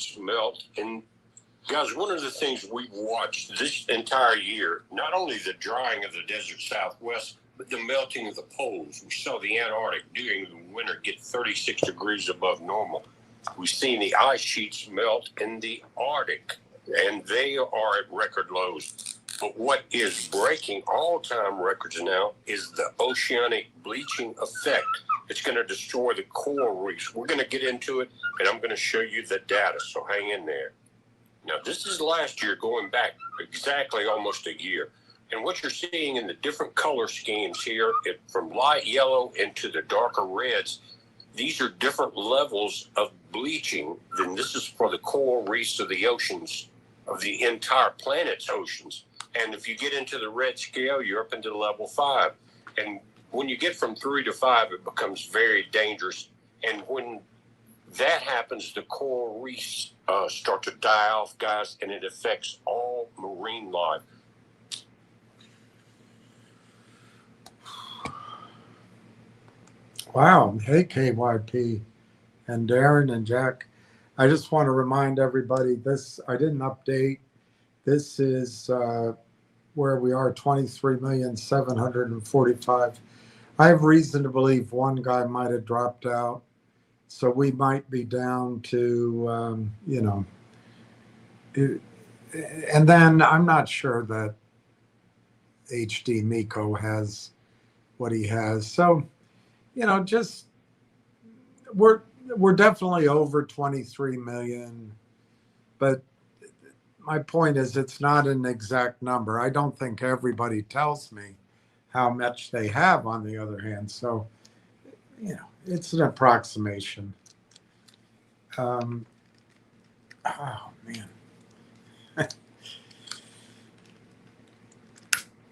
sheets melt. And guys, one of the things we've watched this entire year, not only the drying of the desert Southwest, but the melting of the poles. We saw the Antarctic during the winter get 36 degrees above normal. We've seen the ice sheets melt in the Arctic, and they are at record lows. But what is breaking all-time records now is the oceanic bleaching effect. It's going to destroy the coral reefs. We're going to get into it, and I'm going to show you the data, so hang in there. Now, this is last year going back exactly almost a year. And what you're seeing in the different color schemes here, from light yellow into the darker reds, these are different levels of bleaching. Then this is for the coral reefs of the oceans, of the entire planet's oceans. And if you get into the red scale, you're up into level 5. And when you get from 3 to 5, it becomes very dangerous. And when that happens, the coral reefs start to die off, guys, and it affects all marine life. Wow. Hey, KYP and Darren and Jack. I just want to remind everybody this, I didn't update. This is where we are, 23,745,000. I have reason to believe one guy might have dropped out. So we might be down to, and then I'm not sure that HD Miko has what he has. So, just we're definitely over 23 million, but my point is it's not an exact number. I don't think everybody tells me how much they have, on the other hand. So, it's an approximation. Oh, man.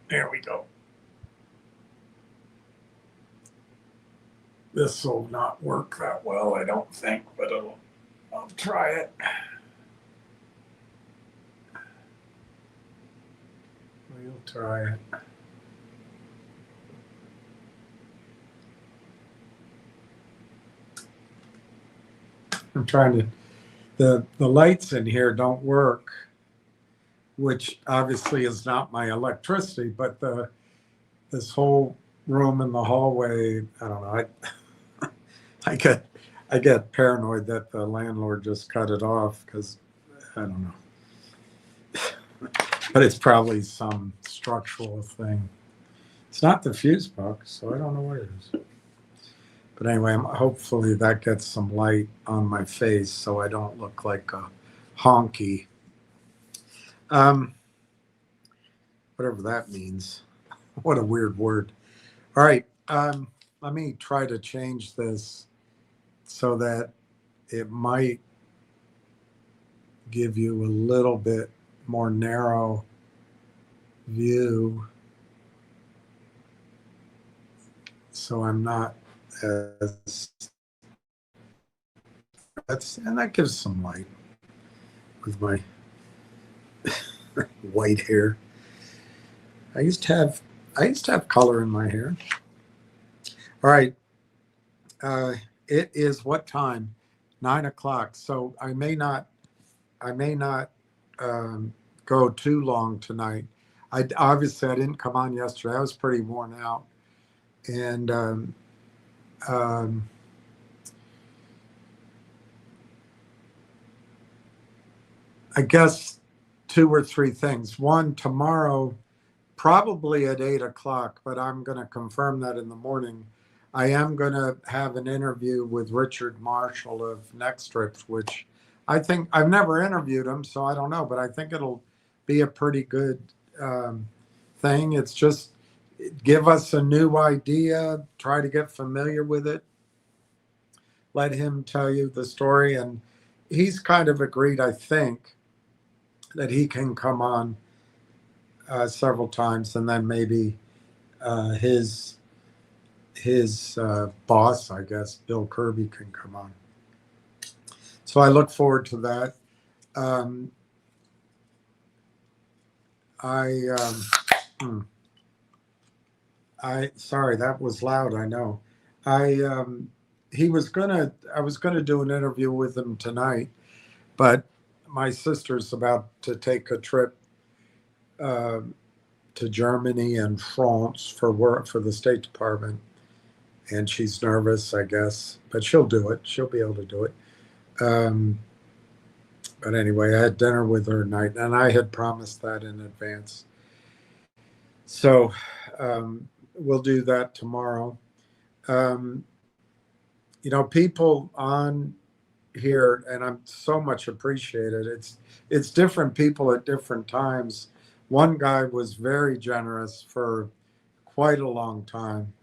There we go. This will not work that well, I don't think, but I'll try it. We'll try it. I'm trying to, the lights in here don't work, which obviously is not my electricity, but this whole room in the hallway, I don't know, I get paranoid that the landlord just cut it off, because I don't know. But it's probably some structural thing. It's not the fuse box, so I don't know what it is. But anyway, hopefully that gets some light on my face so I don't look like a honky. Whatever that means. What a weird word. All right, let me try to change this so that it might give you a little bit more narrow view. So I'm not as, and that gives some light with my white hair. I used to have color in my hair. All right. It is what time? 9 o'clock. So I may not go too long tonight. I didn't come on yesterday. I was pretty worn out. And I guess 2 or 3 things. One, tomorrow, probably at 8 o'clock, but I'm going to confirm that in the morning. I am going to have an interview with Richard Marshall of Nextrips, which I think I've never interviewed him, so I don't know, but I think it'll be a pretty good thing. It's just give us a new idea, try to get familiar with it, let him tell you the story. And he's kind of agreed, I think, that he can come on several times, and then maybe his boss, I guess, Bill Kirby, can come on. So I look forward to that. Sorry, that was loud, I know. I was gonna do an interview with him tonight, But my sister's about to take a trip uh, to Germany and France for work for the State Department, and she's nervous, I guess, but she'll do it. She'll be able to do it. Um, but anyway, I had dinner with her tonight, and I had promised that in advance. So we'll do that tomorrow. Um, people on here, and I'm so much appreciated. It's different people at different times. One guy was very generous for quite a long time,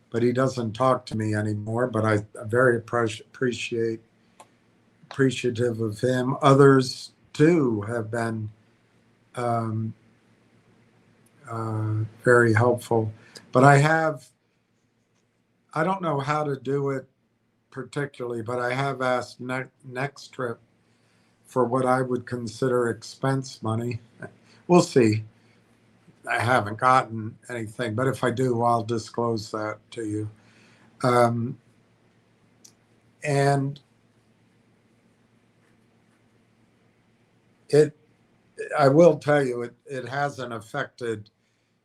but he doesn't talk to me anymore. But I'm very appreciative of him. Others too have been um, very helpful. But I don't know how to do it particularly, but I have asked next trip for what I would consider expense money. We'll see. I haven't gotten anything, but if I do, I'll disclose that to you. Um, and I will tell you, it hasn't affected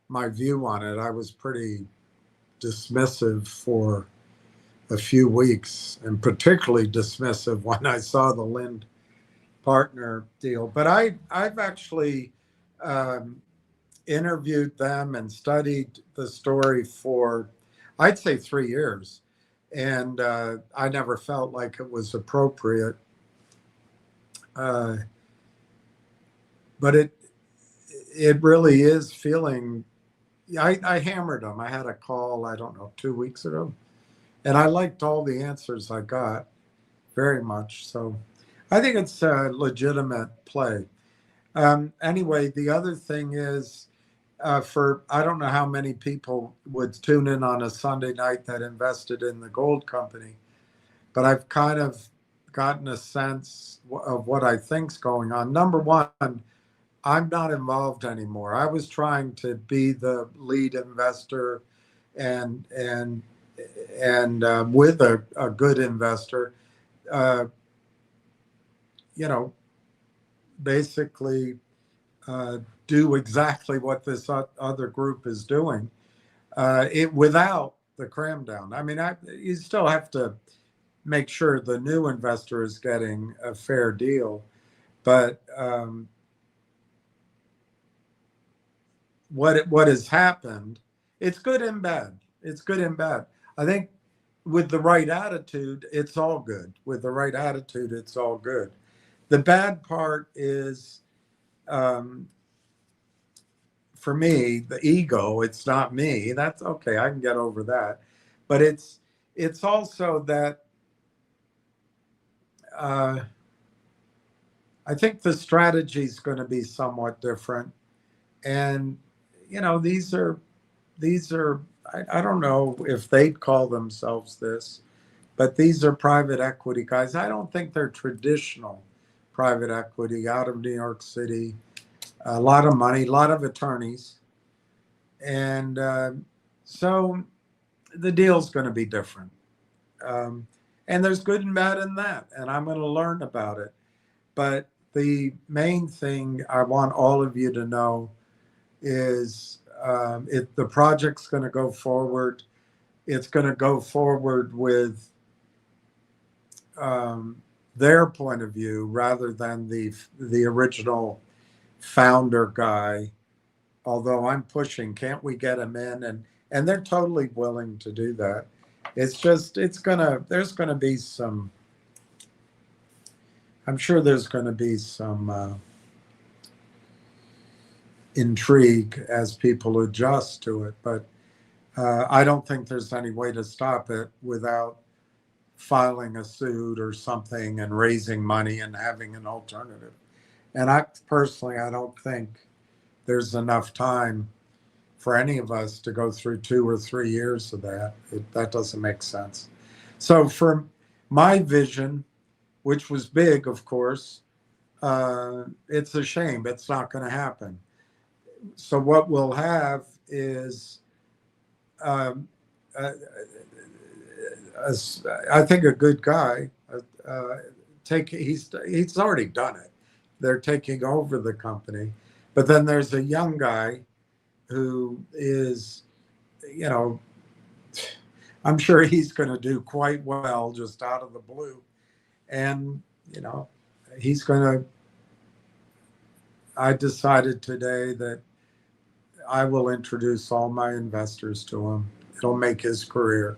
my view on it. I was pretty dismissive for a few weeks, and particularly dismissive when I saw the Lind Partner deal. But I've actually interviewed them and studied the story for, I'd say, 3 years, and I never felt like it was appropriate. But it really is feeling. I hammered them. I had a call, I don't know, 2 weeks ago, and I liked all the answers I got very much. So I think it's a legitimate play. Anyway, the other thing is, for I don't know how many people would tune in on a Sunday night that invested in the gold company, but I've kind of gotten a sense of what I think's going on. Number one, I'm not involved anymore. I was trying to be the lead investor and with a good investor, uh, you know, basically do exactly what this other group is doing, it without the cram down. I mean, you still have to make sure the new investor is getting a fair deal, but what has happened, it's good and bad. It's good and bad. I think with the right attitude, it's all good. With the right attitude, it's all good. The bad part is, um, for me, the ego. It's not me. That's okay. I can get over that. But it's also that uh, I think the strategy is going to be somewhat different. And these are I don't know if they'd call themselves this, but these are private equity guys. I don't think they're traditional private equity out of New York City. A lot of money, a lot of attorneys, and so the deal's going to be different. And there's good and bad in that, and I'm going to learn about it. But the main thing I want all of you to know is, the project's going to go forward. It's going to go forward with their point of view rather than the original founder guy. Although I'm pushing, can't we get him in? And they're totally willing to do that. It's just there's gonna be some. I'm sure there's going to be some intrigue as people adjust to it, but I don't think there's any way to stop it without filing a suit or something and raising money and having an alternative. And I personally, I don't think there's enough time for any of us to go through 2 or 3 years of that. That doesn't make sense. So for my vision, which was big, of course, it's a shame. It's not going to happen. So what we'll have is, um, I think, a good guy, he's already done it. They're taking over the company. But then there's a young guy who is, you know, I'm sure he's going to do quite well just out of the blue. And, you know, he's going to, I decided today that I will introduce all my investors to him. It'll make his career.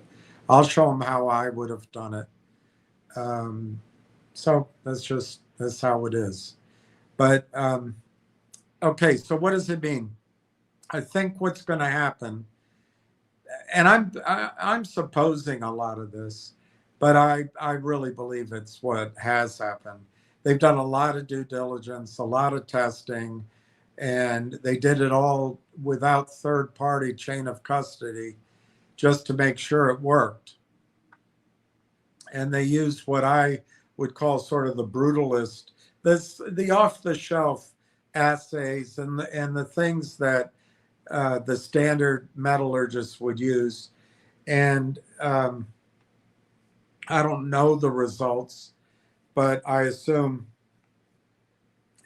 I'll show him how I would have done it. So that's how it is. But, okay, so what does it mean? I think what's going to happen, and I'm supposing a lot of this, but I really believe it's what has happened. They've done a lot of due diligence, a lot of testing, and they did it all without third-party chain of custody just to make sure it worked. And they used what I would call sort of the brutalist, the off-the-shelf assays and the things that the standard metallurgists would use. And I don't know the results, but I assume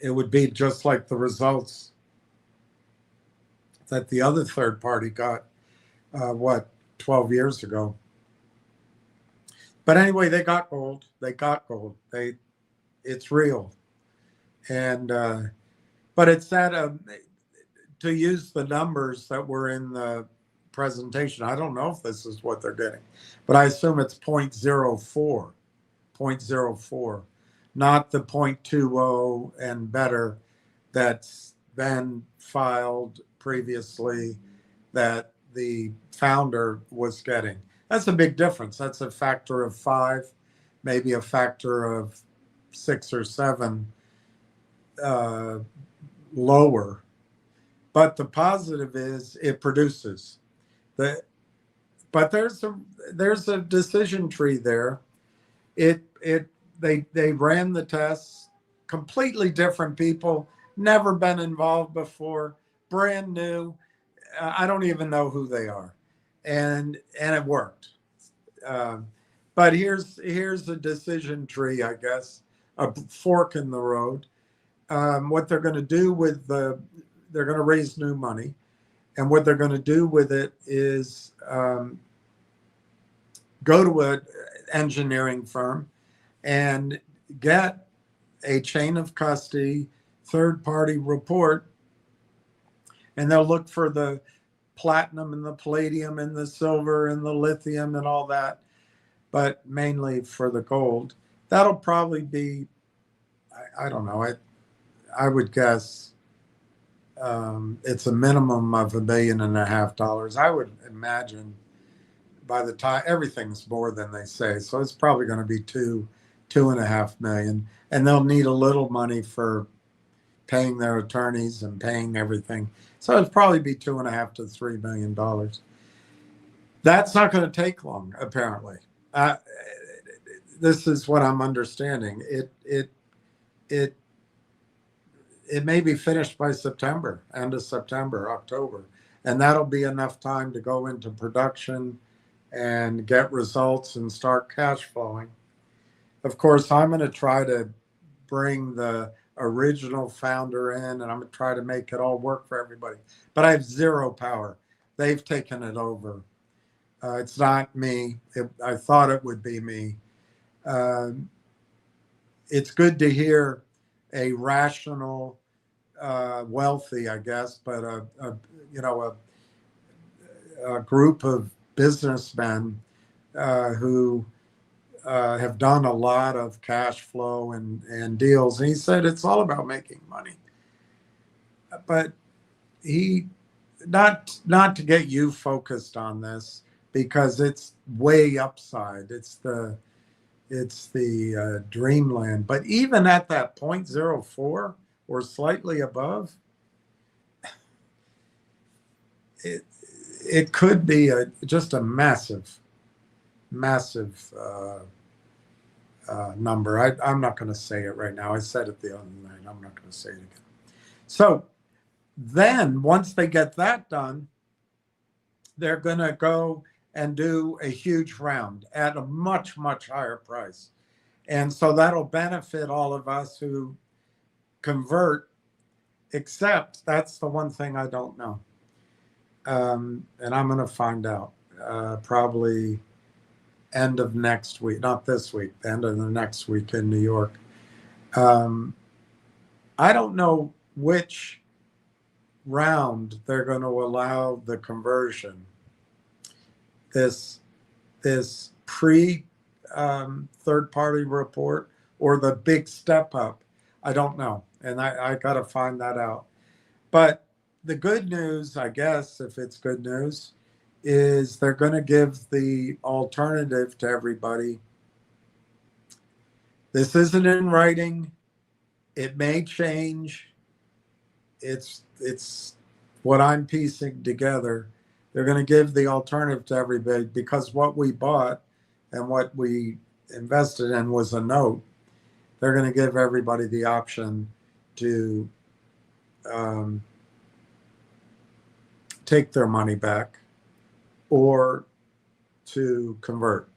it would be just like the results that the other third party got, 12 years ago. But anyway, they got gold. It's real. And, but it's that, to use the numbers that were in the presentation, I don't know if this is what they're getting, but I assume it's 0.04, not the 0.20 and better that's been filed previously that the founder was getting. That's a big difference. That's a factor of 5, maybe a factor of 6 or 7 lower. But the positive is it produces. But there's a decision tree there. They ran the tests, completely different people, never been involved before, brand new. I don't even know who they are, and it worked. But here's a decision tree, I guess, a fork in the road. What they're going to do they're going to raise new money, and what they're going to do with it is go to an engineering firm and get a chain of custody third-party report, and they'll look for the platinum and the palladium and the silver and the lithium and all that, but mainly for the gold. That'll probably be, I don't know, I would guess it's a minimum of $1.5 billion. I would imagine by the time everything's more than they say, so it's probably going to be 2.5 million, and they'll need a little money for paying their attorneys and paying everything. So it'll probably be $2.5 to $3 million. That's not going to take long, apparently. This is what I'm understanding. It may be finished by September, end of September, October, and that'll be enough time to go into production and get results and start cash flowing. Of course, I'm going to try to bring the original founder in, and I'm going to try to make it all work for everybody. But I have zero power. They've taken it over. It's not me. I thought it would be me. It's good to hear a rational, wealthy, I guess, but a group of businessmen who have done a lot of cash flow and deals. And he said it's all about making money. But not to get you focused on this, because it's way upside. It's the dreamland. But even at that 0.04 or slightly above, it could be just a massive number. I'm not going to say it right now. I said it the other night. I'm not going to say it again. So then once they get that done, they're going to go and do a huge round at a much, much higher price. And so that'll benefit all of us who convert, except that's the one thing I don't know. And I'm going to find out probably end of next week, not this week, the end of the next week in New York. I don't know which round they're going to allow the conversion. This pre third party report or the big step up. I don't know. And I got to find that out. But the good news, I guess, if it's good news, is they're going to give the alternative to everybody. This isn't in writing. It may change. It's what I'm piecing together. They're going to give the alternative to everybody because what we bought and what we invested in was a note. They're going to give everybody the option to take their money back or to convert.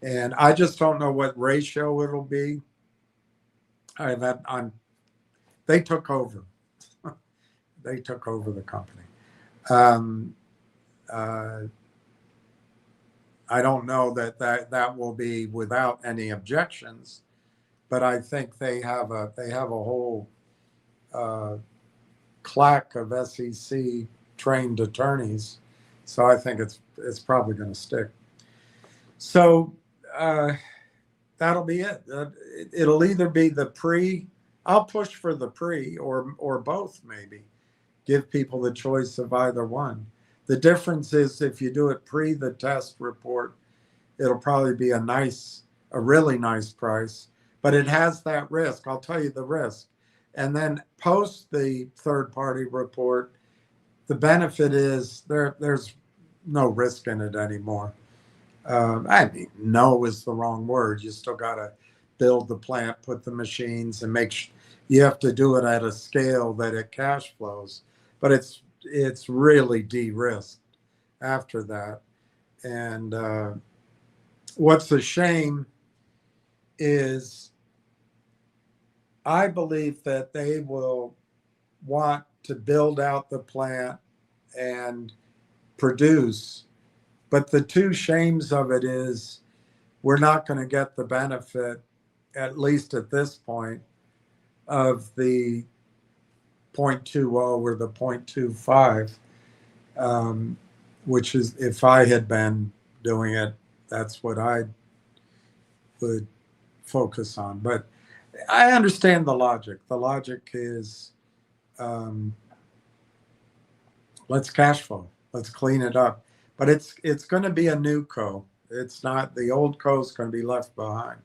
And I just don't know what ratio it'll be. They took over. They took over the company. I don't know that will be without any objections, but I think they have a whole clack of SEC trained attorneys, so I think it's probably going to stick. So that'll be it. It'll either be the pre. I'll push for the pre or both, maybe. Give people the choice of either one. The difference is if you do it pre the test report, it'll probably be a really nice price, but it has that risk. I'll tell you the risk. And then post the third party report, the benefit is there's no risk in it anymore. I mean, no is the wrong word. You still got to build the plant, put the machines, and make sure you have to do it at a scale that it cash flows. But it's really de-risked after that. And what's a shame is I believe that they will want to build out the plant and produce. But the two shames of it is we're not going to get the benefit, at least at this point, of the 0.20 or the 0.25, which is, if I had been doing it, that's what I would focus on. But I understand the logic. The logic is let's cash flow, let's clean it up. But it's going to be a new co. It's not, the old co is going to be left behind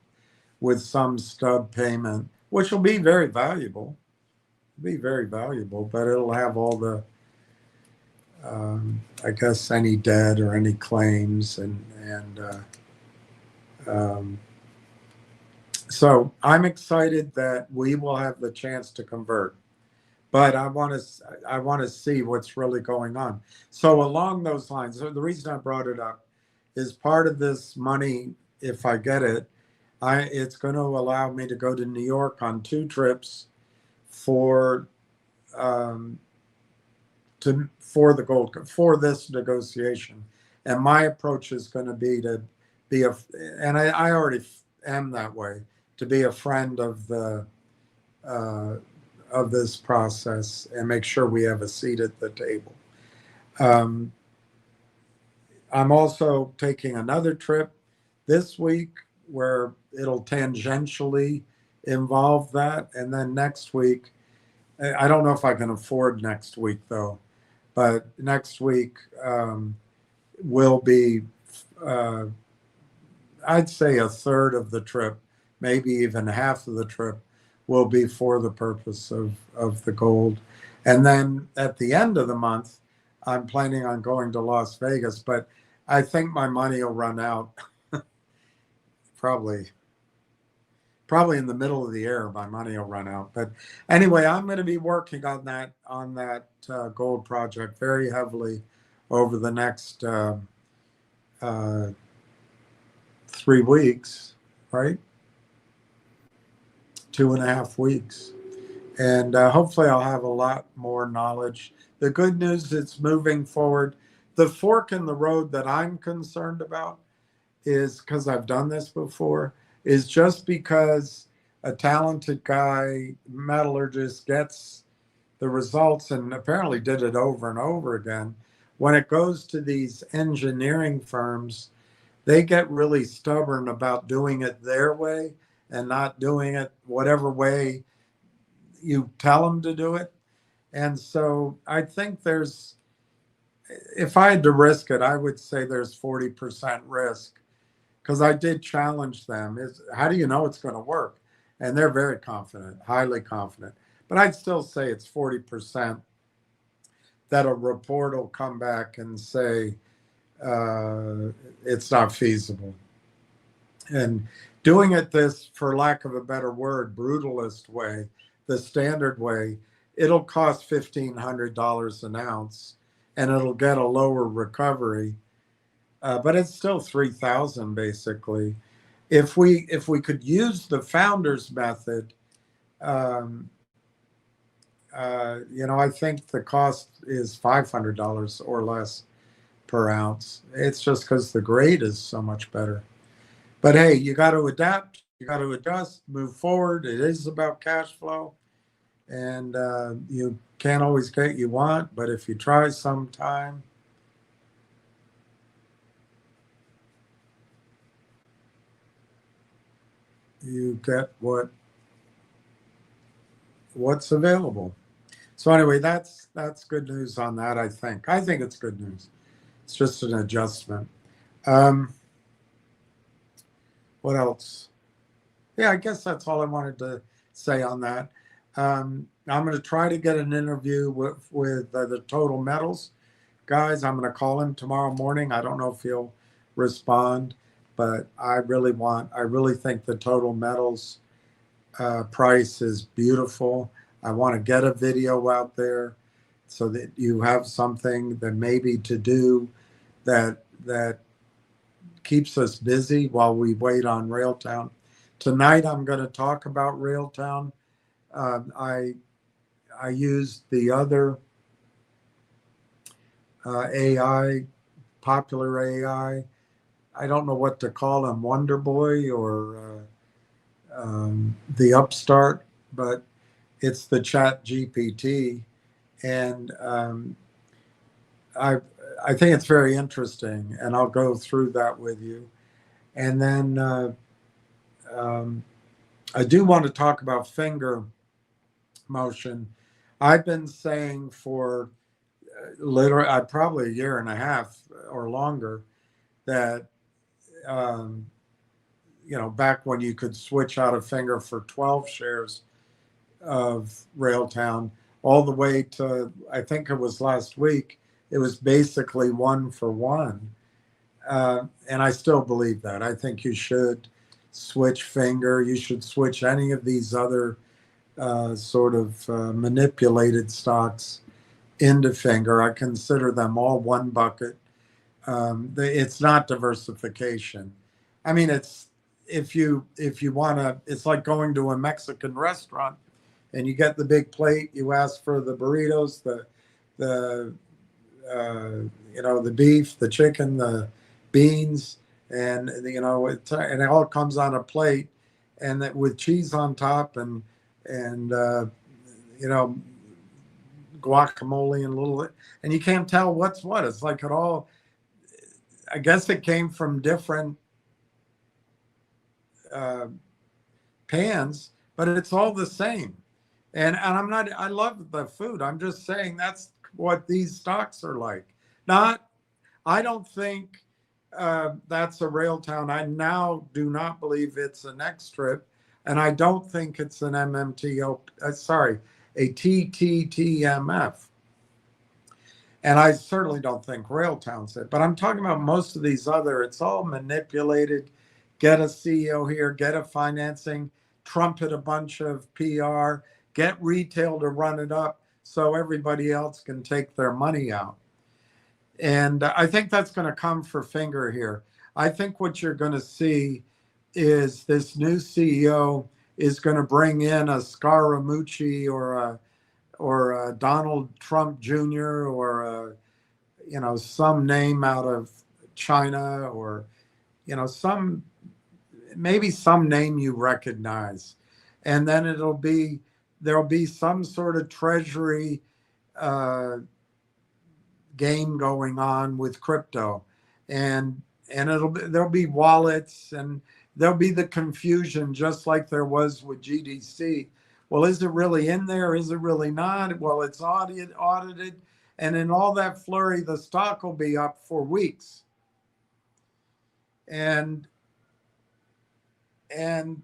with some stub payment, which will be very valuable. But it'll have all the, I guess, any debt or any claims, so I'm excited that we will have the chance to convert. But I want to see what's really going on. So along those lines, the reason I brought it up is part of this money, if I get it, it's going to allow me to go to New York on 2 trips for the gold for this negotiation. And my approach is going to be and I already am that way, to be a friend of this process and make sure we have a seat at the table. I'm also taking another trip this week where it'll tangentially involve that. And then next week, I don't know if I can afford next week though, but next week will be, I'd say a third of the trip, maybe even half of the trip will be for the purpose of the gold. And then at the end of the month, I'm planning on going to Las Vegas, but I think my money will run out probably in the middle of the year. My money will run out. But anyway, I'm going to be working on that gold project very heavily over the next 3 weeks, right? 2.5 weeks. And hopefully I'll have a lot more knowledge. The good news, it's moving forward. The fork in the road that I'm concerned about is, because I've done this before, is just because a talented guy, metallurgist, gets the results and apparently did it over and over again. When it goes to these engineering firms, they get really stubborn about doing it their way and not doing it whatever way you tell them to do it. And so I think there's, if I had to risk it, I would say there's 40% risk, because I did challenge them. Is how do you know it's going to work? And they're very confident, highly confident. But I'd still say it's 40% that a report will come back and say it's not feasible. And doing it this, for lack of a better word, brutalist way, the standard way, it'll cost $1,500 an ounce, and it'll get a lower recovery, but it's still 3,000 basically. If we could use the founder's method, I think the cost is $500 or less per ounce. It's just because the grade is so much better. But hey, you got to adapt, you got to adjust, move forward. It is about cash flow, and you can't always get what you want, but if you try sometime, you get what's available. So anyway, that's good news on that. I think it's good news. It's just an adjustment. What else? Yeah, I guess that's all I wanted to say on that. I'm going to try to get an interview with the Total Metals guys. I'm going to call him tomorrow morning. I don't know if he'll respond, but I really think the Total Metals price is beautiful. I want to get a video out there so that you have something that maybe to do that keeps us busy while we wait on Railtown. Tonight I'm going to talk about Railtown. I used the other AI, popular AI. I don't know what to call him, Wonder Boy or the Upstart, but it's the Chat GPT, and I think it's very interesting, and I'll go through that with you. And then I do want to talk about finger motion. I've been saying for literally probably a year and a half or longer that back when you could switch out a finger for 12 shares of Railtown, all the way to, I think it was last week, it was basically 1-for-1. And I still believe that. I think you should switch finger. You should switch any of these other sort of manipulated stocks into finger. I consider them all one bucket. It's not diversification. I mean, it's if you want to, it's like going to a Mexican restaurant and you get the big plate. You ask for the burritos, the beef, the chicken, the beans, and and it all comes on a plate, and that with cheese on top and guacamole and little, and you can't tell what's what. It's like it all. I guess it came from different pans, but it's all the same. And I'm not. I love the food. I'm just saying that's what these stocks are like. I don't think that's a Railtown. I now do not believe it's an X-Trip, and I don't think it's an MMTO. A TTTMF. And I certainly don't think Railtown's it. But I'm talking about most of these other. It's all manipulated. Get a CEO here, get a financing, trumpet a bunch of PR, get retail to run it up so everybody else can take their money out. And I think that's going to come for finger here. I think what you're going to see is this new CEO is going to bring in a Scaramucci or a Donald Trump Jr. or some name out of China, or maybe some name you recognize, and then there'll be some sort of treasury uh, game going on with crypto, and there'll be wallets, and there'll be the confusion just like there was with GDC. Well, is it really in there? Is it really not? Well, it's audited, and in all that flurry, the stock will be up for weeks, and and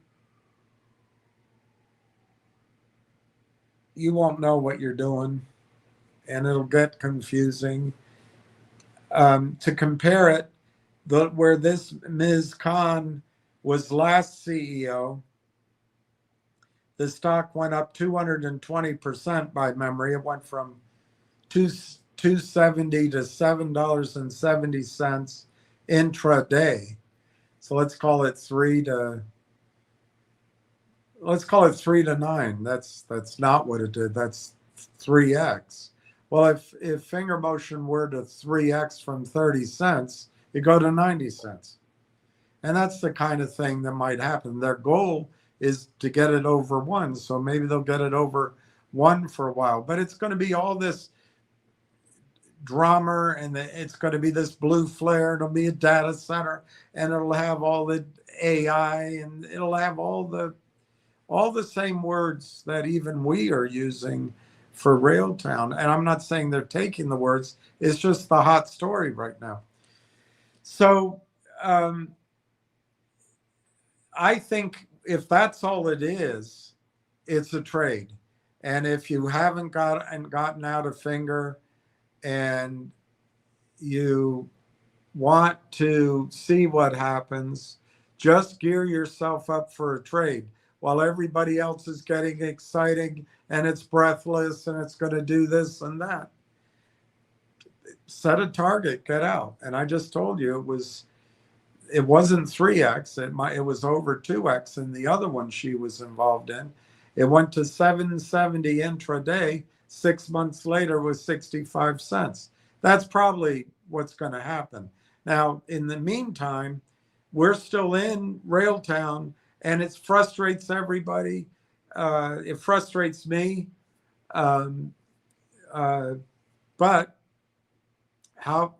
you won't know what you're doing, and it'll get confusing. To compare it, where this Ms. Khan was last CEO, the stock went up 220% by memory. It went from 270 to $7.70 intraday. So let's call it 3 to 9. That's not what it did. That's 3x. Well, if Finger Motion were to 3x from 30 cents, you go to 90 cents. And that's the kind of thing that might happen. Their goal is to get it over 1. So maybe they'll get it over 1 for a while. But it's going to be all this drama, and it's going to be this blue flare. It'll be a data center, and it'll have all the AI, and it'll have all the same words that even we are using for Railtown. And I'm not saying they're taking the words. It's just the hot story right now. So I think if that's all it is, it's a trade. And if you haven't gotten out of Finger and you want to see what happens, just gear yourself up for a trade while everybody else is getting exciting and it's breathless and it's going to do this and that. Set a target, get out. And I just told you it wasn't 3x, it was over 2x in the other one she was involved in. It went to 770 intraday. 6 months later was 65 cents. That's probably what's going to happen. Now, in the meantime, we're still in Railtown, and it frustrates everybody. It frustrates me. But how,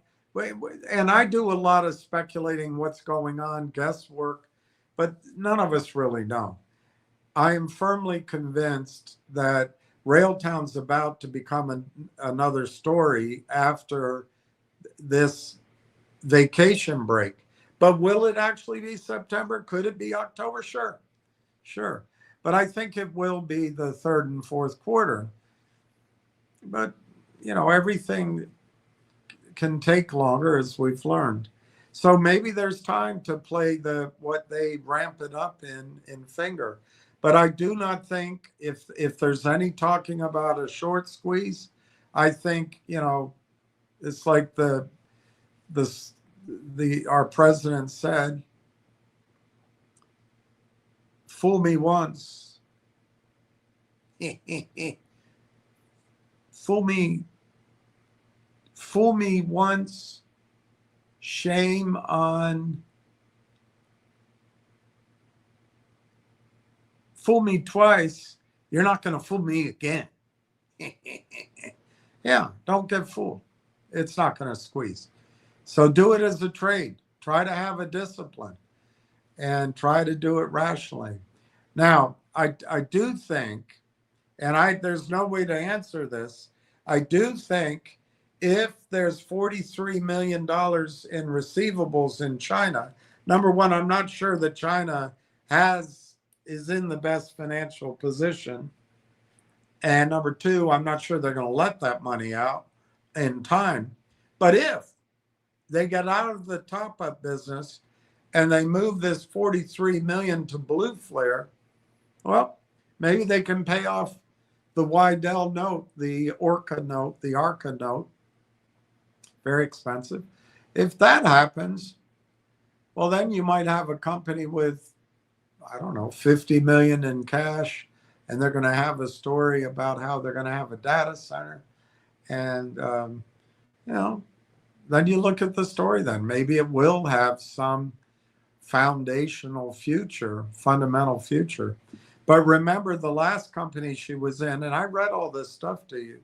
and I do a lot of speculating what's going on, guesswork, but none of us really know. I am firmly convinced that Railtown's about to become another story after this vacation break. But will it actually be September? Could it be October? Sure. But I think it will be the third and fourth quarter. But, everything can take longer, as we've learned. So maybe there's time to play what they ramp it up in Finger. But I do not think if there's any talking about a short squeeze, I think, it's like our president said, fool me once. Fool me once, shame on. Fool me twice, you're not going to fool me again. Yeah, don't get fooled. It's not going to squeeze. So do it as a trade. Try to have a discipline and try to do it rationally. Now, I do think, and there's no way to answer this, I do think if there's $43 million in receivables in China, number one, I'm not sure that China is in the best financial position. And number two, I'm not sure they're going to let that money out in time. But if they get out of the top-up business and they move this $43 million to Blue Flare, well, maybe they can pay off the Wydell note, the Orca note, the Arca note. Very expensive. If that happens, well, then you might have a company with I don't know, 50 million in cash, and they're going to have a story about how they're going to have a data center. And, you know, then you look at the story, then maybe it will have some foundational future, fundamental future. But remember the last company she was in, and I read all this stuff to you,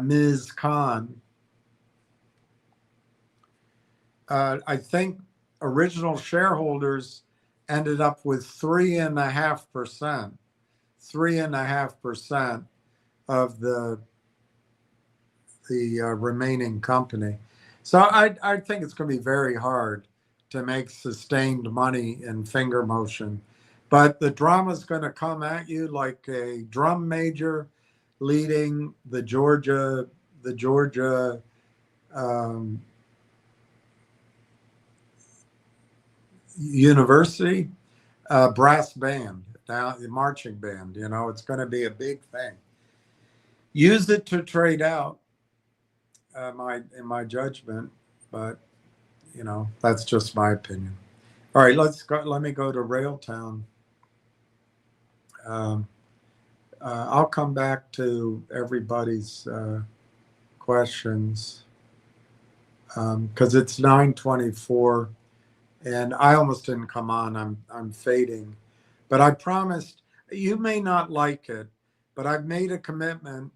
Ms. Khan. I think original shareholders ended up with 3.5%, 3.5% of the remaining company. So I think it's going to be very hard to make sustained money in finger motion. But the drama is going to come at you like a drum major leading the Georgia University brass band, now the marching band. You know, it's going to be a big thing. Use it to trade out, in my judgment, but you know, that's just my opinion. All right, let me go to Railtown. I'll come back to everybody's questions because it's 9:24, and I almost didn't come on. I'm fading, but I promised. You may not like it, but I've made a commitment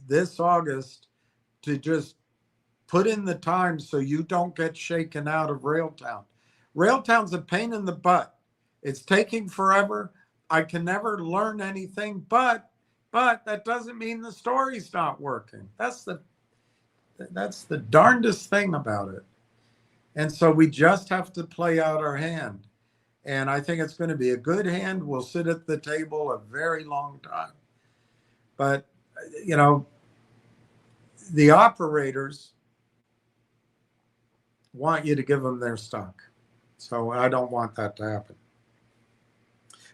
this August to just put in the time so you don't get shaken out of Railtown. Railtown's a pain in the butt. It's taking forever. I can never learn anything, but that doesn't mean the story's not working. That's the darndest thing about it. And so we just have to play out our hand. And I think it's going to be a good hand. We'll sit at the table a very long time. But, you know, the operators want you to give them their stock. So I don't want that to happen.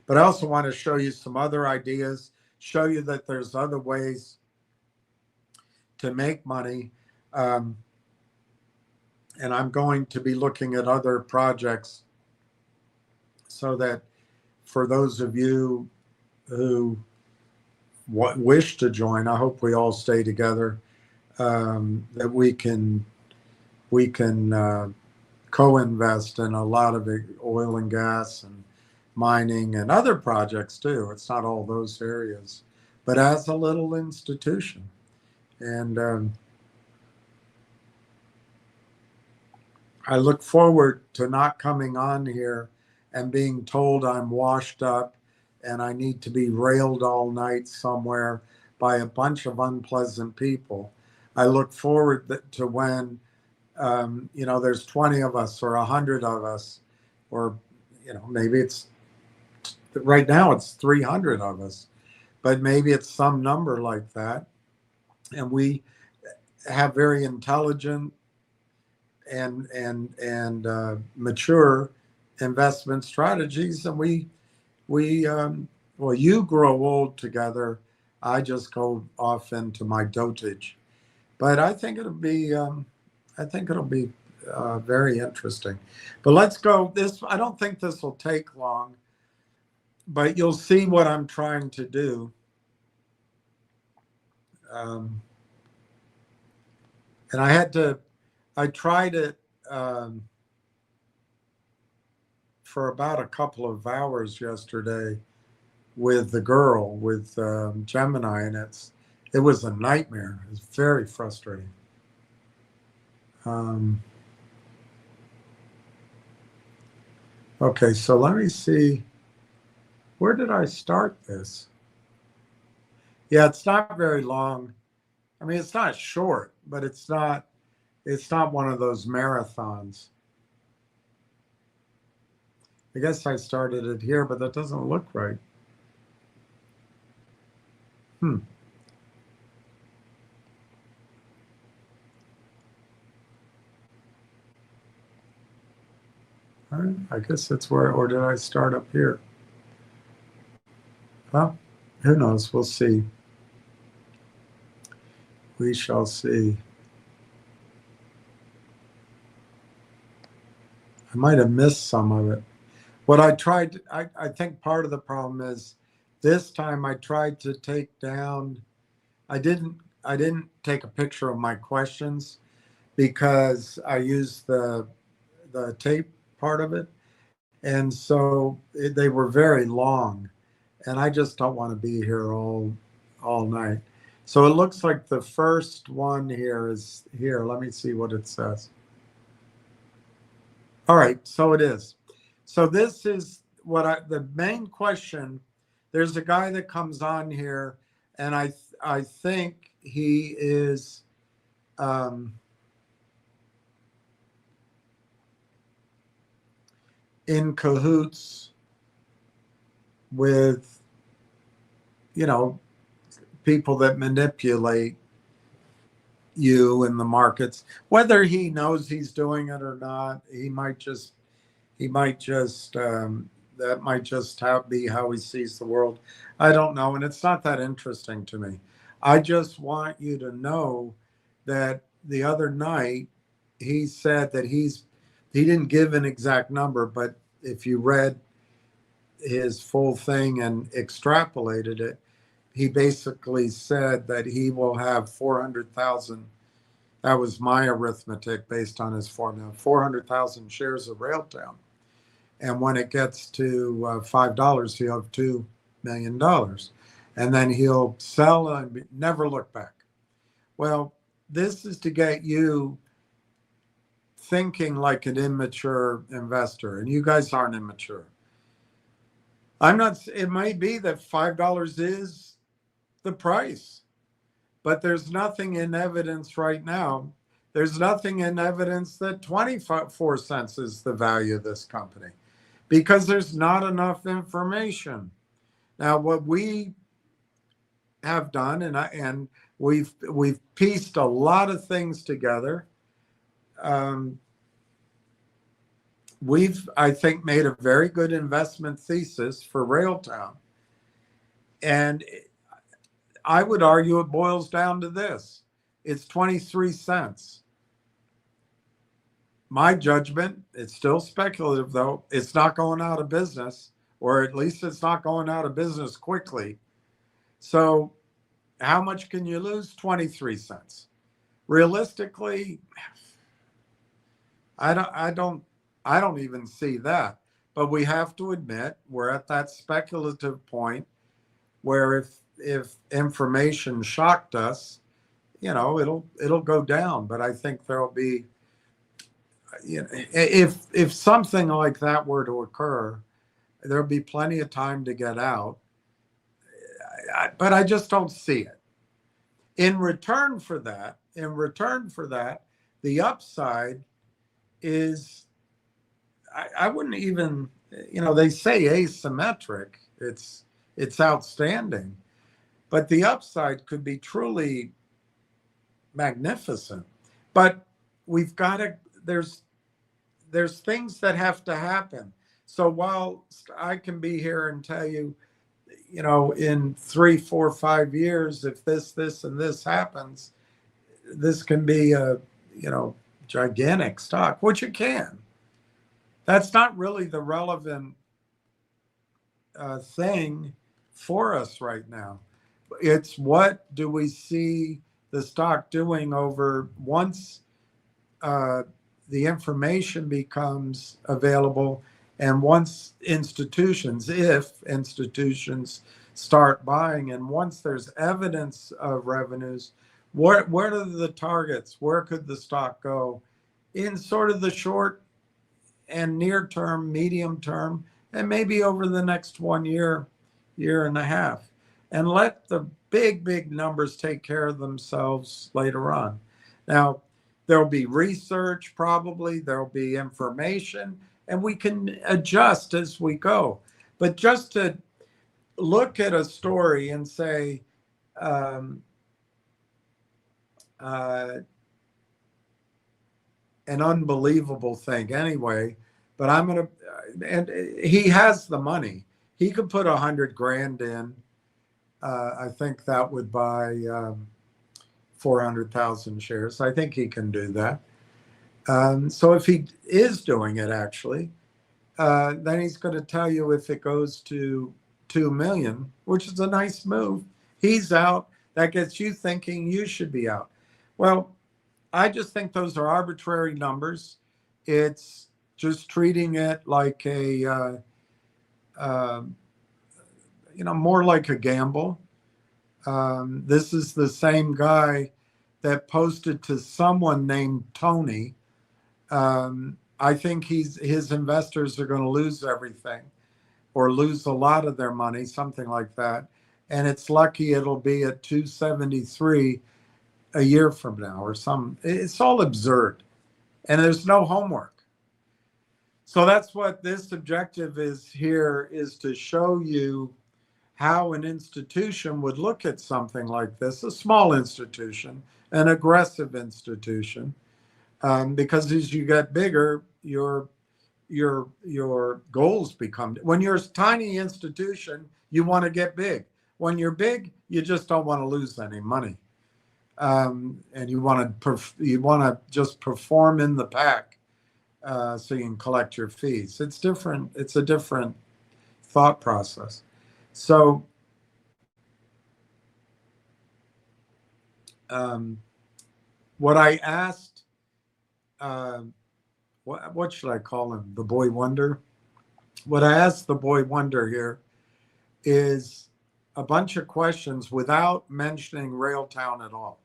But I also want to show you some other ideas, show you that there's other ways to make money. And I'm going to be looking at other projects so that for those of you who wish to join, I hope we all stay together, that we can co-invest in a lot of oil and gas and mining and other projects too. It's not all those areas, but as a little institution. And I look forward to not coming on here and being told I'm washed up and I need to be railed all night somewhere by a bunch of unpleasant people. I look forward to when you know, there's 20 of us or 100 of us, or, you know, maybe it's right now it's 300 of us, but maybe it's some number like that. And we have very intelligent and mature investment strategies. And well, you grow old together. I just go off into my dotage, but I think it'll be very interesting. But let's go. I don't think this will take long, but you'll see what I'm trying to do. And I tried it for about a couple of hours yesterday with the girl, with Gemini, and it was a nightmare. It was very frustrating. Okay, so let me see. Where did I start this? Yeah, it's not very long. I mean, it's not short, but it's not one of those marathons. I guess I started it here, but that doesn't look right. All right, I guess that's where, or did I start up here? Well, who knows? We'll see. We shall see. I might have missed some of it. What I tried, I think part of the problem is this time I tried to take down, I didn't, I didn't take a picture of my questions because I used the tape part of it. And so they were very long, and I just don't want to be here all night. So it looks like the first one here is here. Let me see what it says. All right, so it is. So this is the main question. There's a guy that comes on here, and I think he is in cahoots with, you know, people that manipulate you in the markets. Whether he knows he's doing it or not, he might just that might just be how he sees the world. I don't know, and it's not that interesting to me. I just want you to know that the other night he said that he didn't give an exact number, but if you read his full thing and extrapolated it, he basically said that he will have 400,000. That was my arithmetic based on his formula, 400,000 shares of Railtown. And when it gets to $5, he'll have $2 million. And then he'll sell and never look back. Well, this is to get you thinking like an immature investor. And you guys aren't immature. I'm not, it might be that $5 is the price, but there's nothing in evidence right now. There's nothing in evidence that 24 cents is the value of this company because there's not enough information. Now, what we have done, and we've pieced a lot of things together. We've, I think, made a very good investment thesis for Railtown. And I would argue it boils down to this. It's 23 cents. My judgment, it's still speculative though, it's not going out of business, or at least it's not going out of business quickly. So how much can you lose? 23 cents. Realistically, I don't even see that. But we have to admit we're at that speculative point where if information shocked us, you know, it'll go down. But I think there'll be, you know, if something like that were to occur, there'll be plenty of time to get out. But I just don't see it. In return for that, the upside is, I wouldn't even, you know, they say asymmetric. It's outstanding, but the upside could be truly magnificent. But we've got to, there's things that have to happen. So while I can be here and tell you, you know, in 3, 4, 5 years, if this and this happens, this can be a, you know, gigantic stock, which it can. That's not really the relevant thing for us right now. It's what do we see the stock doing over once the information becomes available, and once institutions, if institutions start buying, and once there's evidence of revenues, where are the targets? Where could the stock go in sort of the short and near term, medium term, and maybe over the next 1 year, year and a half, and let the big numbers take care of themselves later on. Now, there'll be research, probably, there'll be information, and we can adjust as we go. But just to look at a story and say, an unbelievable thing anyway, but I'm going to, and he has the money. He could put 100 grand in. I think that would buy 400,000 shares. I think he can do that. So if he is doing it, actually, then he's going to tell you if it goes to 2 million, which is a nice move. He's out. That gets you thinking you should be out. Well, I just think those are arbitrary numbers. It's just treating it like uh, more like a gamble. This is the same guy that posted to someone named Tony. I think his investors are going to lose everything or lose a lot of their money, something like that. And it's lucky it'll be at 273 a year from now or some. It's all absurd. And there's no homework. So that's what this objective is here, is to show you how an institution would look at something like this, a small institution, an aggressive institution, because as you get bigger, your goals become. When you're a tiny institution, you want to get big. When you're big, you just don't want to lose any money, and you want to just perform in the pack, so you can collect your fees. It's different. It's a different thought process. So, what I asked, what should I call him? The boy wonder? What I asked the boy wonder here is a bunch of questions without mentioning Railtown at all.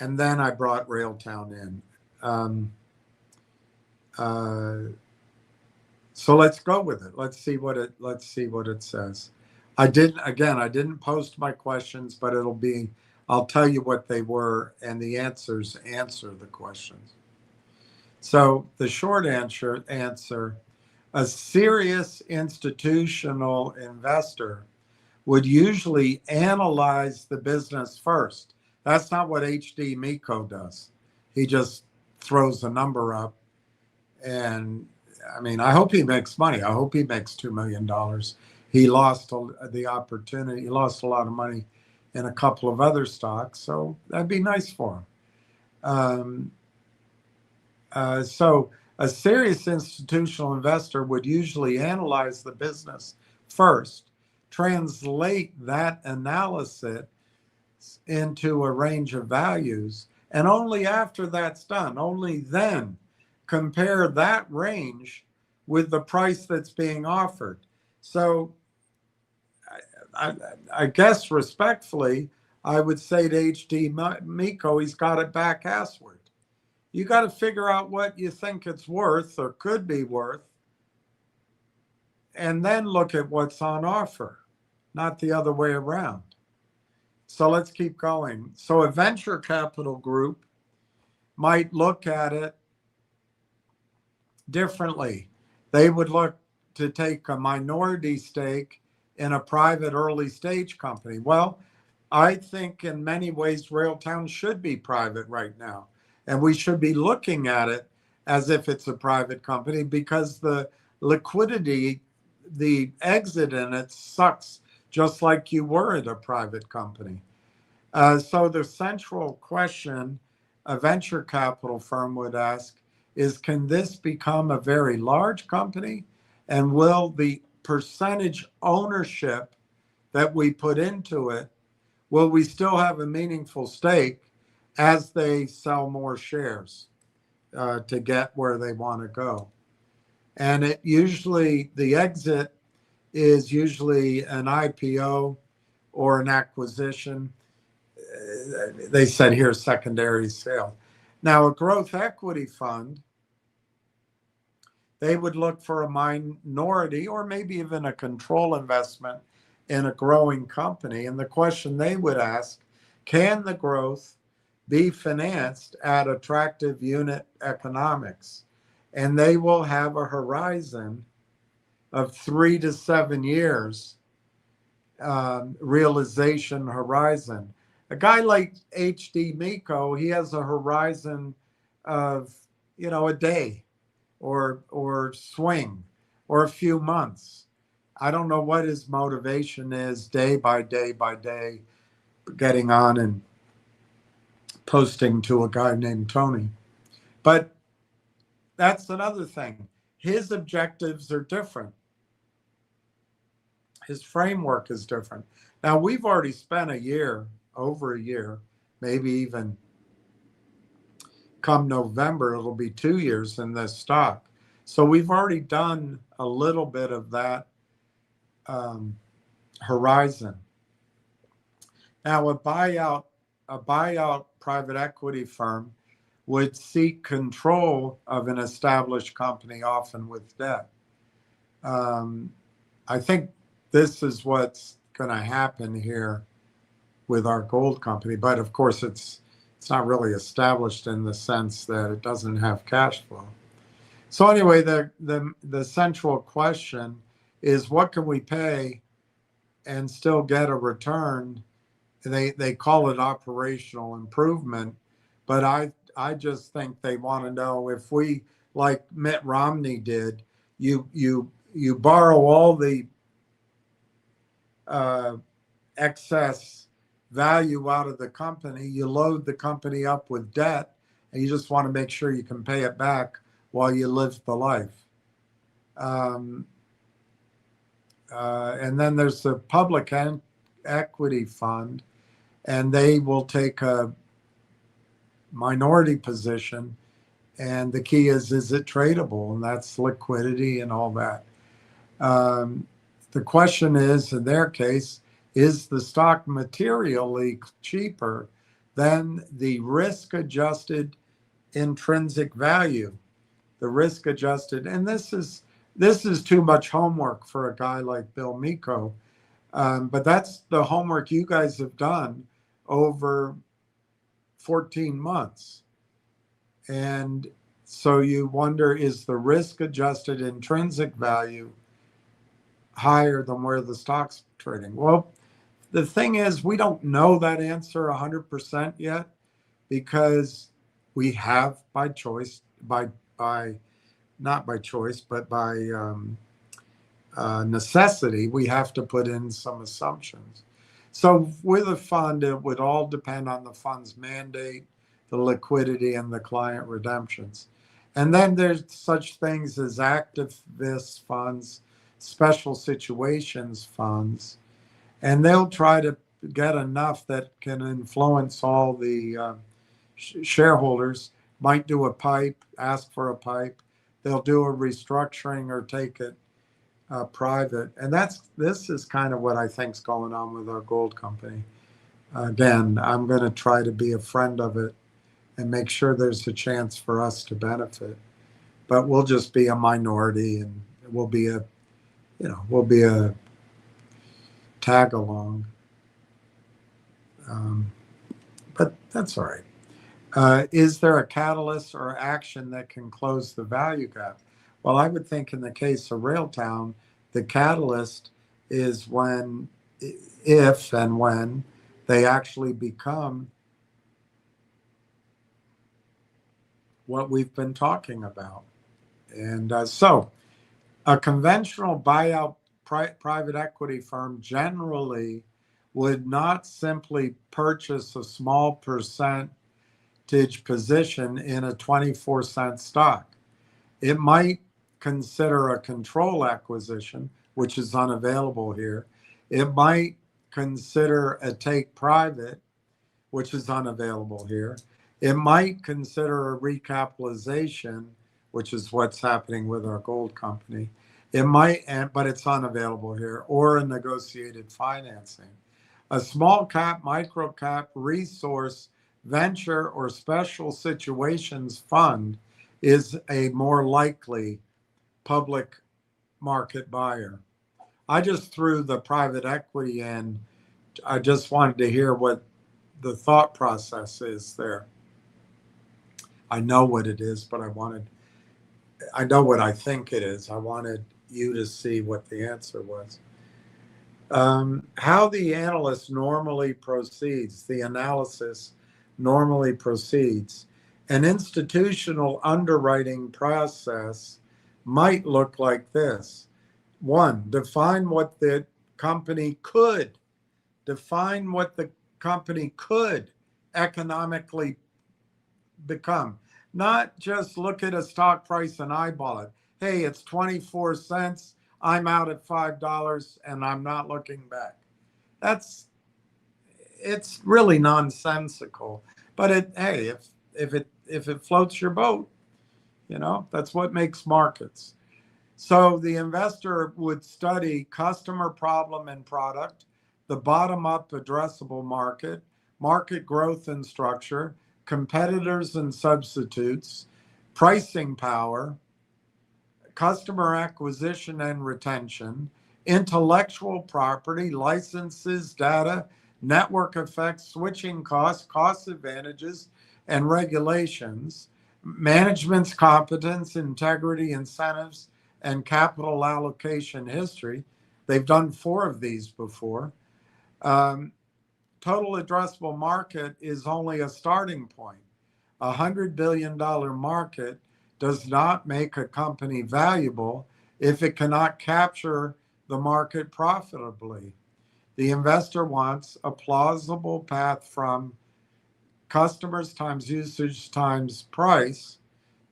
And then I brought Railtown in. So let's go with it. Let's see what it says. I didn't post my questions, but I'll tell you what they were, and the answers answer the questions. So the short answer, a serious institutional investor would usually analyze the business first. That's not what HD Miko does. He just throws a number up. And I mean, I hope he makes money. I hope he makes $2 million. He lost the opportunity. He lost a lot of money in a couple of other stocks. So that'd be nice for him. So a serious institutional investor would usually analyze the business first, translate that analysis into a range of values, and only after that's done, only then compare that range with the price that's being offered. So I guess respectfully, I would say to HD Miko, he's got it back assward. You got to figure out what you think it's worth or could be worth, and then look at what's on offer, not the other way around. So let's keep going. So a venture capital group might look at it differently. They would look to take a minority stake in a private early stage company. Well, I think in many ways Railtown should be private right now. And we should be looking at it as if it's a private company, because the liquidity, the exit in it sucks, just like you were at a private company. So the central question a venture capital firm would ask is, can this become a very large company? And will the percentage ownership that we put into it, will we still have a meaningful stake as they sell more shares to get where they want to go? And the exit is usually an IPO or an acquisition. They said here secondary sale. Now, a growth equity fund, they would look for a minority or maybe even a control investment in a growing company. And the question they would ask, can the growth be financed at attractive unit economics? And they will have a horizon of 3 to 7 years, realization horizon. A guy like HD Miko, he has a horizon of, a day or swing or a few months. I don't know what his motivation is day by day by day, getting on and posting to a guy named Tony. But that's another thing. his objectives are different. His framework is different. Now, we've already spent a year, over a year, maybe even come November, it'll be 2 years in this stock. So we've already done a little bit of that horizon. Now, a buyout private equity firm would seek control of an established company, often with debt. I think this is what's going to happen here with our gold company, but of course it's not really established in the sense that it doesn't have cash flow. So anyway, the central question is, what can we pay and still get a return? They call it operational improvement, but I just think they want to know, if we, like Mitt Romney did, you borrow all the excess value out of the company, you load the company up with debt, and you just want to make sure you can pay it back while you live the life. And then there's the public equity fund, and they will take a minority position, and the key is it tradable? And that's liquidity and all that. The question is, in their case, is the stock materially cheaper than the risk-adjusted intrinsic value? The risk-adjusted, and this is too much homework for a guy like Bill Miko, but that's the homework you guys have done over 14 months. And so you wonder, is the risk-adjusted intrinsic value higher than where the stock's trading? Well, the thing is, we don't know that answer 100% yet, because we have, by choice, not by choice, but by necessity, we have to put in some assumptions. So with a fund, it would all depend on the fund's mandate, the liquidity, and the client redemptions. And then there's such things as activist funds, special situations funds, and they'll try to get enough that can influence all the shareholders. Might do a pipe, ask for a pipe. They'll do a restructuring or take it private. And this is kind of what I think's going on with our gold company. Again, I'm going to try to be a friend of it and make sure there's a chance for us to benefit. But we'll just be a minority, and we'll be a tag along. But that's all right. Is there a catalyst or action that can close the value gap? Well, I would think in the case of Railtown, the catalyst is if and when they actually become what we've been talking about. And so a conventional buyout private equity firm generally would not simply purchase a small percentage position in a 24-cent stock. It might consider a control acquisition, which is unavailable here. It might consider a take private, which is unavailable here. It might consider a recapitalization, which is what's happening with our gold company. It might, but it's unavailable here, or a negotiated financing. A small cap, micro cap, resource, venture, or special situations fund is a more likely public market buyer. I just threw the private equity in. I just wanted to hear what the thought process is there. I know what it is, but I know what I think it is. I wanted you to see what the answer was. How the analyst normally proceeds, the analysis normally proceeds. An institutional underwriting process might look like this. 1, define what the company could. Define what the company could economically become. Not just look at a stock price and eyeball it. hey, it's 24 cents. I'm out at $5 and I'm not looking back. It's really nonsensical. But hey, if it floats your boat, that's what makes markets. So the investor would study customer problem and product, the bottom up addressable market, market growth and structure, competitors and substitutes, pricing power, customer acquisition and retention, intellectual property, licenses, data, network effects, switching costs, cost advantages, and regulations, management's competence, integrity, incentives, and capital allocation history. They've done 4 of these before. Total addressable market is only a starting point. $100 billion market does not make a company valuable if it cannot capture the market profitably. The investor wants a plausible path from customers times usage times price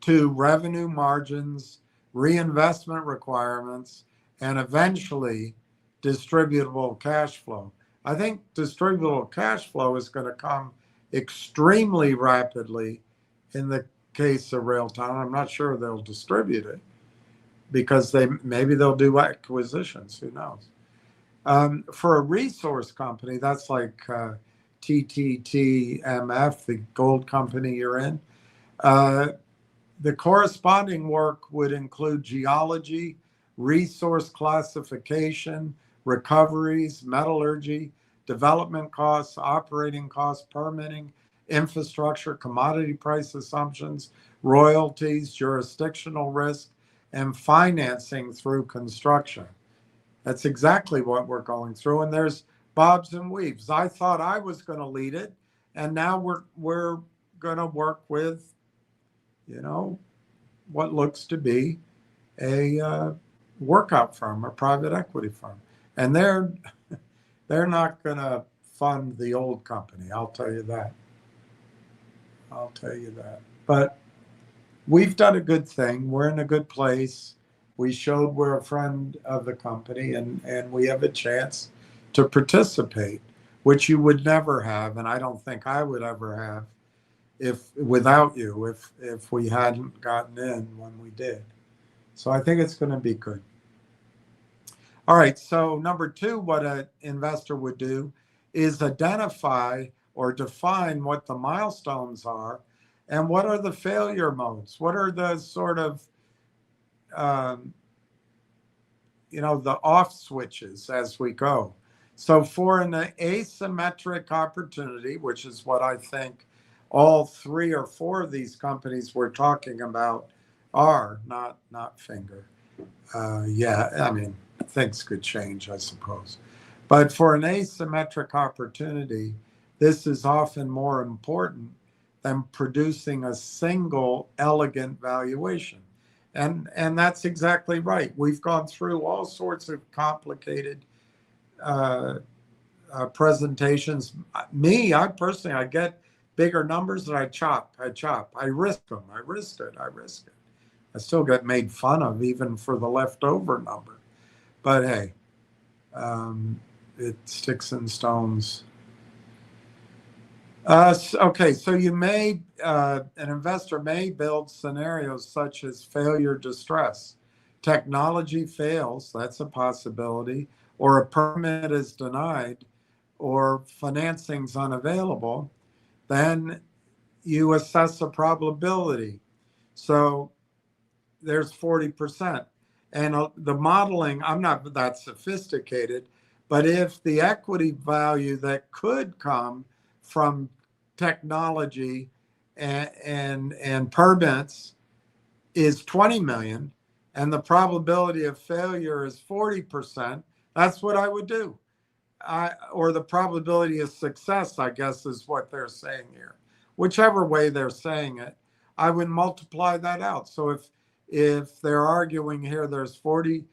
to revenue margins, reinvestment requirements, and eventually distributable cash flow. I think distributable cash flow is going to come extremely rapidly in the case of Railtown. I'm not sure they'll distribute it because maybe they'll do acquisitions. Who knows? For a resource company, that's like TTTMF, the gold company you're in. The corresponding work would include geology, resource classification, recoveries, metallurgy, development costs, operating costs, permitting, infrastructure, commodity price assumptions, royalties, jurisdictional risk, and financing through construction. That's exactly what we're going through. And there's bobs and weaves. I thought I was going to lead it, and now we're going to work with, what looks to be a workout firm, a private equity firm, and they're not going to fund the old company. I'll tell you that. But we've done a good thing. We're in a good place. We showed we're a friend of the company, and we have a chance to participate, which you would never have, and I don't think I would ever have without you, if we hadn't gotten in when we did. So I think it's going to be good. All right, so number 2, what an investor would do is identify or define what the milestones are and what are the failure modes. What are the sort of, the off switches as we go. So for an asymmetric opportunity, which is what I think all 3 or 4 of these companies we're talking about are, not Finger. Things could change, I suppose. But for an asymmetric opportunity, this is often more important than producing a single elegant valuation. And that's exactly right. We've gone through all sorts of complicated presentations. I personally, I get bigger numbers and I chop. I risk them. I risk it. I still get made fun of even for the leftover number. But hey, it sticks and stones. Okay, so an investor may build scenarios such as failure distress. Technology fails, that's a possibility, or a permit is denied, or financing's unavailable. Then you assess the probability. So there's 40%. And the modeling, I'm not that sophisticated, but if the equity value that could come from technology and permits is 20 million, and the probability of failure is 40%, that's what I would do. Or the probability of success, I guess, is what they're saying here. Whichever way they're saying it, I would multiply that out. So if they're arguing here there's 40%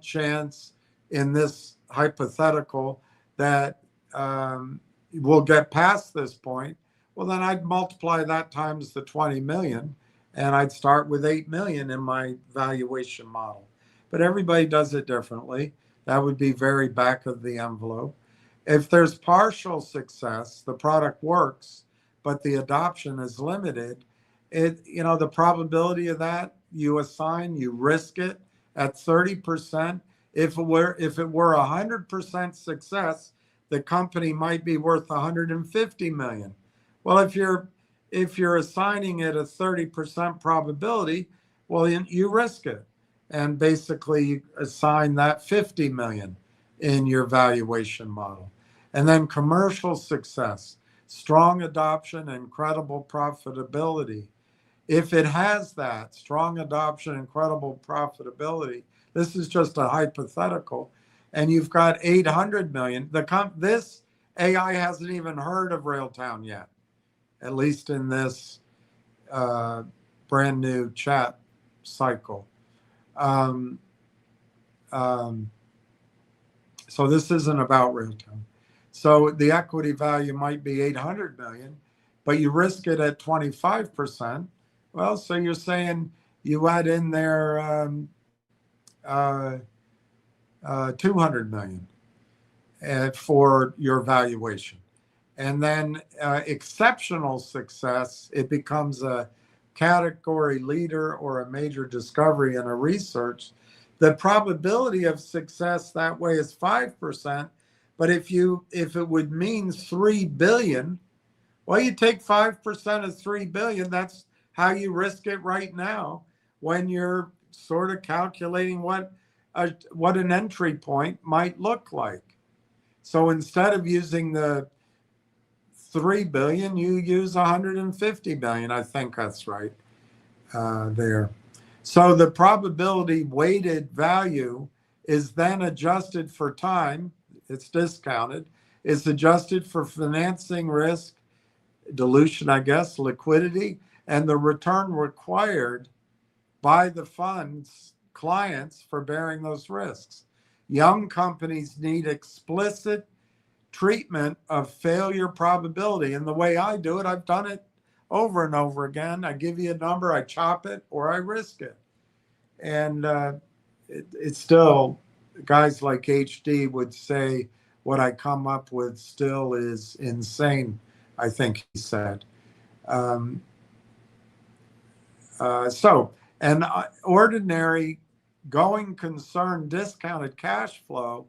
chance in this hypothetical that we'll get past this point, well, then I'd multiply that times the 20 million, and I'd start with 8 million in my valuation model. But everybody does it differently. That would be very back of the envelope. If there's partial success, the product works, but the adoption is limited, the probability of that you assign, you risk it at 30%. If it were 100% success, the company might be worth 150 million. Well, if you're assigning it a 30% probability, well, you risk it, and basically you assign that 50 million in your valuation model. And then commercial success, strong adoption, and credible profitability. If it has that strong adoption and credible profitability, this is just a hypothetical, and you've got 800 million. This AI hasn't even heard of Railtown yet, at least in this brand new chat cycle. So this isn't about Railtown. So the equity value might be 800 million, but you risk it at 25%. Well, so you're saying you add in there 200 million for your valuation. And then exceptional success, it becomes a category leader or a major discovery in a research. The probability of success that way is 5%. But if it would mean 3 billion, well, you take 5% of 3 billion. That's how you risk it right now when you're sort of calculating what an entry point might look like. So instead of using the 3 billion, you use 150 billion. I think that's right there. So the probability weighted value is then adjusted for time. It's discounted. It's adjusted for financing risk, dilution, I guess, liquidity, and the return required by the fund's clients for bearing those risks. Young companies need explicit treatment of failure probability. And the way I do it, I've done it over and over again. I give you a number, I chop it, or I risk it. And it's still, guys like HD would say, what I come up with still is insane, I think he said. Ordinary going concern discounted cash flow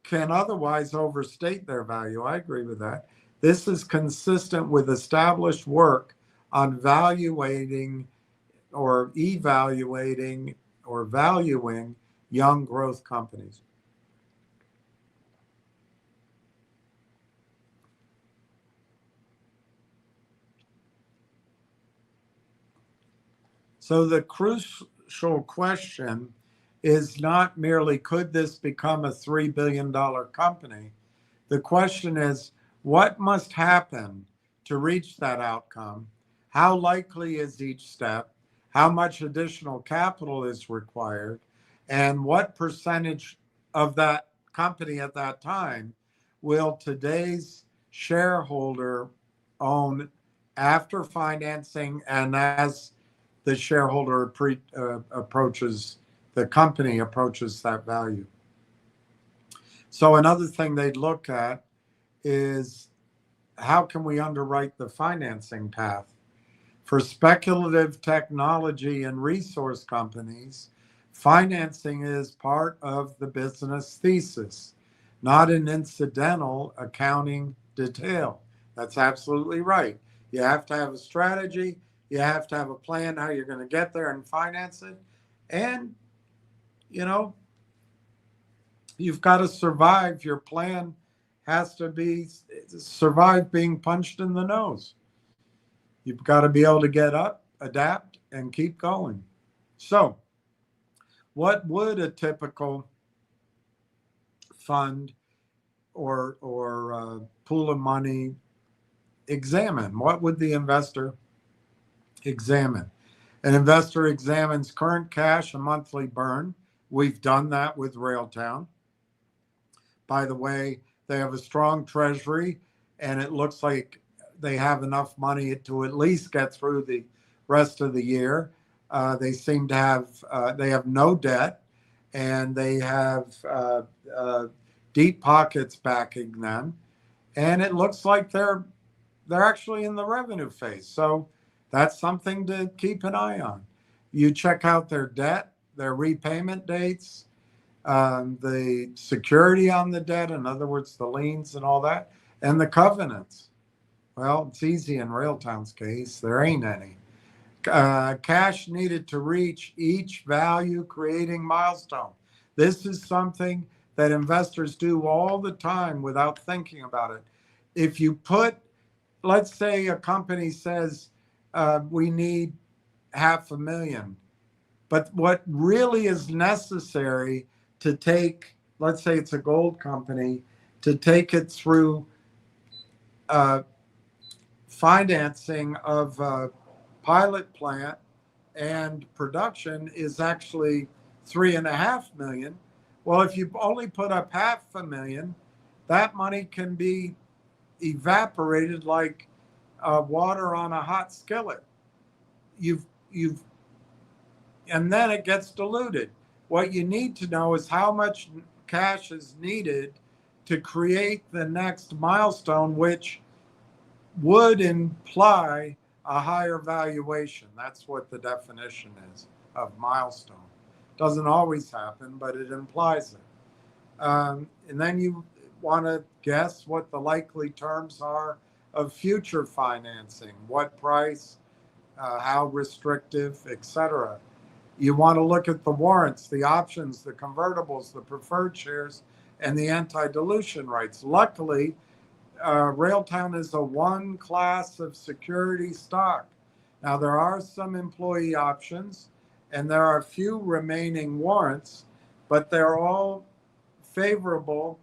can otherwise overstate their value. I agree with that. This is consistent with established work on evaluating or valuing young growth companies. So the crucial question is not merely could this become a $3 billion company? The question is, what must happen to reach that outcome? How likely is each step? How much additional capital is required? And what percentage of that company at that time will today's shareholder own after financing and as the shareholder approaches, the company approaches that value? So another thing they'd look at is how can we underwrite the financing path? For speculative technology and resource companies, financing is part of the business thesis, not an incidental accounting detail. That's absolutely right. You have to have a strategy. You have to have a plan how you're going to get there and finance it. And, you've got to survive. Your plan has to be survive being punched in the nose. You've got to be able to get up, adapt, and keep going. So, what would a typical fund or pool of money examine? What would the investor examine? An investor examines current cash and monthly burn. We've done that with Railtown. By the way, they have a strong treasury, and it looks like they have enough money to at least get through the rest of the year. They seem to have they have no debt, and they have deep pockets backing them, and it looks like they're actually in the revenue phase. So that's something to keep an eye on. You check out their debt, their repayment dates, the security on the debt, in other words, the liens and all that, and the covenants. Well, it's easy in Railtown's case. There ain't any. Cash needed to reach each value creating milestone. This is something that investors do all the time without thinking about it. If you put, let's say a company says we need 500,000, but what really is necessary to take, let's say it's a gold company, to take it through financing of a pilot plant and production is actually 3.5 million. Well, if you only put up 500,000, that money can be evaporated like water on a hot skillet. You've and then it gets diluted. What you need to know is how much cash is needed to create the next milestone, which would imply a higher valuation. That's what the definition is of milestone. Doesn't always happen, but it implies it. And then you want to guess what the likely terms are of future financing, what price, how restrictive, etc. You want to look at the warrants, the options, the convertibles, the preferred shares, and the anti-dilution rights. Luckily, Railtown is a one class of security stock. Now, there are some employee options, and there are a few remaining warrants, but they're all favorable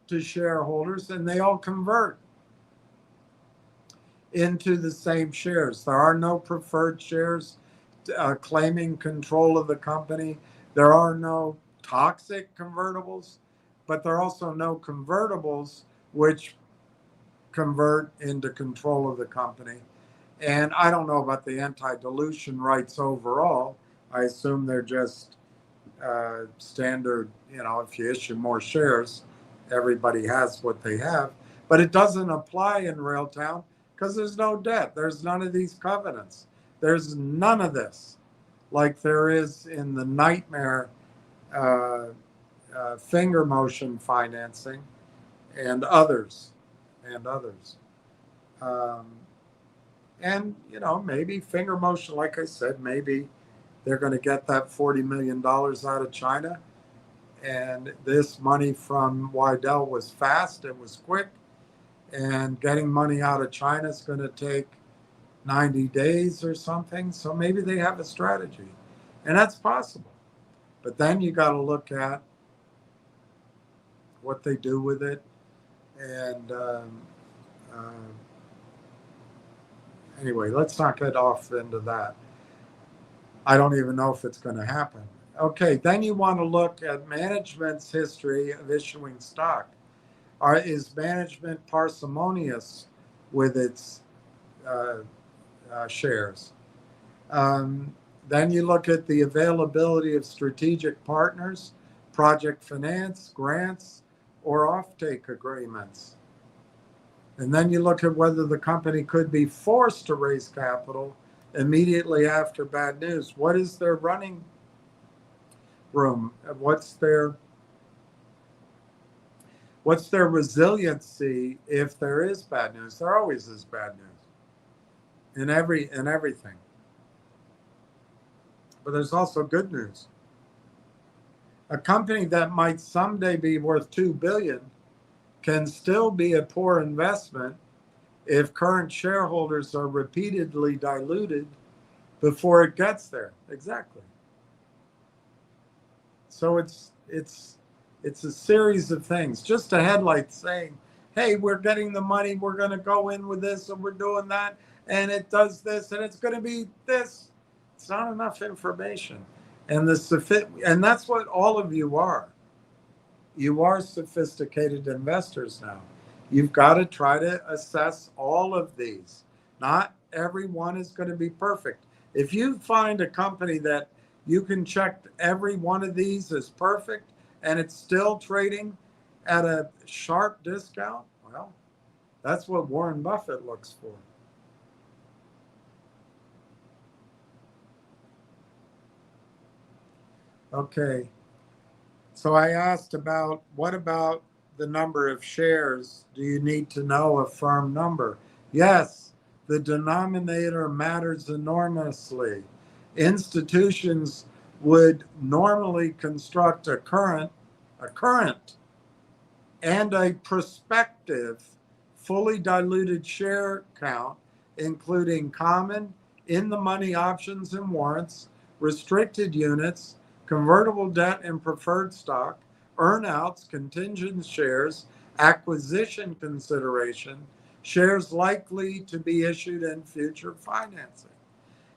to shareholders, and they all convert into the same shares. There are no preferred shares claiming control of the company. There are no toxic convertibles, but there are also no convertibles which convert into control of the company. And I don't know about the anti-dilution rights overall. I assume they're just standard, if you issue more shares, everybody has what they have. But it doesn't apply in Railtown because there's no debt. There's none of these covenants. There's none of this like there is in the nightmare finger motion financing and others. Maybe finger motion, like I said, maybe they're going to get that $40 million out of China. And this money from Wydell was fast, it was quick. And getting money out of China is going to take 90 days or something. So maybe they have a strategy. And that's possible. But then you got to look at what they do with it. And anyway, let's not get off into that. I don't even know if it's going to happen. Okay, then you want to look at management's history of issuing stock. Is management parsimonious with its shares? Then you look at the availability of strategic partners, project finance, grants, or offtake agreements. And then you look at whether the company could be forced to raise capital immediately after bad news. What is their running room? What's their resiliency if there is bad news? There always is bad news in everything. But there's also good news. A company that might someday be worth $2 billion can still be a poor investment if current shareholders are repeatedly diluted before it gets there. Exactly. So it's a series of things. Just a headlight saying, hey, we're getting the money, we're going to go in with this, and we're doing that, and it does this, and it's going to be this. It's not enough information. And that's what all of you are. You are sophisticated investors now. You've got to try to assess all of these, not every one is going to be perfect. If you find a company that you can check every one of these as perfect and it's still trading at a sharp discount, well, that's what Warren Buffett looks for. Okay. So I asked about what about the number of shares? Do you need to know a firm number? Yes, the denominator matters enormously. Institutions would normally construct a current and a prospective fully diluted share count, including common, in the money options and warrants, restricted units, convertible debt and preferred stock, earnouts, contingent shares, acquisition consideration, shares likely to be issued in future financing.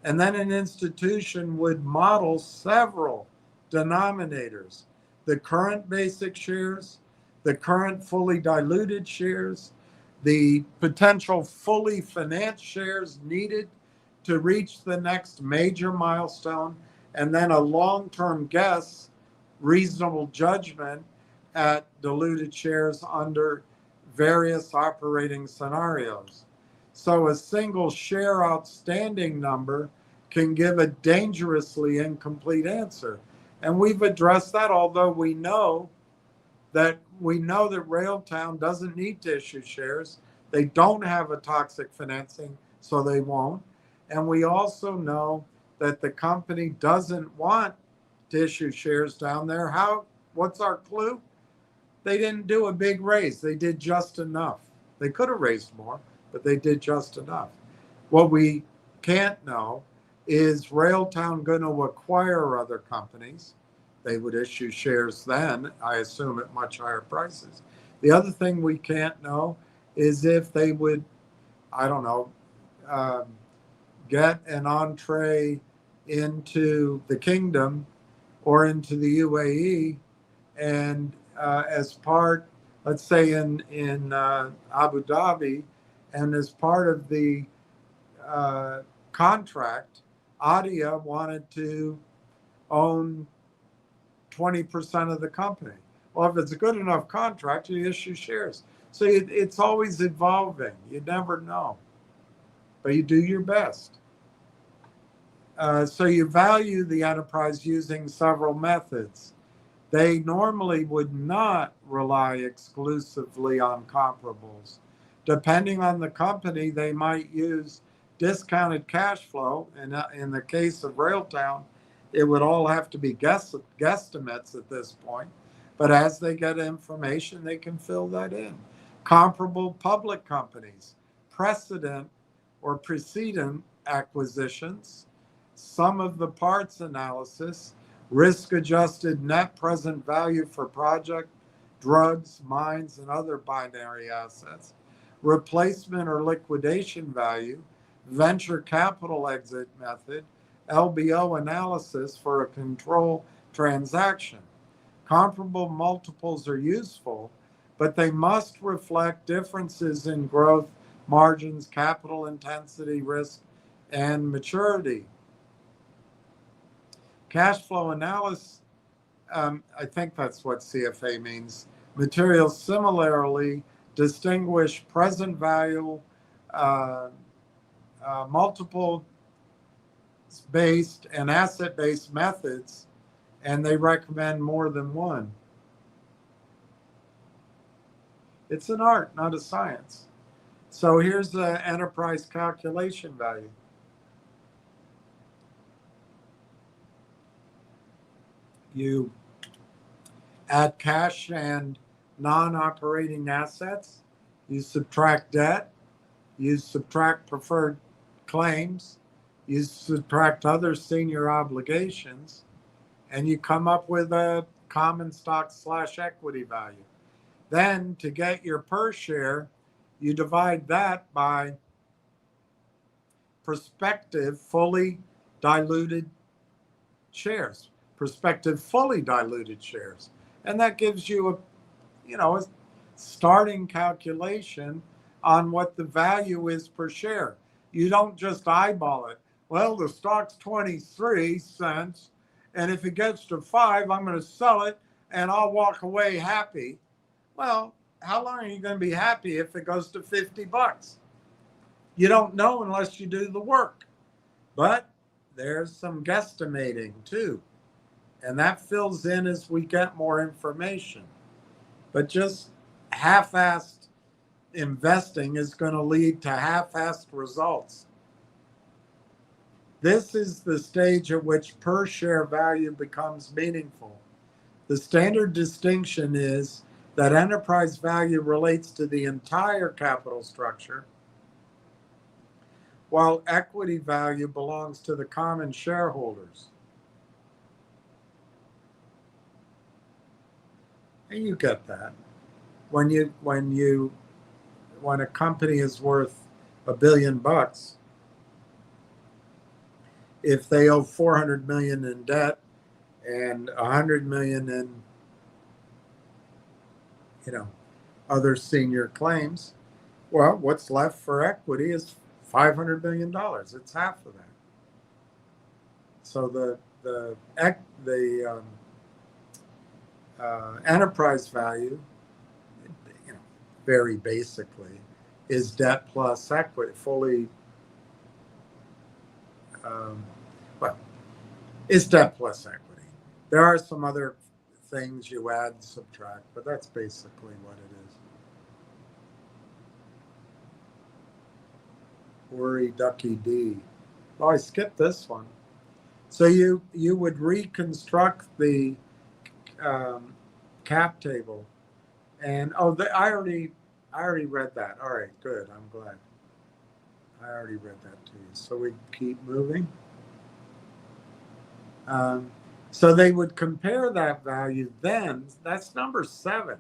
And then an institution would model several denominators: the current basic shares, the current fully diluted shares, the potential fully financed shares needed to reach the next major milestone, and then a long term guess, reasonable judgment at diluted shares under various operating scenarios. So a single share outstanding number can give a dangerously incomplete answer. And we've addressed that, although we know that Railtown doesn't need to issue shares. They don't have a toxic financing, so they won't. And we also know that the company doesn't want to issue shares down there. What's our clue? They didn't do a big raise. They did just enough. They could have raised more, but they did just enough. What we can't know is Railtown going to acquire other companies? They would issue shares then, I assume, at much higher prices. The other thing we can't know is if they would, I don't know, um, get an entree into the kingdom or into the UAE, and as part, let's say in Abu Dhabi, and as part of the contract, ADIA wanted to own 20% of the company. Well, if it's a good enough contract, you issue shares. So it's always evolving. You never know, but you do your best. So you value the enterprise using several methods. They normally would not rely exclusively on comparables. Depending on the company, they might use discounted cash flow. And in the case of Railtown, it would all have to be guesstimates at this point. But as they get information, they can fill that in. Comparable public companies, precedent or precedent acquisitions, sum of the parts analysis, risk-adjusted net present value for project, drugs, mines, and other binary assets, replacement or liquidation value, venture capital exit method, LBO analysis for a control transaction. Comparable multiples are useful, but they must reflect differences in growth, margins, capital intensity, risk, and maturity. Cash flow analysis, I think that's what CFA means. Materials similarly distinguish present value, uh, multiple based and asset based methods, and they recommend more than one. It's an art, not a science. So here's the enterprise calculation value. You add cash and non-operating assets, you subtract debt, you subtract preferred claims, you subtract other senior obligations, and you come up with a common stock / equity value. Then to get your per share, you divide that by prospective fully diluted shares, prospective fully diluted shares. And that gives you a starting calculation on what the value is per share. You don't just eyeball it. Well, the stock's 23 cents, and if it gets to 5, I'm going to sell it and I'll walk away happy. Well, how long are you going to be happy if it goes to 50 bucks? You don't know unless you do the work. But there's some guesstimating too. And that fills in as we get more information. But just half-assed investing is going to lead to half-assed results. This is the stage at which per share value becomes meaningful. The standard distinction is that enterprise value relates to the entire capital structure, while equity value belongs to the common shareholders. And you get that. When a company is worth $1 billion, if they owe 400 million in debt and 100 million in, other senior claims, well, what's left for equity is $500 million. It's half of that. So the enterprise value, very basically, is debt plus equity, fully. Is debt plus equity. There are some other things you add and subtract, but that's basically what it is. Worry Ducky D. Oh, I skipped this one. So you would reconstruct the cap table, and I already read that. All right, good. I'm glad. I already read that to you. So we keep moving. So they would compare that value then. That's number 7.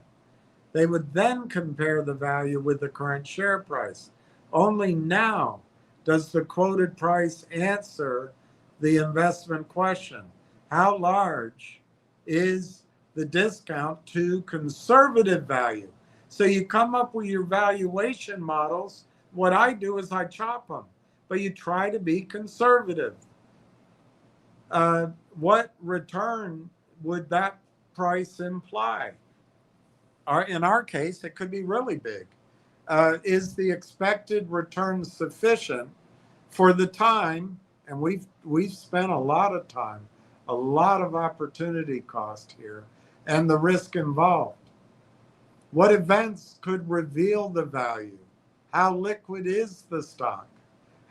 They would then compare the value with the current share price. Only now does the quoted price answer the investment question. How large is the discount to conservative value? So you come up with your valuation models. What I do is I chop them, but you try to be conservative. What return would that price imply? In our case, it could be really big. Is the expected return sufficient for the time? And we've spent a lot of time, a lot of opportunity cost here, and the risk involved. What events could reveal the value? How liquid is the stock?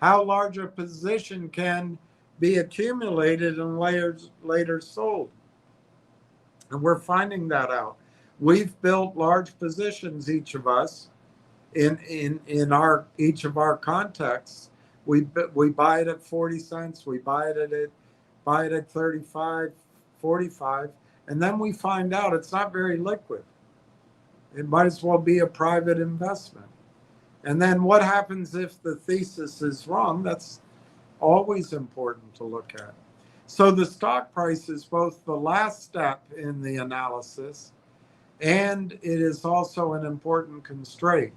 How large a position can be accumulated and later sold? And we're finding that out. We've built large positions, each of us, in each of our contexts. We buy it at 40 cents. We buy it at 35, 45, and then we find out it's not very liquid. It might as well be a private investment. And then what happens if the thesis is wrong? That's always important to look at. So the stock price is both the last step in the analysis, and it is also an important constraint.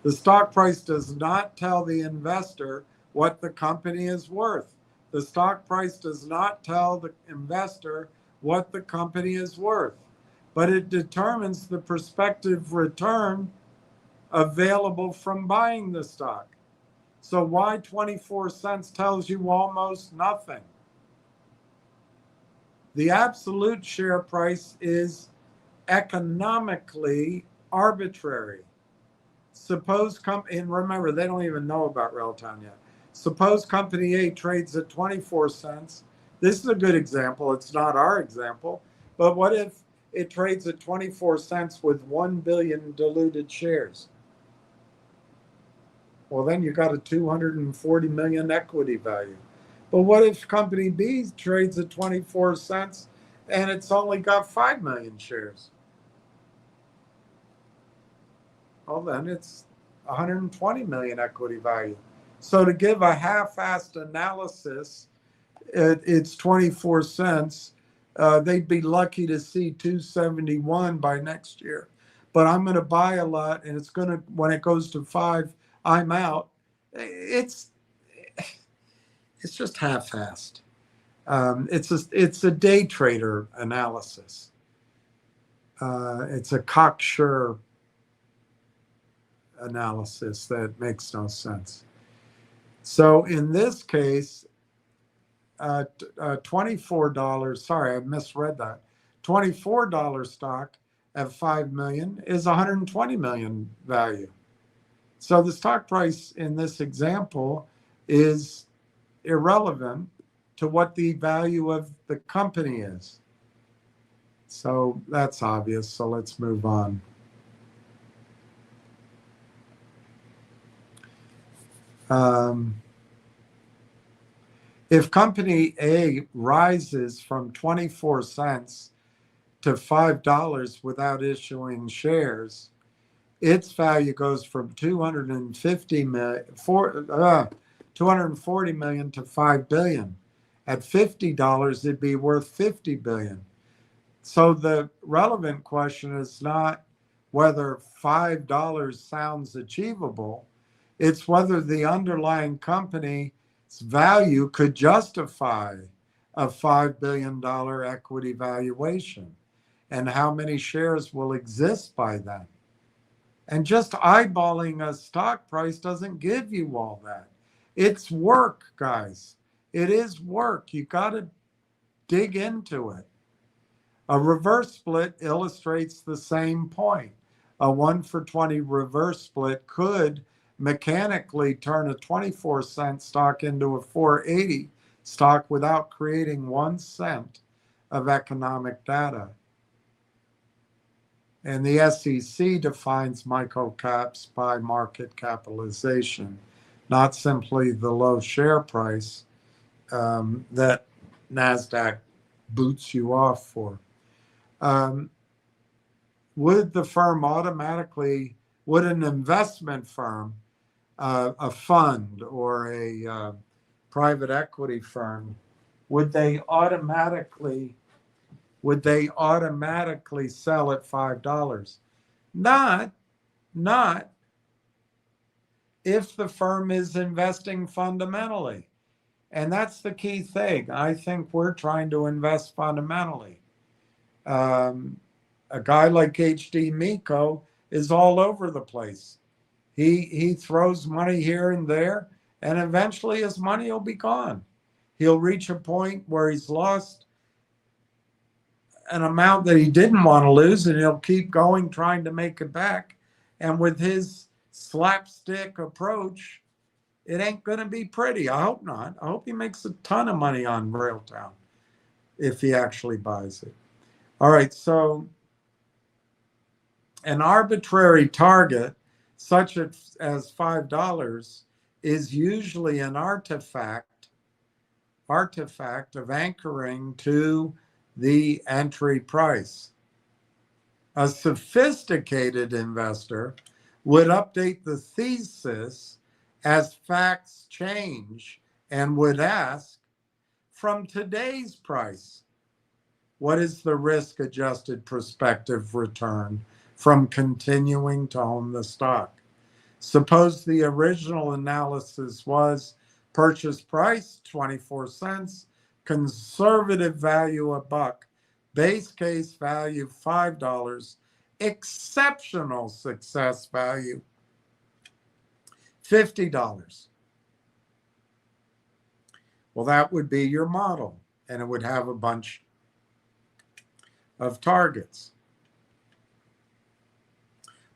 The stock price does not tell the investor what the company is worth. The stock price does not tell the investor what the company is worth, but it determines the prospective return available from buying the stock. So why 24 cents tells you almost nothing? The absolute share price is economically arbitrary. Suppose and remember, they don't even know about Railtown yet. Suppose company A trades at 24 cents. This is a good example. It's not our example, but what if it trades at 24 cents with 1 billion diluted shares? Well, then you got a 240 million equity value. But what if company B trades at 24 cents and it's only got 5 million shares? Well, then it's 120 million equity value. So to give a half-assed analysis, it's 24 cents. They'd be lucky to see 271 by next year. But I'm going to buy a lot, and it's going to, when it goes to 5, I'm out. It's it's just half-assed. It's a day trader analysis. It's a cocksure analysis that makes no sense. So in this case, $24, sorry, I misread that. $24 stock at 5 million is 120 million value. So the stock price in this example is irrelevant to what the value of the company is. So that's obvious. So let's move on. If company A rises from 24 cents to $5 without issuing shares, its value goes from 240 million to 5 billion. At $50, it'd be worth 50 billion. So the relevant question is not whether $5 sounds achievable, it's whether the underlying company's value could justify a $5 billion equity valuation, and how many shares will exist by then. And just eyeballing a stock price doesn't give you all that. It's work, guys. It is work. You got to dig into it. A reverse split illustrates the same point. A 1-for-20 reverse split could mechanically turn a 24-cent stock into a 4.80 stock without creating 1 cent of economic data. And the SEC defines microcaps by market capitalization, not simply the low share price that NASDAQ boots you off for. Would an investment firm, a fund or a private equity firm, would they automatically sell at $5? Not if the firm is investing fundamentally. And that's the key thing. I think we're trying to invest fundamentally. A guy like HD Miko is all over the place. He throws money here and there, and eventually his money will be gone. He'll reach a point where he's lost an amount that he didn't want to lose, and he'll keep going trying to make it back. And with his slapstick approach, it ain't going to be pretty. I hope not. I hope he makes a ton of money on Railtown if he actually buys it. All right, so an arbitrary target such as $5 is usually an artifact of anchoring to the entry price. A sophisticated investor would update the thesis as facts change and would ask, from today's price, what is the risk-adjusted prospective return from continuing to own the stock? Suppose the original analysis was purchase price 24 cents, conservative value $1, base case value $5, exceptional success value $50. Well, that would be your model, and it would have a bunch of targets.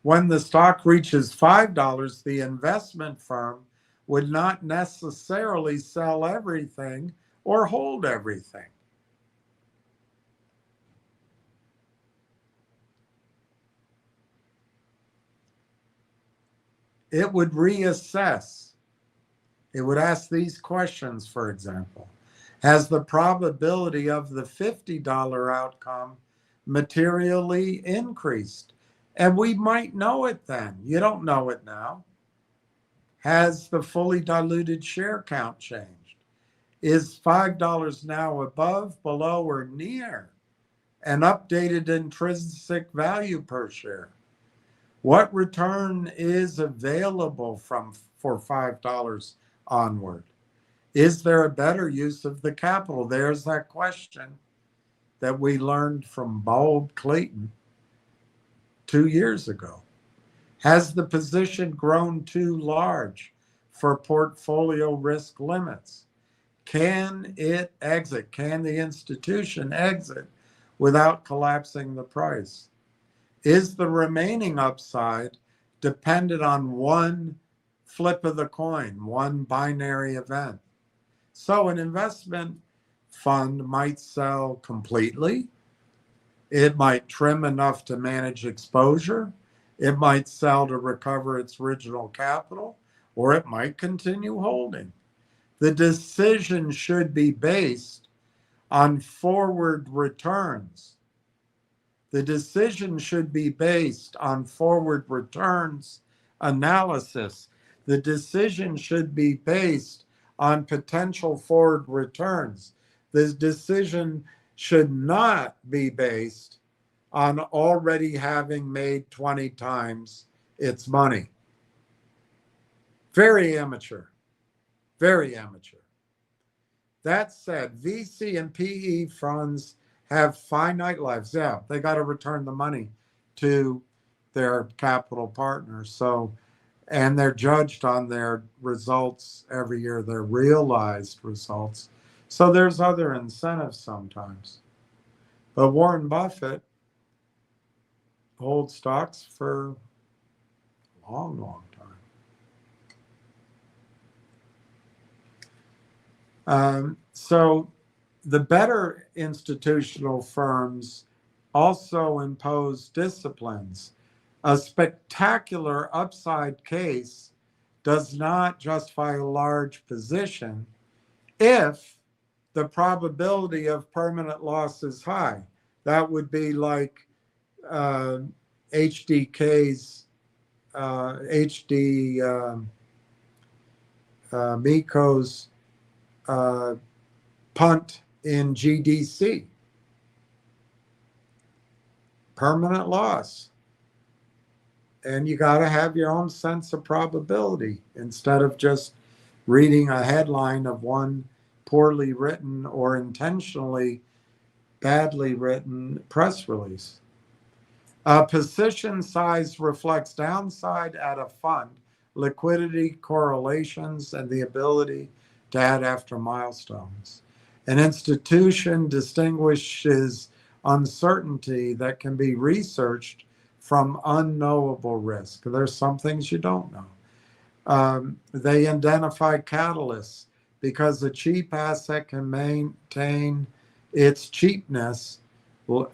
When the stock reaches $5, the investment firm would not necessarily sell everything or hold everything. It would reassess. It would ask these questions, for example. Has the probability of the $50 outcome materially increased? And we might know it then. You don't know it now. Has the fully diluted share count changed? Is $5 now above, below, or near an updated intrinsic value per share? What return is available for $5 onward? Is there a better use of the capital? There's that question that we learned from Bob Clayton 2 years ago. Has the position grown too large for portfolio risk limits? Can it exit? Can the institution exit without collapsing the price? Is the remaining upside dependent on one flip of the coin, one binary event? So an investment fund might sell completely. It might trim enough to manage exposure. It might sell to recover its original capital, or it might continue holding. The decision should be based on forward returns. The decision should be based on forward returns analysis. The decision should be based on potential forward returns. The decision should not be based on already having made 20 times its money. Very amateur. Very amateur. That said, VC and PE funds have finite lives. Yeah, they got to return the money to their capital partners. So, and they're judged on their results every year, their realized results. So there's other incentives sometimes. But Warren Buffett holds stocks for a long, long time. So the better institutional firms also impose disciplines. A spectacular upside case does not justify a large position if the probability of permanent loss is high. That would be like HDK's, Miko's punt in GDC. Permanent loss. And you got to have your own sense of probability instead of just reading a headline of one poorly written or intentionally badly written press release. Position size reflects downside at a fund, liquidity, correlations, and the ability to add after milestones. An institution distinguishes uncertainty that can be researched from unknowable risk. There's some things you don't know. They identify catalysts because a cheap asset can maintain its cheapness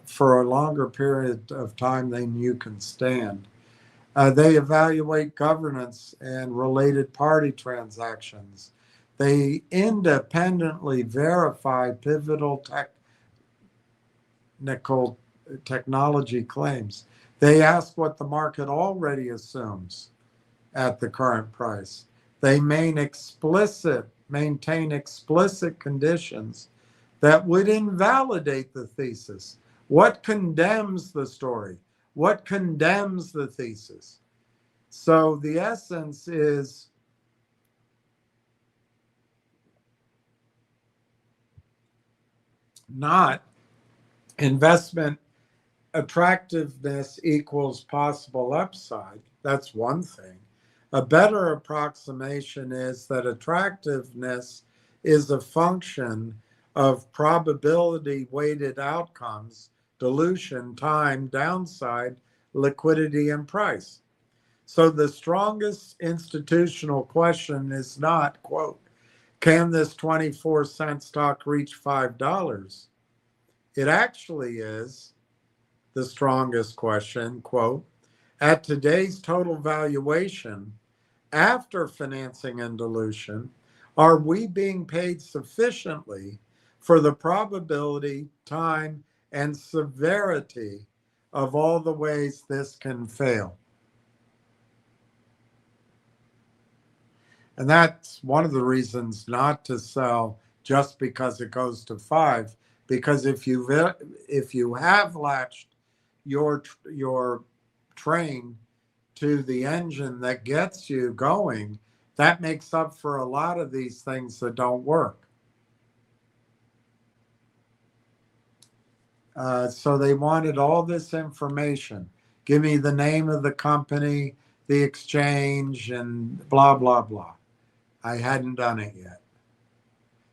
for a longer period of time than you can stand. They evaluate governance and related party transactions. They independently verify pivotal technology claims. They ask what the market already assumes at the current price. They maintain explicit conditions that would invalidate the thesis. What condemns the story? What condemns the thesis? So the essence is not investment attractiveness equals possible upside. That's one thing. A better approximation is that attractiveness is a function of probability weighted outcomes, dilution, time, downside, liquidity, and price. So the strongest institutional question is not, quote, can this 24-cent stock reach $5? It actually is the strongest question, quote, at today's total valuation, after financing and dilution, are we being paid sufficiently for the probability, time, and severity of all the ways this can fail? And that's one of the reasons not to sell just because it goes to 5, because if you have latched your train to the engine that gets you going, That makes up for a lot of these things that don't work. So they wanted all this information. Give me the name of the company, the exchange, and blah, blah, blah. I hadn't done it yet.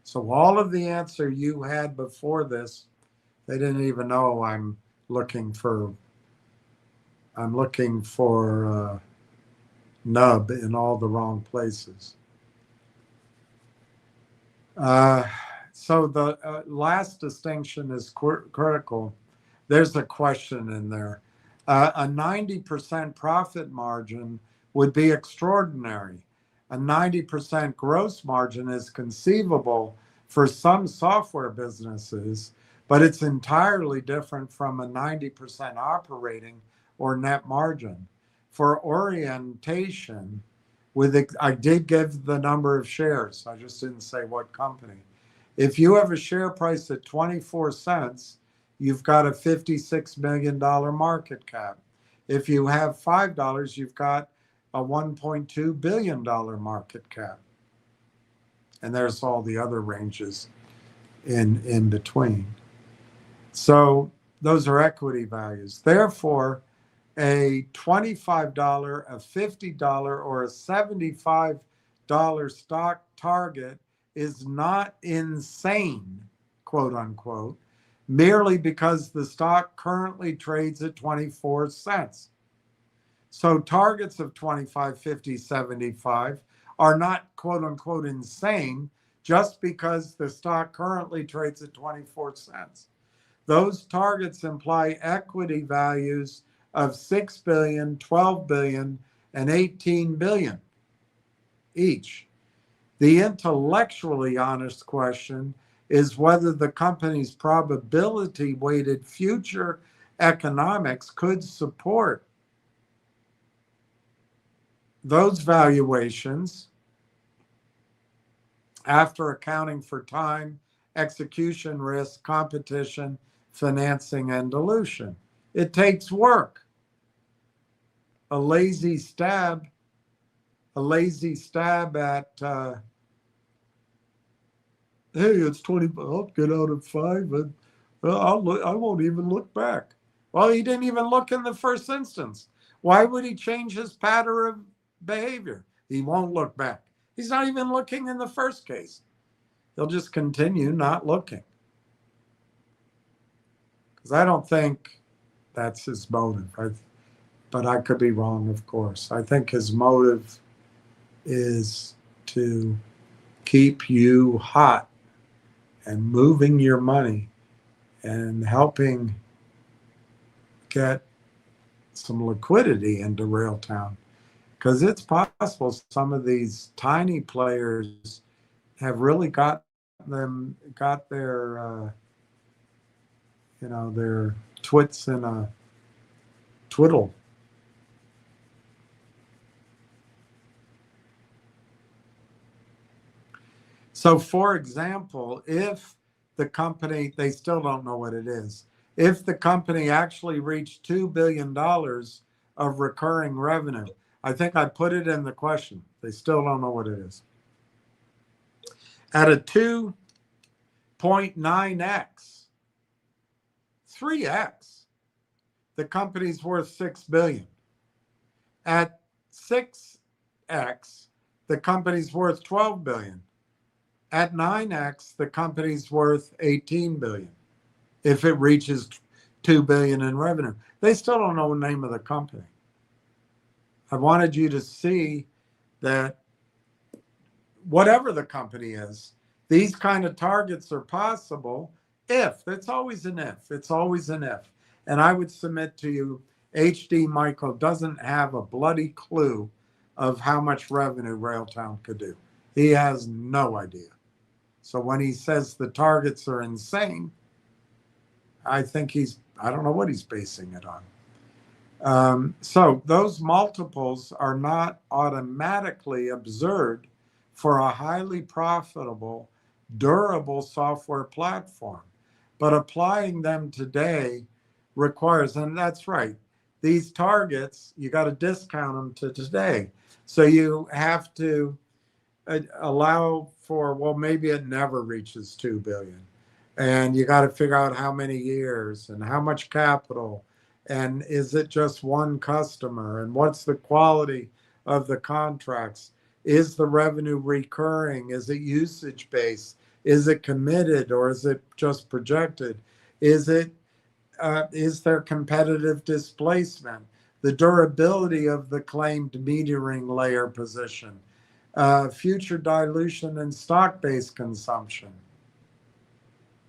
So all of the answer you had before this, they didn't even know I'm looking for nub in all the wrong places. So the last distinction is critical. There's a question in there. A 90% profit margin would be extraordinary. A 90% gross margin is conceivable for some software businesses, but it's entirely different from a 90% operating or net margin. For orientation, I did give the number of shares. I just didn't say what company. If you have a share price at 24 cents, you've got a $56 million market cap. If you have $5, you've got a $1.2 billion market cap. And there's all the other ranges in between. So those are equity values. Therefore, a $25, a $50, or a $75 stock target is not insane, quote unquote, merely because the stock currently trades at 24 cents. So targets of 25, 50, 75 are not, quote unquote, insane just because the stock currently trades at 24 cents. Those targets imply equity values of 6 billion, 12 billion, and 18 billion each. The intellectually honest question is whether the company's probability weighted future economics could support those valuations after accounting for time, execution risk, competition, financing, and dilution. It takes work. A lazy stab at, hey, it's 20, I'll get out at 5, and I won't even look back. Well, he didn't even look in the first instance. Why would he change his pattern of behavior? He won't look back. He's not even looking in the first case. He'll just continue not looking. Because I don't think that's his motive. But I could be wrong, of course. I think his motive is to keep you hot and moving your money and helping get some liquidity into Railtown. Because it's possible some of these tiny players have really got their their twits in a twiddle. So, for example, if the company, they still don't know what it is, if the company actually reached $2 billion of recurring revenue, I think I put it in the question. They still don't know what it is. At a 2.9x, 3x, the company's worth $6 billion. At 6x, the company's worth $12 billion. At 9x, the company's worth $18 billion if it reaches $2 billion in revenue. They still don't know the name of the company. I wanted you to see that whatever the company is, these kind of targets are possible if. It's always an if. It's always an if. And I would submit to you, HD Michael doesn't have a bloody clue of how much revenue Railtown could do. He has no idea. So when he says the targets are insane, I think I don't know what he's basing it on. So those multiples are not automatically absurd for a highly profitable, durable software platform. But applying them today requires, and that's right, these targets, you got to discount them to today. So you have to allow for, well, maybe it never reaches 2 billion. And you got to figure out how many years and how much capital. And is it just one customer? And what's the quality of the contracts? Is the revenue recurring? Is it usage based? Is it committed or is it just projected? Is there competitive displacement? The durability of the claimed metering layer position, future dilution and stock-based consumption,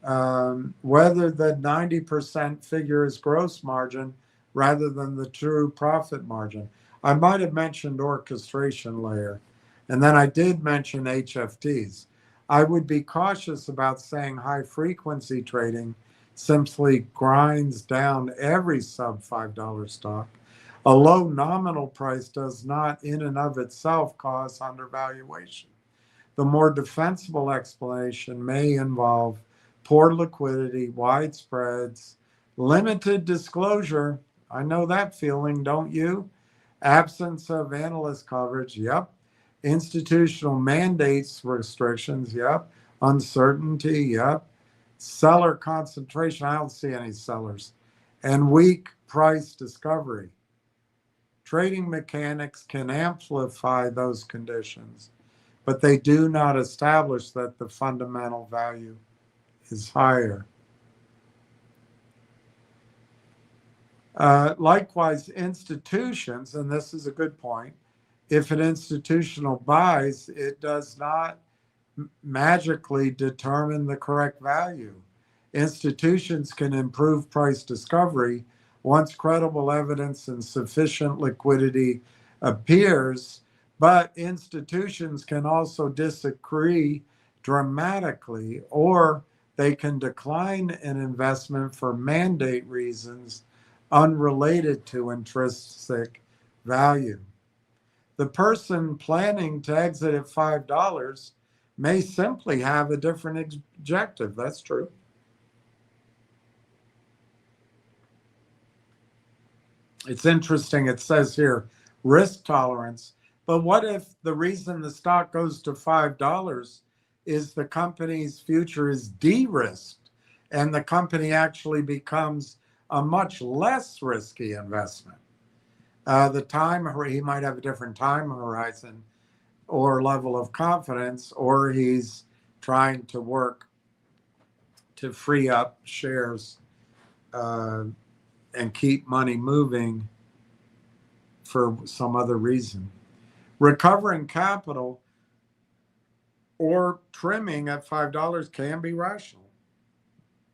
whether the 90% figure is gross margin rather than the true profit margin. I might have mentioned orchestration layer, and then I did mention HFTs. I would be cautious about saying high frequency trading simply grinds down every sub $5 stock. A low nominal price does not in and of itself cause undervaluation. The more defensible explanation may involve poor liquidity, wide spreads, limited disclosure. I know that feeling, don't you? Absence of analyst coverage, yep. Institutional mandates restrictions, yep. Uncertainty, yep. Seller concentration, I don't see any sellers. And weak price discovery. Trading mechanics can amplify those conditions, but they do not establish that the fundamental value is higher. Likewise, institutions, and this is a good point, if an institutional buys, it does not magically determine the correct value. Institutions can improve price discovery once credible evidence and sufficient liquidity appears, but institutions can also disagree dramatically, or they can decline an investment for mandate reasons unrelated to intrinsic value. The person planning to exit at $5 may simply have a different objective. That's true. It's interesting. It says here, risk tolerance. But what if the reason the stock goes to $5 is the company's future is de-risked and the company actually becomes a much less risky investment? He might have a different time horizon or level of confidence, or he's trying to work to free up shares and keep money moving for some other reason. Recovering capital or trimming at $5 can be rational.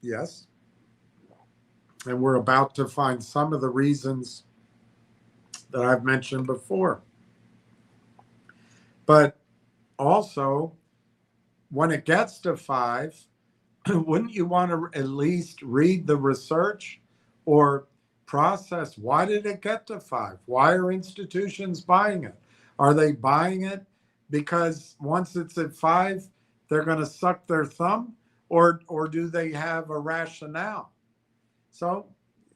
Yes. And we're about to find some of the reasons that I've mentioned before. But also, when it gets to 5, wouldn't you want to at least read the research or process, why did it get to 5? Why are institutions buying it? Are they buying it because once it's at 5, they're going to suck their thumb, or do they have a rationale? So,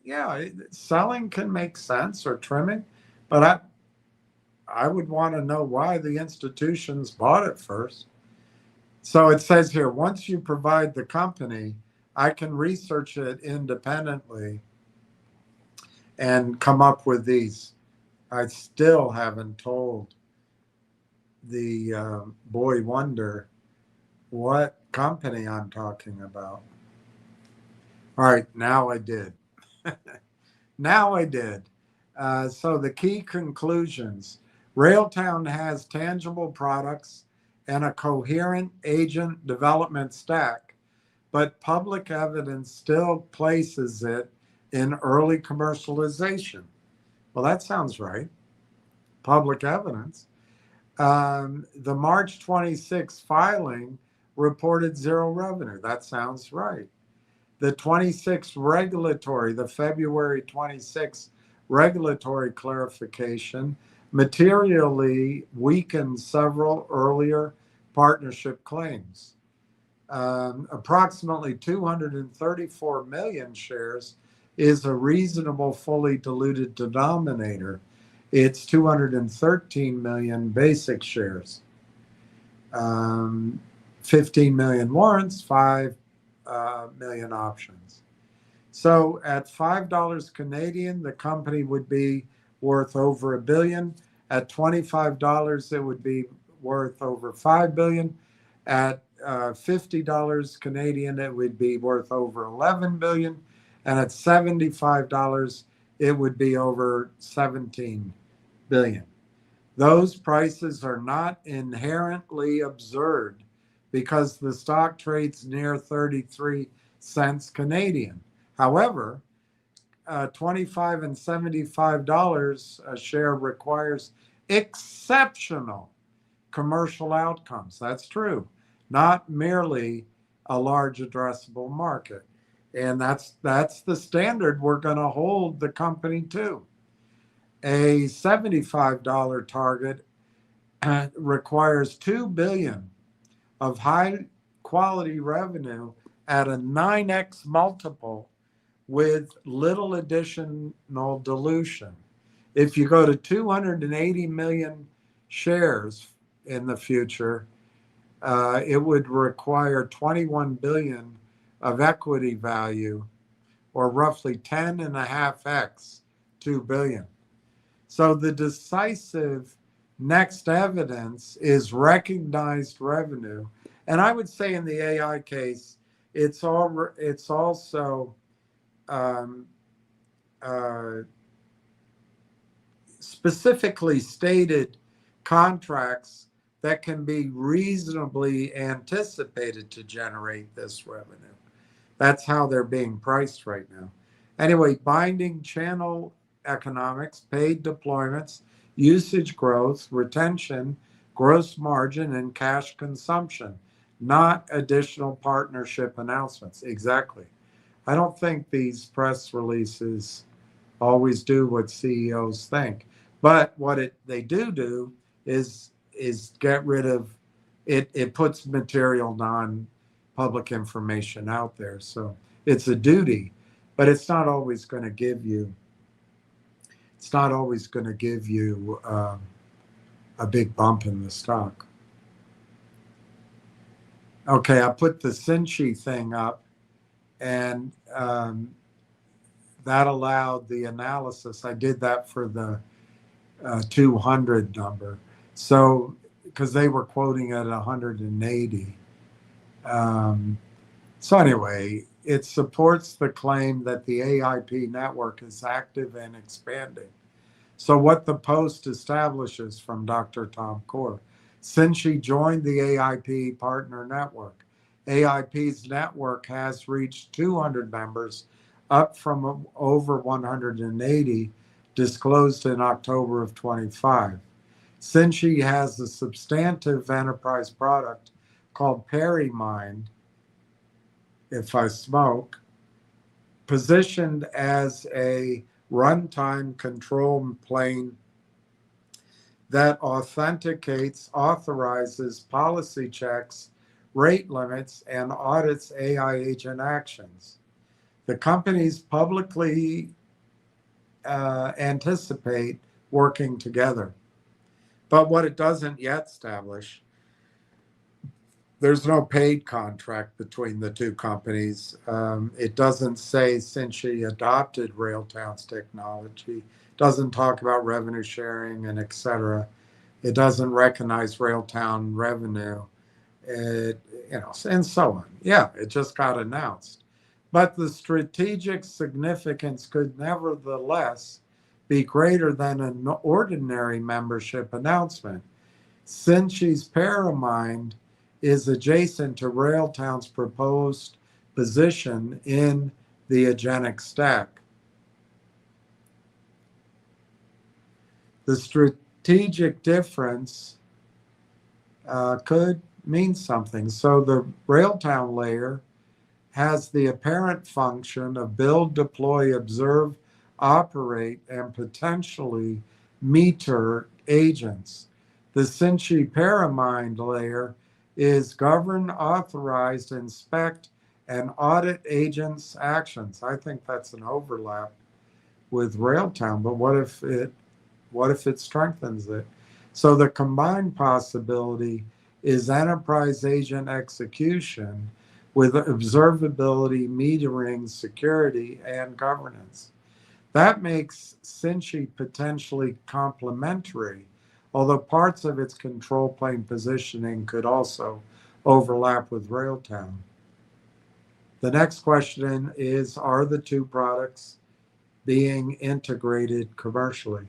yeah, selling can make sense, or trimming, but I would want to know why the institutions bought it first. So it says here, once you provide the company, I can research it independently and come up with these. I still haven't told the boy wonder what company I'm talking about. All right, now I did. Now I did. So the key conclusions. Railtown has tangible products and a coherent agent development stack, but public evidence still places it in early commercialization. Well, that sounds right. Public evidence. The March 26 filing reported zero revenue. That sounds right. The February 26 regulatory clarification materially weakened several earlier partnership claims. Approximately 234 million shares is a reasonable fully diluted denominator. It's 213 million basic shares. um, 15 million warrants, 5 million options. So at $5 Canadian, the company would be worth over $1 billion. At $25, it would be worth over $5 billion. At $50 Canadian, it would be worth over $11 billion. And at $75, it would be over $17 billion. Those prices are not inherently absurd because the stock trades near 33 cents Canadian. However, 25 and $75 a share requires exceptional commercial outcomes. That's true, not merely a large addressable market. And that's the standard we're going to hold the company to. A $75 target requires $2 billion of high quality revenue at a 9x multiple with little additional dilution. If you go to 280 million shares in the future, it would require 21 billion of equity value, or roughly 10.5x 2 billion. So the decisive next evidence is recognized revenue. And I would say in the AI case, it's also specifically stated contracts that can be reasonably anticipated to generate this revenue. That's how they're being priced right now. Anyway, binding channel economics, paid deployments, usage growth, retention, gross margin, and cash consumption, not additional partnership announcements. Exactly. I don't think these press releases always do what CEOs think. But what they do is get rid of it. It puts material non-public information out there. So it's a duty, but it's not always going to give you a big bump in the stock. Okay, I put the Cinchi thing up, and that allowed the analysis. I did that for the 200 number. So, because they were quoting at 180. So anyway, it supports the claim that the AIP network is active and expanding. So what the post establishes from Dr. Tom Core, since she joined the AIP partner network, AIP's network has reached 200 members, up from over 180 disclosed in October of 25. Since she has a substantive enterprise product called PeriMind, if I smoke, positioned as a runtime control plane that authenticates, authorizes, policy checks, rate limits, and audits AI agent actions. The companies publicly anticipate working together. But what it doesn't yet establish, there's no paid contract between the two companies. It doesn't say since she adopted Railtown's technology, doesn't talk about revenue sharing and et cetera. It doesn't recognize Railtown revenue, and so on. Yeah, it just got announced. But the strategic significance could nevertheless be greater than an ordinary membership announcement. Cinchi's PeriMind is adjacent to Railtown's proposed position in the agentic stack. The strategic difference could mean something. So the Railtown layer has the apparent function of build, deploy, observe, operate, and potentially meter agents. The Cinchi PeriMind layer is govern, authorize, inspect, and audit agents' actions. I think that's an overlap with Railtown, but what if it strengthens it? So the combined possibility is enterprise agent execution with observability, metering, security, and governance. That makes Cinchi potentially complementary, although parts of its control plane positioning could also overlap with Railtown. The next question is, are the two products being integrated commercially?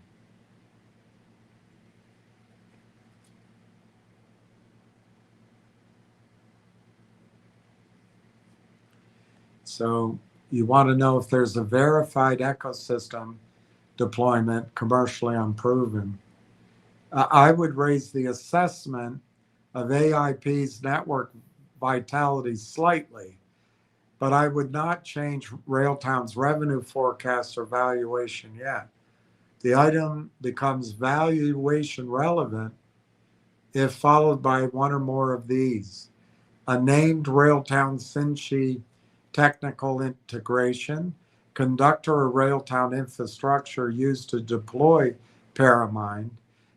So you want to know if there's a verified ecosystem deployment commercially unproven. I would raise the assessment of AIP's network vitality slightly, but I would not change Railtown's revenue forecast or valuation yet. The item becomes valuation relevant if followed by one or more of these: a named Railtown Cinchi technical integration, conductor or Railtown infrastructure used to deploy Paramind,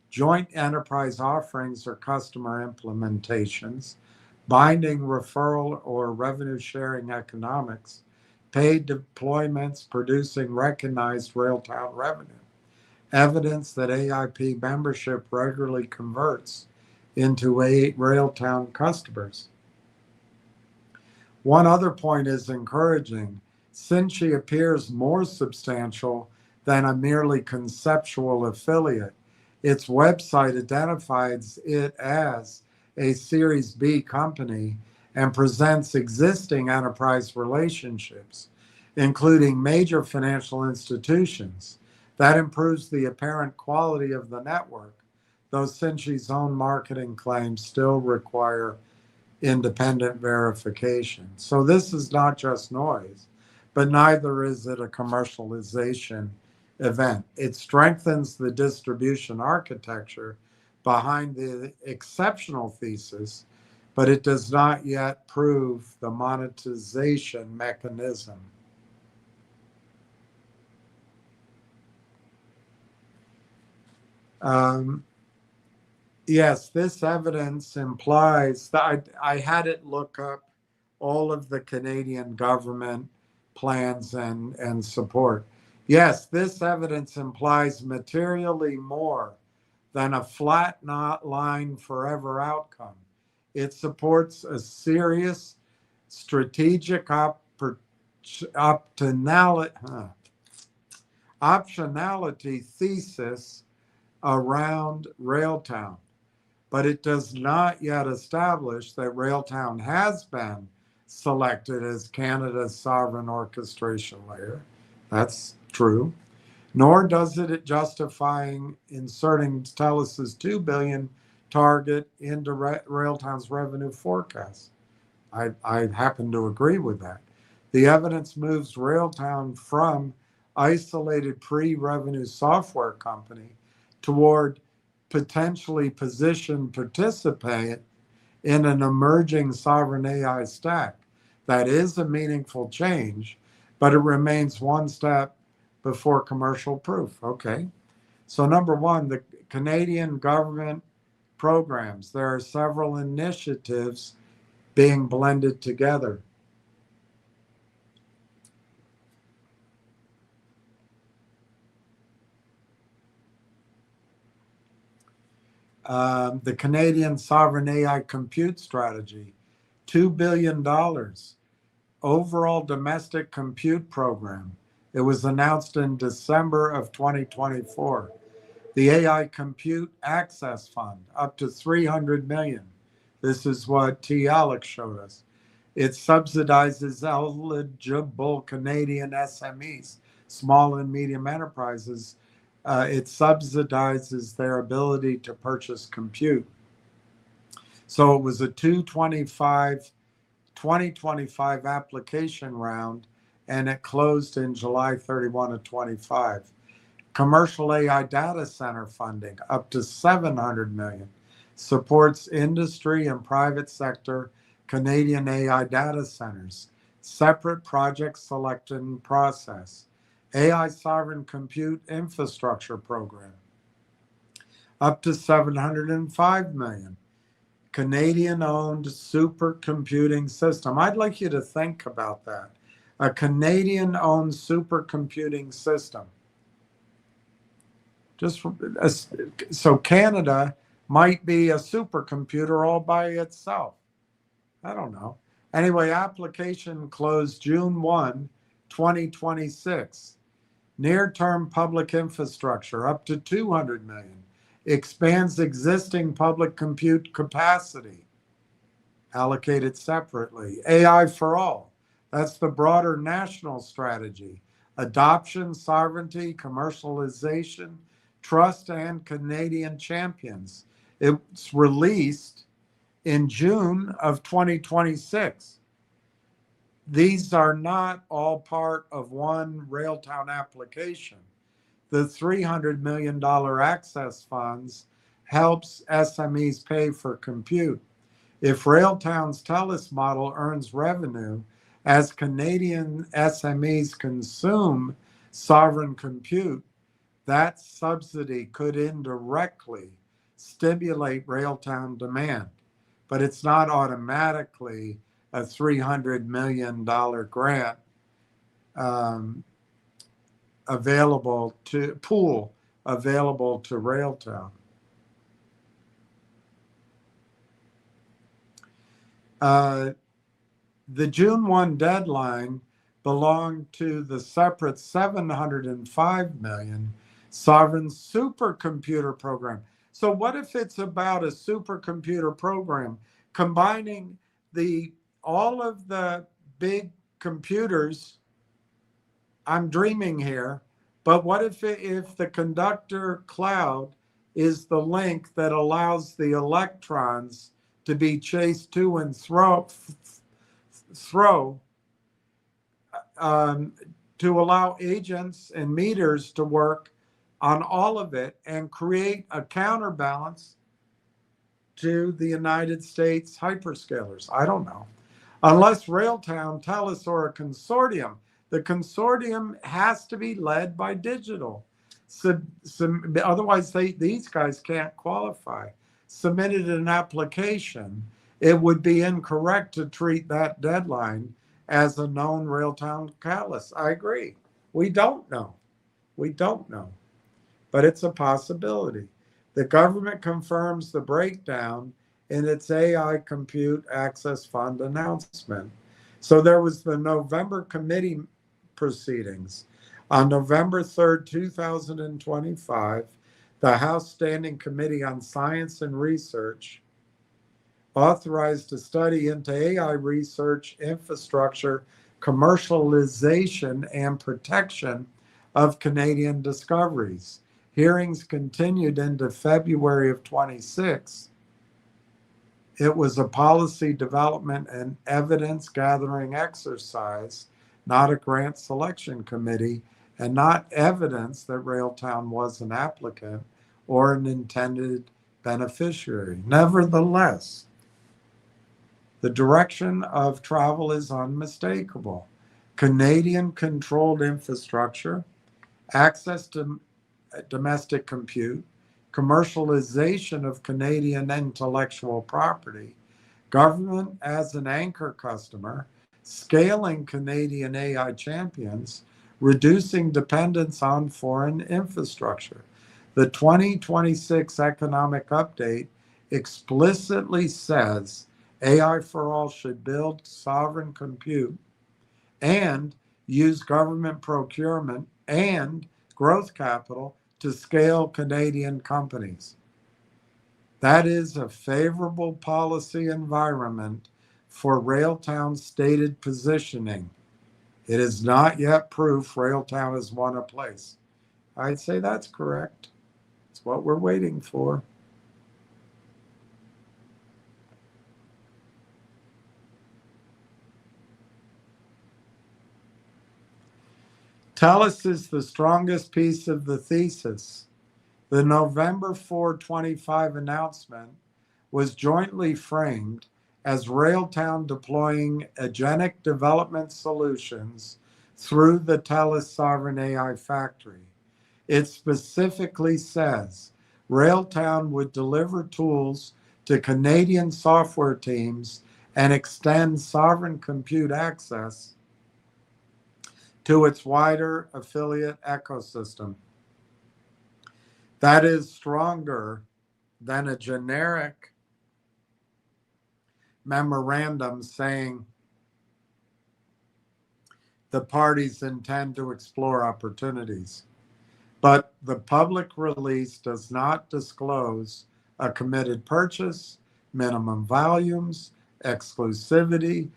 joint enterprise offerings or customer implementations, binding referral or revenue sharing economics, paid deployments producing recognized Railtown revenue, evidence that AIP membership regularly converts into Railtown customers. One other point is encouraging. Cinchi appears more substantial than a merely conceptual affiliate. Its website identifies it as a Series B company and presents existing enterprise relationships, including major financial institutions. That improves the apparent quality of the network, though Cinchi's own marketing claims still require independent verification. So this is not just noise, but neither is it a commercialization event. It strengthens the distribution architecture behind the exceptional thesis, but it does not yet prove the monetization mechanism. Yes, this evidence implies that I had it look up all of the Canadian government plans and support. Yes, this evidence implies materially more than a flat not line forever outcome. It supports a serious strategic optionality thesis around Railtown, but it does not yet establish that Railtown has been selected as Canada's sovereign orchestration layer. That's true. Nor does it justifying inserting TELUS's $2 billion target into Railtown's revenue forecast. I happen to agree with that. The evidence moves Railtown from isolated pre-revenue software company toward potentially positioned participant in an emerging sovereign AI stack. That is a meaningful change, but it remains one step before commercial proof. Okay. So number one, the Canadian government programs. There are several initiatives being blended together. The Canadian Sovereign AI Compute Strategy, $2 billion overall domestic compute program. It was announced in December of 2024. The AI Compute Access Fund, up to $300 million. This is what T. Alex showed us. It subsidizes eligible Canadian SMEs, small and medium enterprises. It subsidizes their ability to purchase compute. So it was a 2025 application round, and it closed in July 31 of 25. Commercial AI data center funding, up to $700 million, supports industry and private sector Canadian AI data centers, separate project selection process. AI Sovereign Compute Infrastructure Program, up to $705 million. Canadian-owned supercomputing system. I'd like you to think about that. A Canadian-owned supercomputing system. So Canada might be a supercomputer all by itself. I don't know. Anyway, application closed June 1, 2026. Near-term public infrastructure up to 200 million. Expands existing public compute capacity. Allocated separately. AI for all. That's the broader national strategy. Adoption, sovereignty, commercialization, trust, and Canadian champions. It's released in June of 2026. These are not all part of one Railtown application. The $300 million access funds helps SMEs pay for compute. If Railtown's TELUS model earns revenue as Canadian SMEs consume sovereign compute, that subsidy could indirectly stimulate Railtown demand, but it's not automatically a $300 million grant available to Railtown. The June 1 deadline belonged to the separate $705 million sovereign supercomputer program. So what if it's about a supercomputer program combining all of the big computers? I'm dreaming here, but what if the conductor cloud is the link that allows the electrons to be chased to and to allow agents and meters to work on all of it and create a counterbalance to the United States hyperscalers? I don't know. Unless Railtown, TELUS, or a consortium. The consortium has to be led by Digital. Otherwise, these guys can't qualify. Submitted an application, it would be incorrect to treat that deadline as a known Railtown catalyst. I agree. We don't know. But it's a possibility. The government confirms the breakdown in its AI Compute Access Fund announcement. So there was the November committee proceedings. On November 3rd, 2025, the House Standing Committee on Science and Research authorized a study into AI research, infrastructure, commercialization, and protection of Canadian discoveries. Hearings continued into February of 26. It was a policy development and evidence gathering exercise, not a grant selection committee, and not evidence that Railtown was an applicant or an intended beneficiary. Nevertheless, the direction of travel is unmistakable. Canadian-controlled infrastructure, access to domestic compute, commercialization of Canadian intellectual property, government as an anchor customer, scaling Canadian AI champions, reducing dependence on foreign infrastructure. The 2026 economic update explicitly says AI for all should build sovereign compute and use government procurement and growth capital to scale Canadian companies. That is a favorable policy environment for Railtown's stated positioning. It is not yet proof Railtown has won a place. I'd say that's correct. It's what we're waiting for. TELUS is the strongest piece of the thesis. The November 4/25 announcement was jointly framed as Railtown deploying agentic development solutions through the TELUS Sovereign AI Factory. It specifically says Railtown would deliver tools to Canadian software teams and extend sovereign compute access to its wider affiliate ecosystem. That is stronger than a generic memorandum saying the parties intend to explore opportunities. But the public release does not disclose a committed purchase, minimum volumes, exclusivity,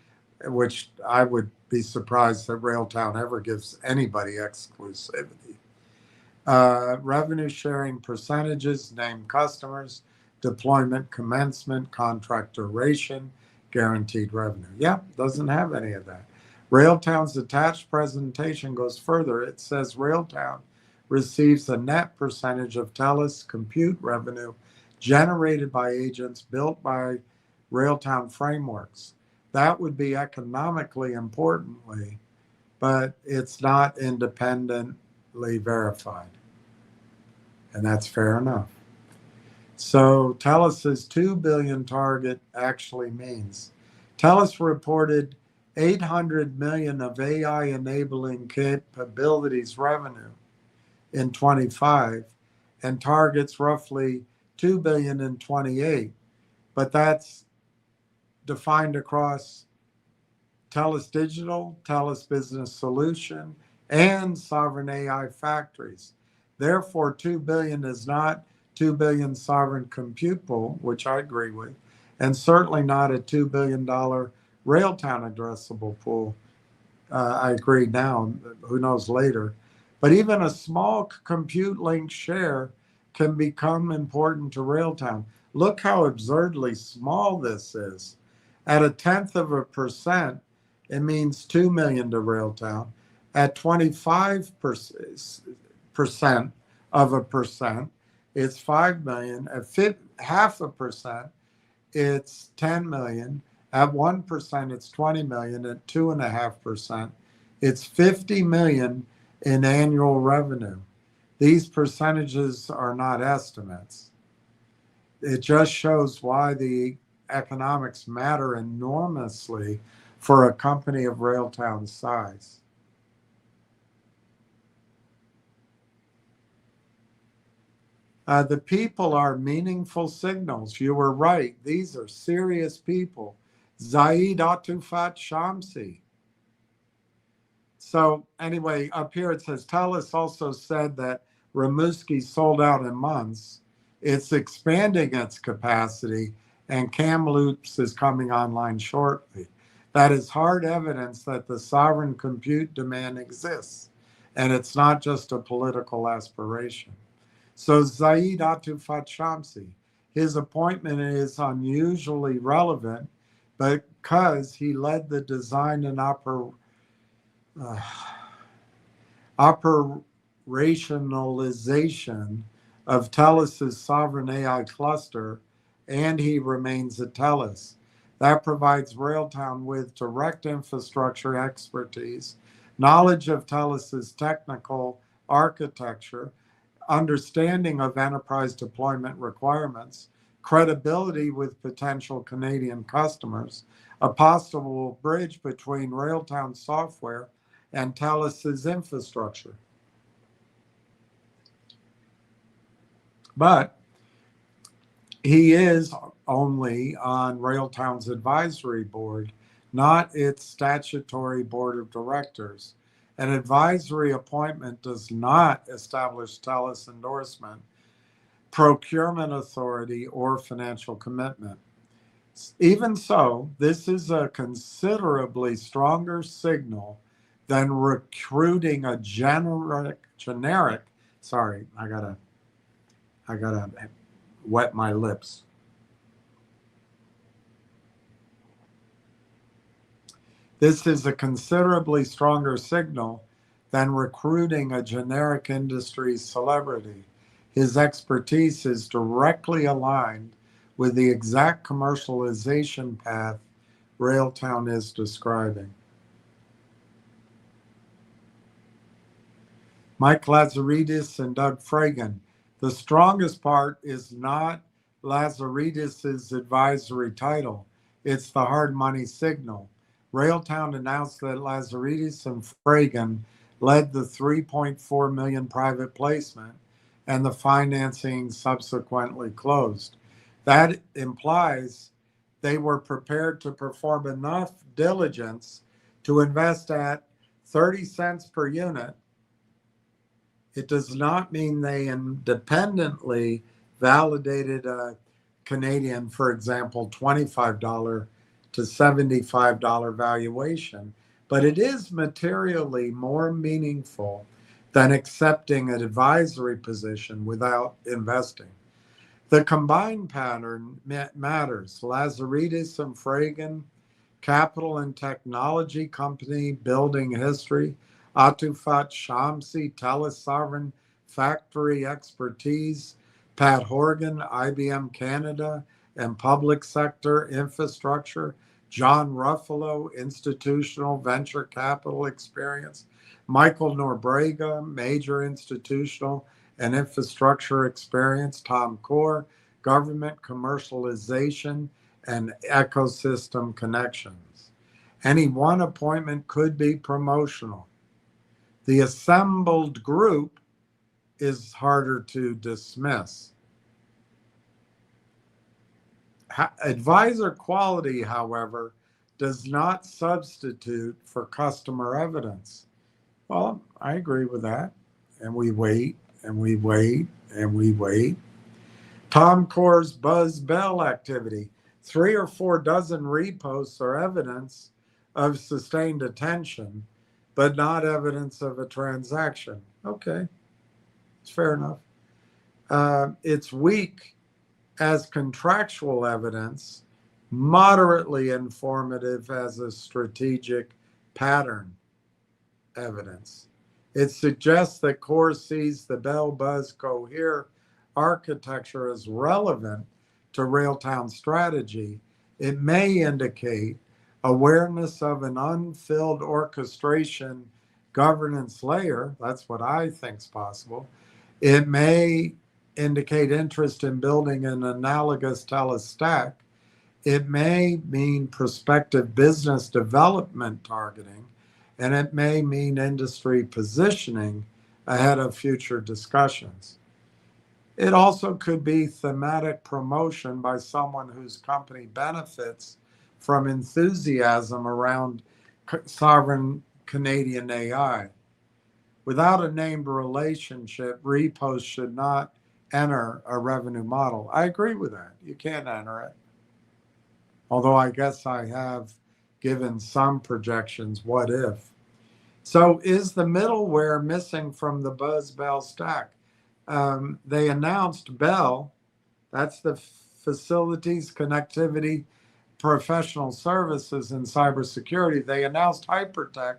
which I would be surprised that Railtown ever gives anybody exclusivity. Revenue sharing percentages, named customers, deployment commencement, contract duration, guaranteed revenue. Yeah, doesn't have any of that. Railtown's attached presentation goes further. It says Railtown receives a net percentage of TELUS compute revenue generated by agents built by Railtown frameworks. That would be economically importantly, but it's not independently verified. And that's fair enough. So TELUS's 2 billion target actually means TELUS reported 800 million of AI enabling capabilities revenue in 25 and targets roughly 2 billion in 28. But that's defined across TELUS Digital, TELUS Business Solution, and Sovereign AI Factories. Therefore, 2 billion is not 2 billion sovereign compute pool, which I agree with, and certainly not a $2 billion Railtown addressable pool. I agree now, who knows later. But even a small compute link share can become important to Railtown. Look how absurdly small this is. At 0.1%, it means 2 million to Railtown. At 25% of a percent, it's 5 million. At 0.5%, it's 10 million. At 1%, it's 20 million. At 2.5%, it's 50 million in annual revenue. These percentages are not estimates. It just shows why the economics matter enormously for a company of Railtown's size. The people are meaningful signals. You were right. These are serious people. Zaid Atufat Shamsi. So anyway, up here it says, TELUS also said that Rimouski sold out in months. It's expanding its capacity, and Kamloops is coming online shortly. That is hard evidence that the sovereign compute demand exists, and it's not just a political aspiration. So Zaid Atufat Shamsi, his appointment is unusually relevant because he led the design and operationalization of TELUS's sovereign AI cluster, and he remains at TELUS. That provides Railtown with direct infrastructure expertise, knowledge of TELUS's technical architecture, understanding of enterprise deployment requirements, credibility with potential Canadian customers, a possible bridge between Railtown software and TELUS's infrastructure. But he is only on Railtown's advisory board, not its statutory board of directors. An advisory appointment does not establish TELUS endorsement, procurement authority, or financial commitment. Even so, this is a considerably stronger signal than recruiting a generic, sorry, I gotta wet my lips. This is a considerably stronger signal than recruiting a generic industry celebrity. His expertise is directly aligned with the exact commercialization path Railtown is describing. Mike Lazaridis and Doug Fragan. The strongest part is not Lazaridis' advisory title. It's the hard money signal. Railtown announced that Lazaridis and Fragan led the 3.4 million private placement, and the financing subsequently closed. That implies they were prepared to perform enough diligence to invest at 30 cents per unit. It does not mean they independently validated a Canadian, for example, $25 to $75 valuation, but it is materially more meaningful than accepting an advisory position without investing. The combined pattern matters. Lazaridis and Fragan, capital and technology company building history. Atufat Shamsi, telesovereign factory expertise. Pat Horgan, IBM Canada and public sector infrastructure. John Ruffalo, institutional venture capital experience. Michael Norbrega, major institutional and infrastructure experience. Tom Core, government commercialization and ecosystem connections. Any one appointment could be promotional. The assembled group is harder to dismiss. Advisor quality, however, does not substitute for customer evidence. Well, I agree with that. And we wait and we wait and we wait. Tom Core's Buzz Bell activity. 3 or 4 dozen reposts are evidence of sustained attention, but not evidence of a transaction. Okay, it's fair enough. It's weak as contractual evidence, moderately informative as a strategic pattern evidence. It suggests that Core sees the Bell Buzz Cohere architecture as relevant to Railtown strategy. It may indicate awareness of an unfilled orchestration governance layer. That's what I think is possible. It may indicate interest in building an analogous telestack. It may mean prospective business development targeting, and it may mean industry positioning ahead of future discussions. It also could be thematic promotion by someone whose company benefits from enthusiasm around sovereign Canadian AI. Without a named relationship, repost should not enter a revenue model. I agree with that. You can't enter it. Although I guess I have given some projections, what if? So is the middleware missing from the Buzz Bell stack? They announced Bell, that's the facilities, connectivity, professional services, and cybersecurity. They announced Hypertech,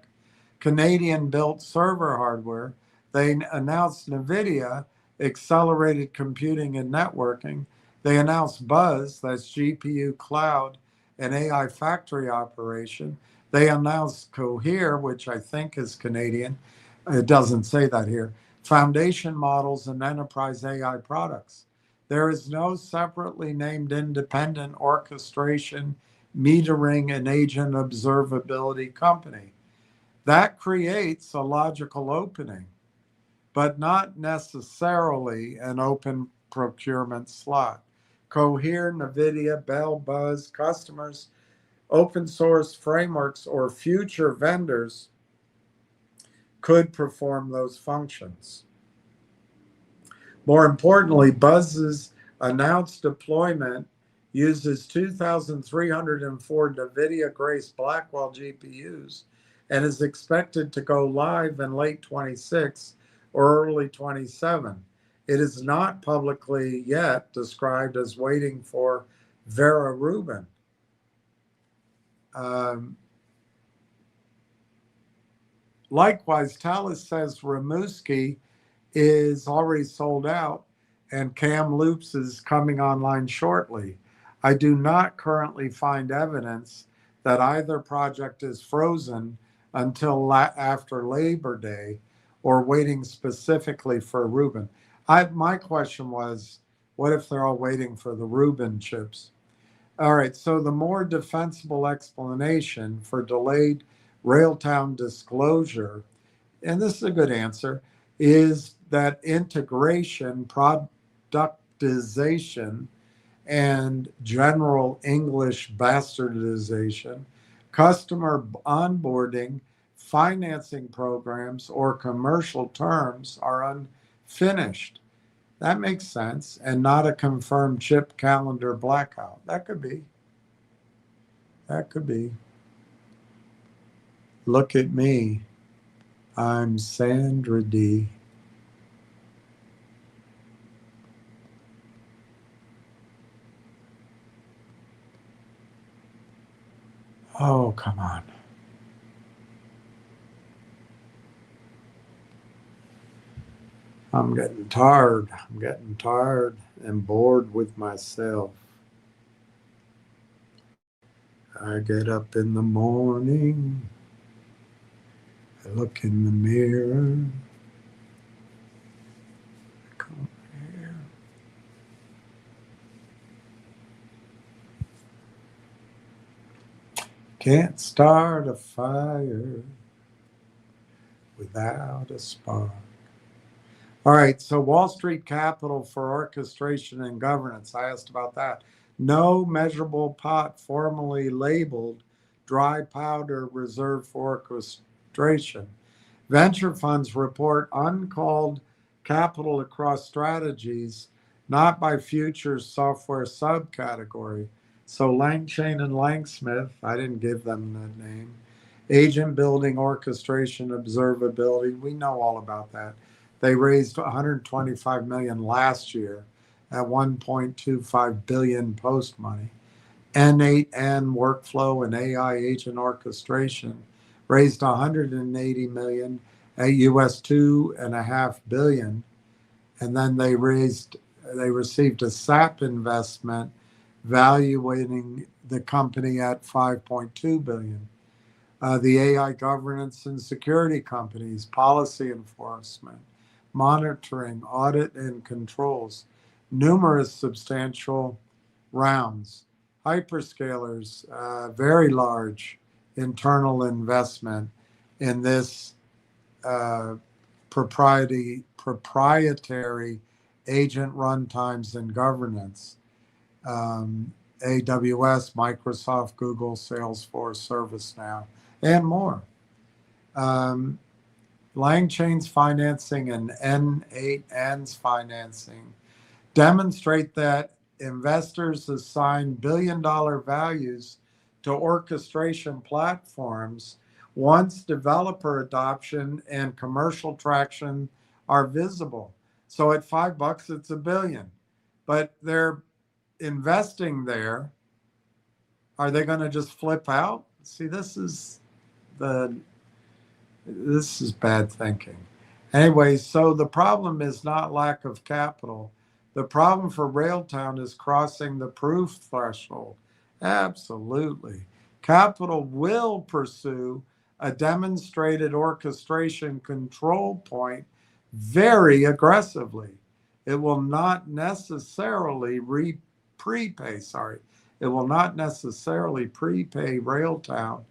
Canadian-built server hardware. They announced NVIDIA, accelerated computing and networking. They announced Buzz, that's GPU cloud and AI factory operation. They announced Cohere, which I think is Canadian. It doesn't say that here. Foundation models and enterprise AI products. There is no separately named independent orchestration, metering, and agent observability company. That creates a logical opening, but not necessarily an open procurement slot. Cohere, NVIDIA, Bell, Buzz, customers, open source frameworks, or future vendors could perform those functions. More importantly, Buzz's announced deployment uses 2,304 NVIDIA Grace Blackwell GPUs and is expected to go live in late 26 or early 27. It is not publicly yet described as waiting for Vera Rubin. Likewise, Thales says Rimouski is already sold out and Kamloops is coming online shortly. I do not currently find evidence that either project is frozen until after Labor Day or waiting specifically for Rubin. My question was, What if they're all waiting for the Reuben chips? All right, so the more defensible explanation for delayed Railtown disclosure, and this is a good answer, is that integration, productization, and general English bastardization, customer onboarding, financing programs, or commercial terms are unfinished. That makes sense, and not a confirmed chip calendar blackout. That could be. That could be. Look at me. I'm Sandra D. Oh, come on. I'm getting tired. I'm getting tired and bored with myself. I get up in the morning, I look in the mirror, I come here. Can't start a fire without a spark. All right, so Wall Street Capital for orchestration and governance. I asked about that. No measurable pot formally labeled dry powder reserved for orchestration. Venture funds report uncalled capital across strategies, not by futures software subcategory. So Langchain and Langsmith, I didn't give them the name. Agent building, orchestration, observability, we know all about that. They raised 125 million last year at 1.25 billion post money. N8N workflow and AI agent orchestration raised 180 million at US 2.5 billion, and then they received a SAP investment valuating the company at 5.2 billion. The AI governance and security companies, policy enforcement, monitoring, audit, and controls, numerous substantial rounds. Hyperscalers, very large internal investment in this proprietary agent runtimes and governance. AWS, Microsoft, Google, Salesforce, ServiceNow, and more. Langchain's financing and N8N's financing demonstrate that investors assign billion-dollar values to orchestration platforms once developer adoption and commercial traction are visible. So at $5, it's $1 billion, but they're investing there. Are they going to just flip out? See, this is bad thinking. Anyway, so the problem is not lack of capital. The problem for Railtown is crossing the proof threshold. Absolutely. Capital will pursue a demonstrated orchestration control point very aggressively. It will not necessarily prepay Railtown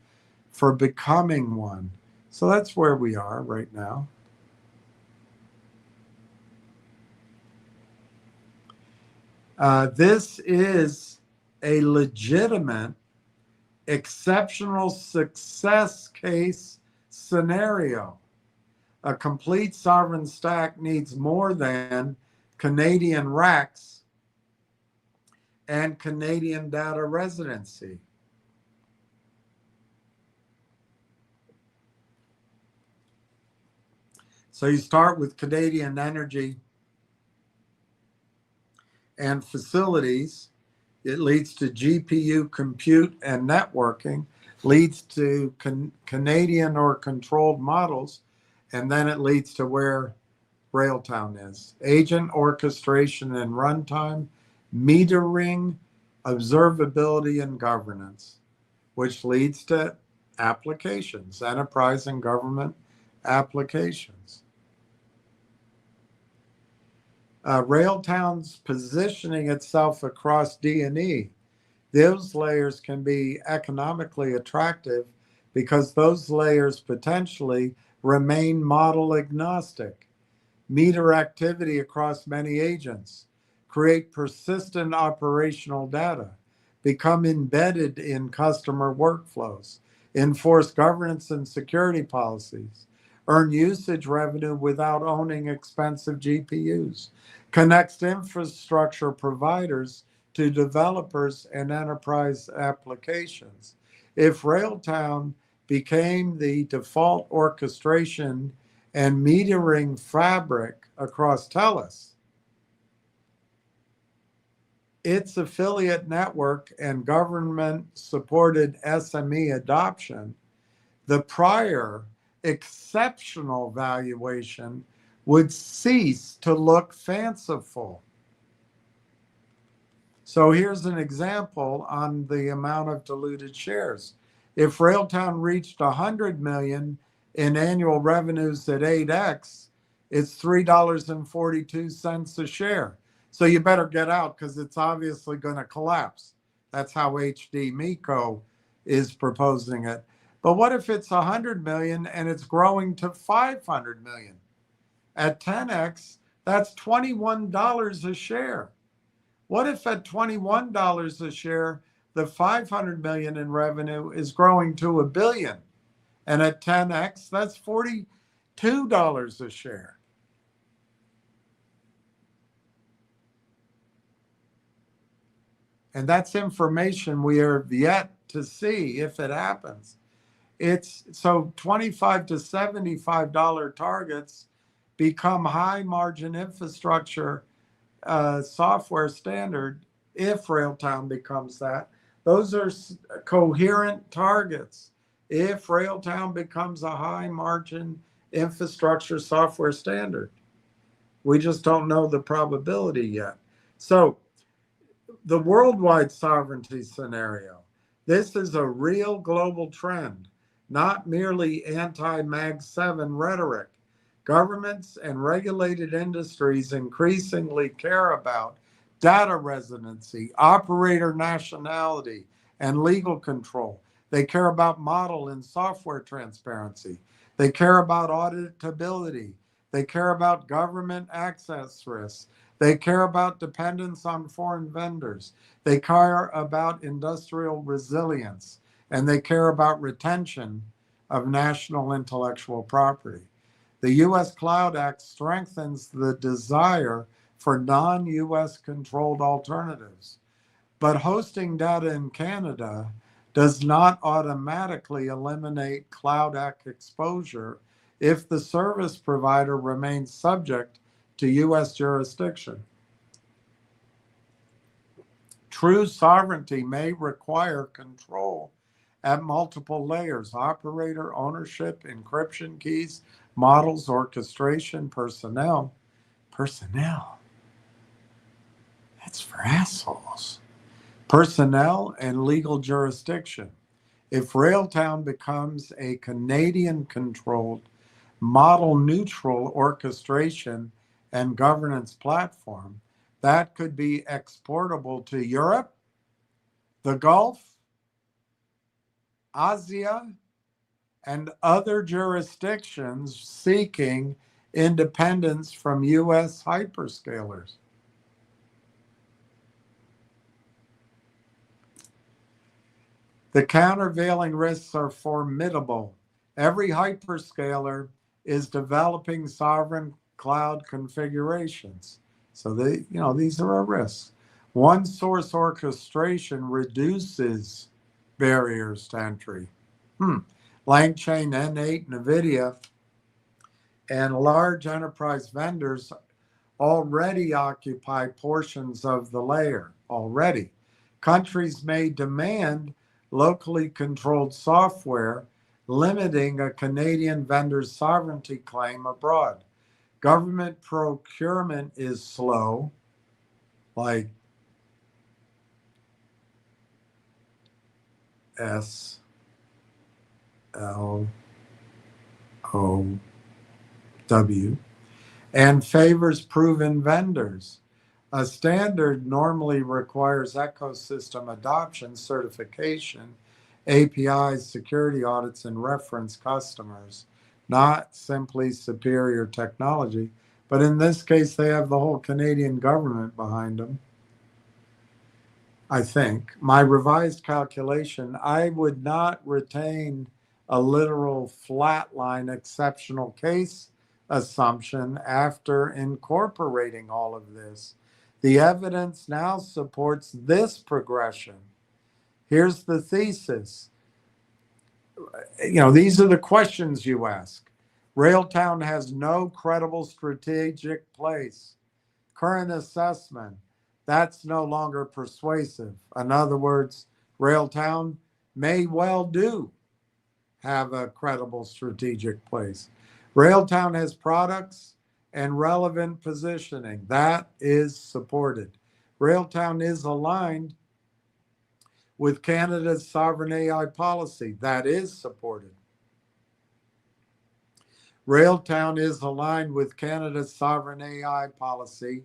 for becoming one. So that's where we are right now. This is a legitimate, exceptional success case scenario. A complete sovereign stack needs more than Canadian racks and Canadian data residency. So you start with Canadian energy and facilities. It leads to GPU compute and networking, leads to Canadian or controlled models, and then it leads to where Railtown is. Agent orchestration and runtime, metering, observability, and governance, which leads to applications, enterprise and government applications. Railtown's positioning itself across D&E. Those layers can be economically attractive because those layers potentially remain model agnostic, meter activity across many agents, create persistent operational data, become embedded in customer workflows, enforce governance and security policies, earn usage revenue without owning expensive GPUs, connects infrastructure providers to developers and enterprise applications. If Railtown became the default orchestration and metering fabric across TELUS, its affiliate network and government supported SME adoption, the prior exceptional valuation would cease to look fanciful. So here's an example on the amount of diluted shares. If Railtown reached 100 million in annual revenues at 8x, it's $3.42 a share. So you better get out because it's obviously going to collapse. That's how HD Miko is proposing it. But what if it's 100 million and it's growing to 500 million? At 10x, that's $21 a share. What if at $21 a share, the 500 million in revenue is growing to $1 billion? And at 10x, that's $42 a share. And that's information we are yet to see if it happens. It's so $25 to $75 targets become high margin infrastructure software standard if Railtown becomes that. Those are coherent targets. If Railtown becomes a high margin infrastructure software standard, we just don't know the probability yet. So the worldwide sovereignty scenario, this is a real global trend, not merely anti-Mag 7 rhetoric. Governments and regulated industries increasingly care about data residency, operator nationality, and legal control. They care about model and software transparency. They care about auditability. They care about government access risks. They care about dependence on foreign vendors. They care about industrial resilience. And they care about retention of national intellectual property. The U.S. Cloud Act strengthens the desire for non-U.S. controlled alternatives. But hosting data in Canada does not automatically eliminate Cloud Act exposure if the service provider remains subject to U.S. jurisdiction. True sovereignty may require control at multiple layers: operator, ownership, encryption keys, models, orchestration, personnel. Personnel. That's for assholes. Personnel and legal jurisdiction. If Railtown becomes a Canadian-controlled, model-neutral orchestration and governance platform, that could be exportable to Europe, the Gulf, Asia, and other jurisdictions seeking independence from U.S. hyperscalers. The countervailing risks are formidable. Every hyperscaler is developing sovereign cloud configurations. So these are our risks. One source orchestration reduces barriers to entry. LangChain, N8, NVIDIA, and large enterprise vendors already occupy portions of the layer already. Countries may demand locally controlled software, limiting a Canadian vendor's sovereignty claim abroad. Government procurement is slow, like SLOW, and favors proven vendors. A standard normally requires ecosystem adoption, certification, APIs, security audits, and reference customers, not simply superior technology. But in this case, they have the whole Canadian government behind them. I think. My revised calculation, I would not retain a literal flatline exceptional case assumption after incorporating all of this. The evidence now supports this progression. Here's the thesis. These are the questions you ask. Railtown has no credible strategic place. Current assessment, that's no longer persuasive. In other words, Railtown may well do have a credible strategic place. Railtown has products and relevant positioning. That is supported. Railtown is aligned with Canada's sovereign AI policy. That is supported. Railtown is aligned with Canada's sovereign AI policy.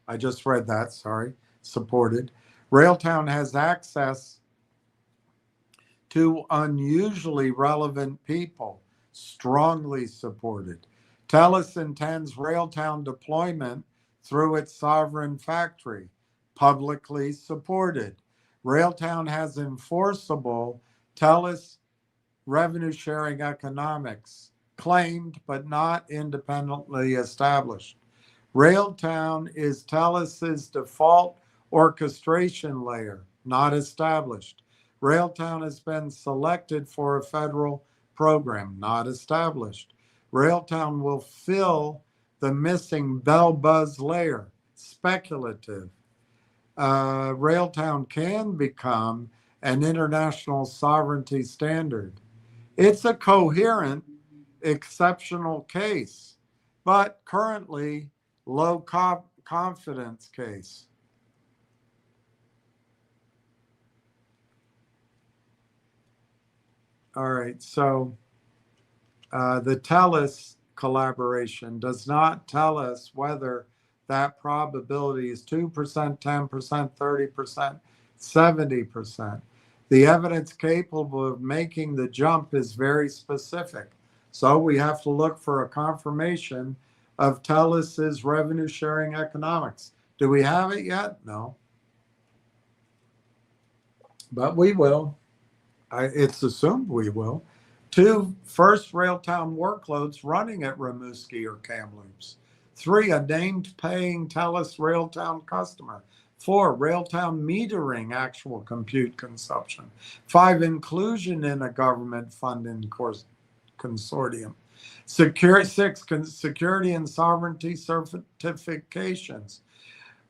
I just read that, sorry, supported. Railtown has access to unusually relevant people, strongly supported. TELUS intends Railtown deployment through its sovereign factory, publicly supported. Railtown has enforceable TELUS revenue sharing economics, claimed but not independently established. Railtown is TELUS's default orchestration layer, not established. Railtown has been selected for a federal program, not established. Railtown will fill the missing bell buzz layer, speculative. Railtown can become an international sovereignty standard. It's a coherent, exceptional case, but currently low confidence case. All right, so the TELUS collaboration does not tell us whether that probability is 2%, 10%, 30%, 70%. The evidence capable of making the jump is very specific. So we have to look for a confirmation of TELUS's revenue sharing economics. Do we have it yet? No. But we will. It's assumed we will. 2, first Railtown workloads running at Rimouski or Kamloops. 3, a named paying TELUS Railtown customer. 4, Railtown metering actual compute consumption. 5, inclusion in a government funding consortium. 6, security and sovereignty certifications.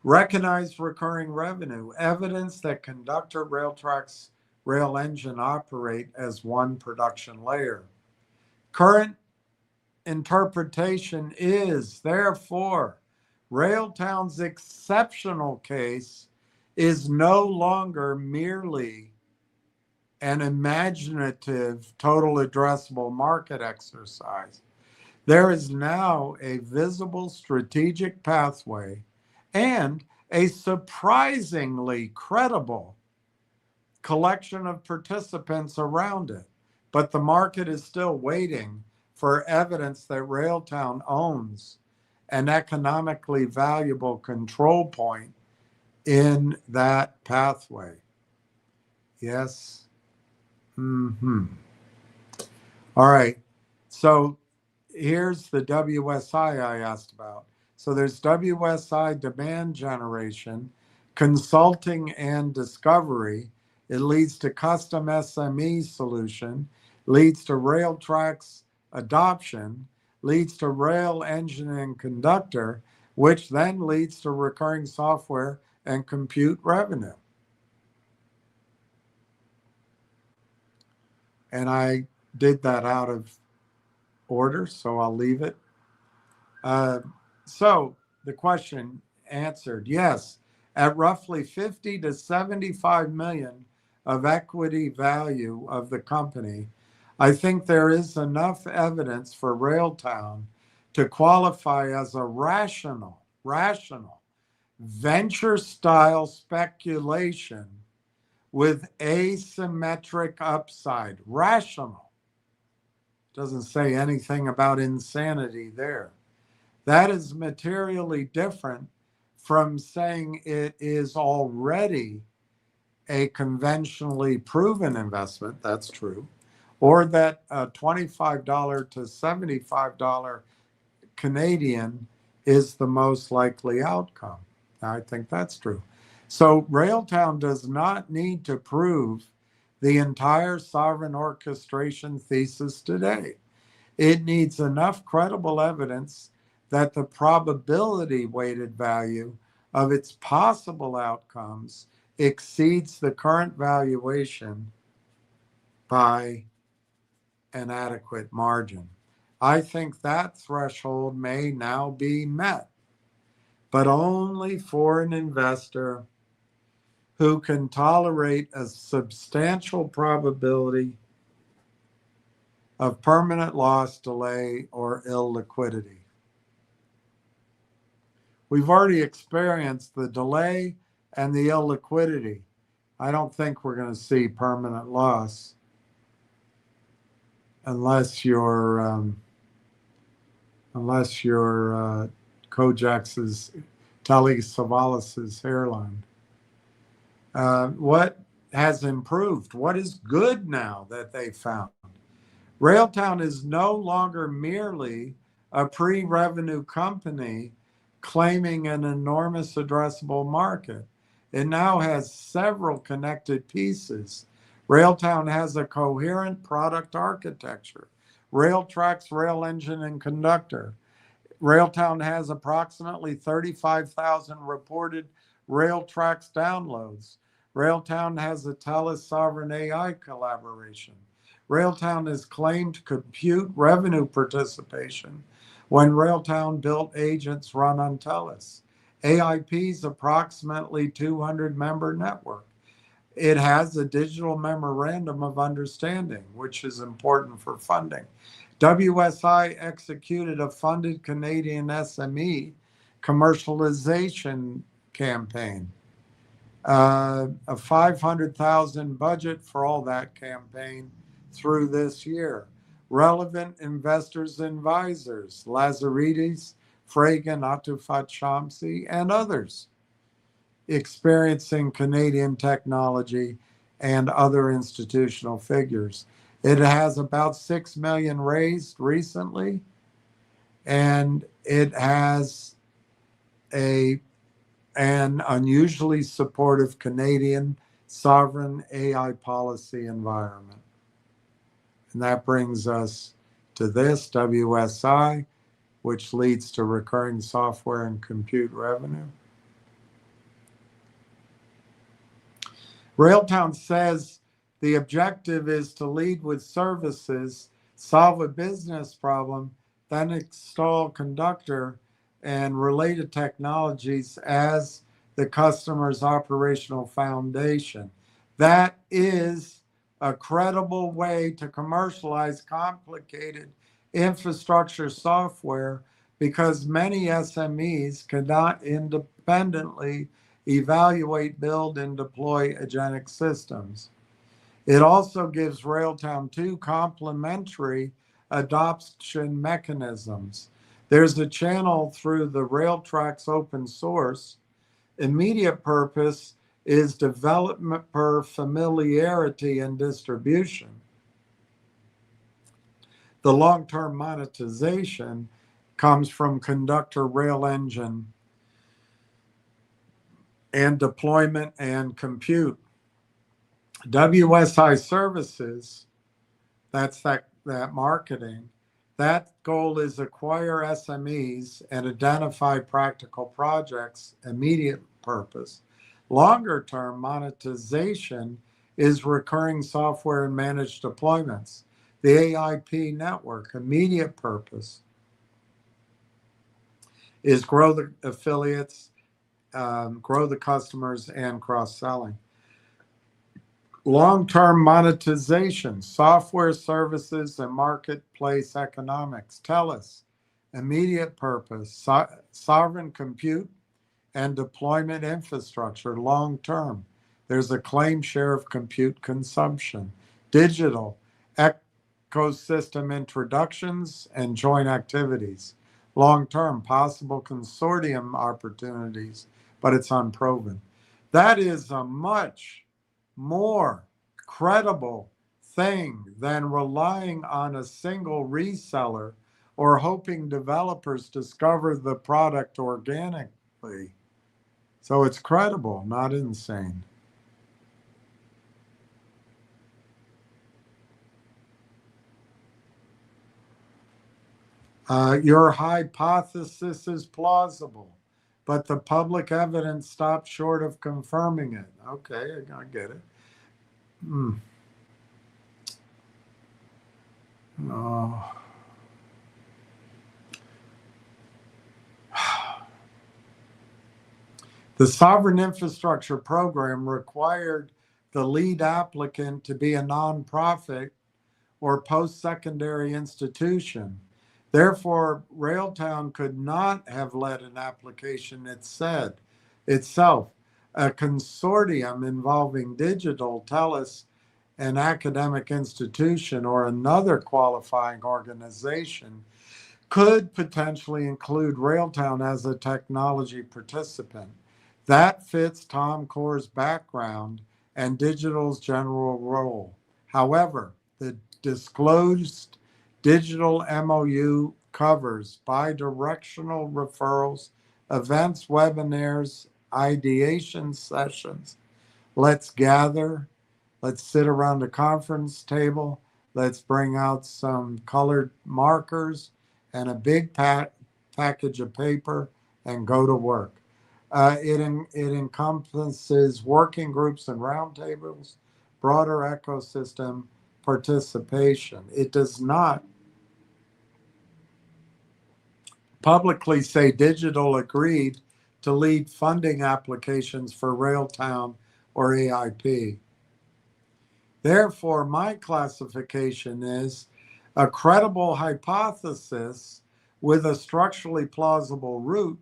Recognized recurring revenue. Evidence that conductor rail tracks rail engine operate as one production layer. Current interpretation is, therefore, Railtown's exceptional case is no longer merely an imaginative total addressable market exercise. There is now a visible strategic pathway and a surprisingly credible collection of participants around it. But the market is still waiting for evidence that Railtown owns an economically valuable control point in that pathway. Yes. All right. So here's the WSI I asked about. So there's WSI demand generation, consulting and discovery. It leads to custom SME solution, leads to rail tracks adoption, leads to rail engine and conductor, which then leads to recurring software and compute revenue. And I did that out of order, so I'll leave it. So the question answered, yes, at roughly 50 to 75 million of equity value of the company, I think there is enough evidence for Railtown to qualify as a rational venture style speculation with asymmetric upside. Rational. Doesn't say anything about insanity there. That is materially different from saying it is already a conventionally proven investment. That's true. Or that a $25 to $75 Canadian is the most likely outcome. I think that's true. So Railtown does not need to prove the entire sovereign orchestration thesis today. It needs enough credible evidence that the probability weighted value of its possible outcomes exceeds the current valuation by an adequate margin. I think that threshold may now be met, but only for an investor who can tolerate a substantial probability of permanent loss, delay, or illiquidity. We've already experienced the delay and the illiquidity. I don't think we're going to see permanent loss unless you're Kojak's Telly Savalas's hairline. What has improved? What is good now that they found? Railtown is no longer merely a pre-revenue company claiming an enormous addressable market. It now has several connected pieces. Railtown has a coherent product architecture. Railtrax, rail engine, and conductor. Railtown has approximately 35,000 reported Railtrax downloads. Railtown has a TELUS Sovereign AI collaboration. Railtown has claimed compute revenue participation when Railtown built agents run on TELUS. AIP's approximately 200 member network. It has a digital memorandum of understanding, which is important for funding. WSI executed a funded Canadian SME commercialization campaign. A $500,000 budget for all that campaign through this year. Relevant investors and advisors, Lazaridis, Fragan, Atufat Shamsi, and others experiencing Canadian technology and other institutional figures. It has about 6 million raised recently, and it has an unusually supportive Canadian sovereign AI policy environment. And that brings us to this WSI, which leads to recurring software and compute revenue. Railtown says the objective is to lead with services, solve a business problem, then install Conductor and related technologies as the customer's operational foundation. That is a credible way to commercialize complicated infrastructure software because many SMEs cannot independently evaluate, build, and deploy agentic systems. It also gives Railtown two complementary adoption mechanisms. There's a channel through the Railtrax open source. Immediate purpose is development per familiarity and distribution. The long-term monetization comes from Conductor rail engine and deployment and compute. WSI services, that's that marketing, that goal is acquire SMEs and identify practical projects, immediate purpose. Longer term monetization is recurring software and managed deployments. The AIP network, immediate purpose, is grow the affiliates, grow the customers, and cross-selling. Long-term monetization, software services and marketplace economics. TELUS, immediate purpose, sovereign compute and deployment infrastructure long term. There's a claim share of compute consumption, digital ecosystem introductions and joint activities, long term possible consortium opportunities, but it's unproven. That is a much more credible thing than relying on a single reseller or hoping developers discover the product organically. So it's credible, not insane. Your hypothesis is plausible, but the public evidence stopped short of confirming it. Okay, I get it. Hmm. Oh. The Sovereign Infrastructure Program required the lead applicant to be a nonprofit or post-secondary institution. Therefore, Railtown could not have led an application itself. A consortium involving Digital, TELUS, an academic institution, or another qualifying organization could potentially include Railtown as a technology participant. That fits Tom Core's background and Digital's general role. However, the disclosed Digital MOU covers bi-directional referrals, events, webinars, ideation sessions. Let's gather, let's sit around a conference table, let's bring out some colored markers and a big package of paper and go to work. It encompasses working groups and roundtables, broader ecosystem participation. It does not publicly say Digital agreed to lead funding applications for Railtown or AIP. Therefore, my classification is a credible hypothesis with a structurally plausible root,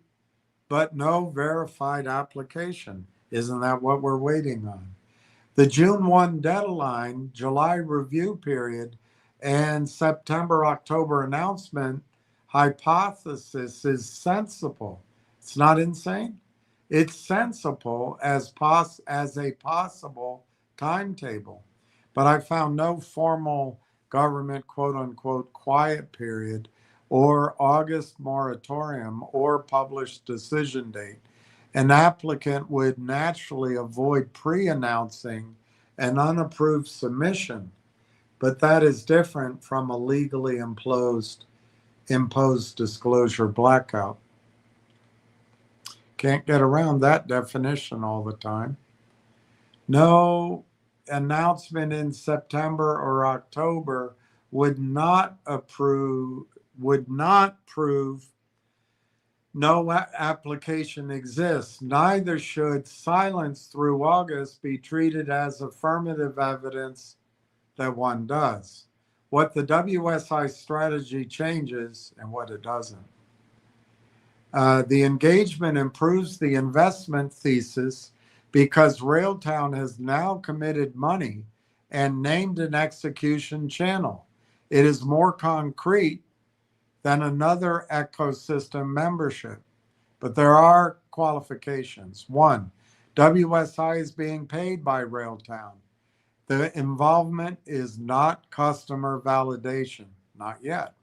but no verified application. Isn't that what we're waiting on? The June 1 deadline, July review period, and September, October announcement hypothesis is sensible. It's not insane. It's sensible as a possible timetable. But I found no formal government quote unquote quiet period or August moratorium or published decision date. An applicant would naturally avoid pre-announcing an unapproved submission, but that is different from a legally imposed disclosure blackout. Can't get around that definition all the time. No announcement in September or October would not prove no application exists. Neither should silence through August be treated as affirmative evidence that one does. What the WSI strategy changes and what it doesn't. The engagement improves the investment thesis because Railtown has now committed money and named an execution channel. It is more concrete than another ecosystem membership, but there are qualifications. One, WSI is being paid by Railtown. The involvement is not customer validation, not yet.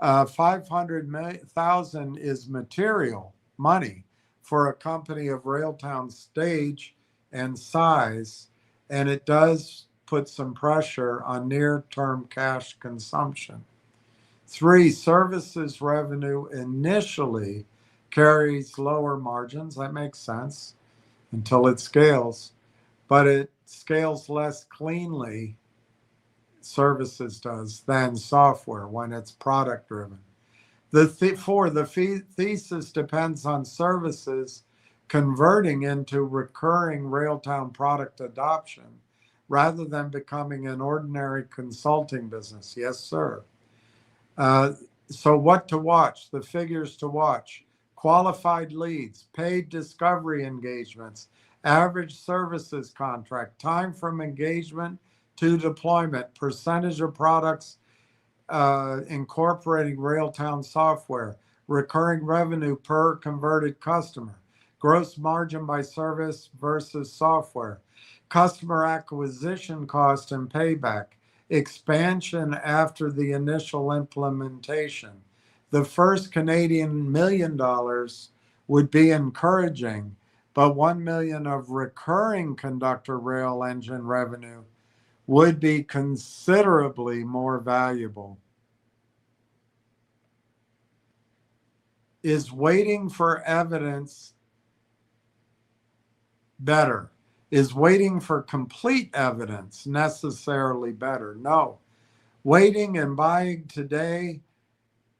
500,000 is material money for a company of Railtown's stage and size, and it does put some pressure on near-term cash consumption. 3, services revenue initially carries lower margins. That makes sense until it scales, but it scales less cleanly, services does, than software when it's product driven. The thesis depends on services converting into recurring Railtown product adoption rather than becoming an ordinary consulting business. Yes, sir. So what to watch? The figures to watch: qualified leads, paid discovery engagements, average services contract, time from engagement to deployment, percentage of products incorporating Railtown software, recurring revenue per converted customer, gross margin by service versus software, customer acquisition cost and payback, expansion after the initial implementation. The first Canadian $1 million would be encouraging, but 1 million of recurring conductor rail engine revenue would be considerably more valuable. Is waiting for evidence better? Is waiting for complete evidence necessarily better? No. Waiting and buying today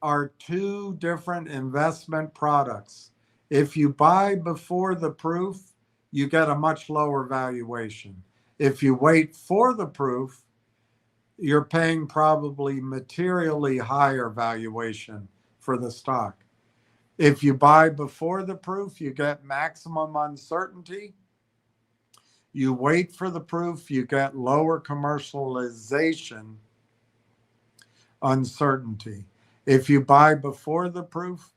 are two different investment products. If you buy before the proof, you get a much lower valuation. If you wait for the proof, you're paying probably materially higher valuation for the stock. If you buy before the proof, you get maximum uncertainty. You wait for the proof, you get lower commercialization uncertainty. If you buy before the proof,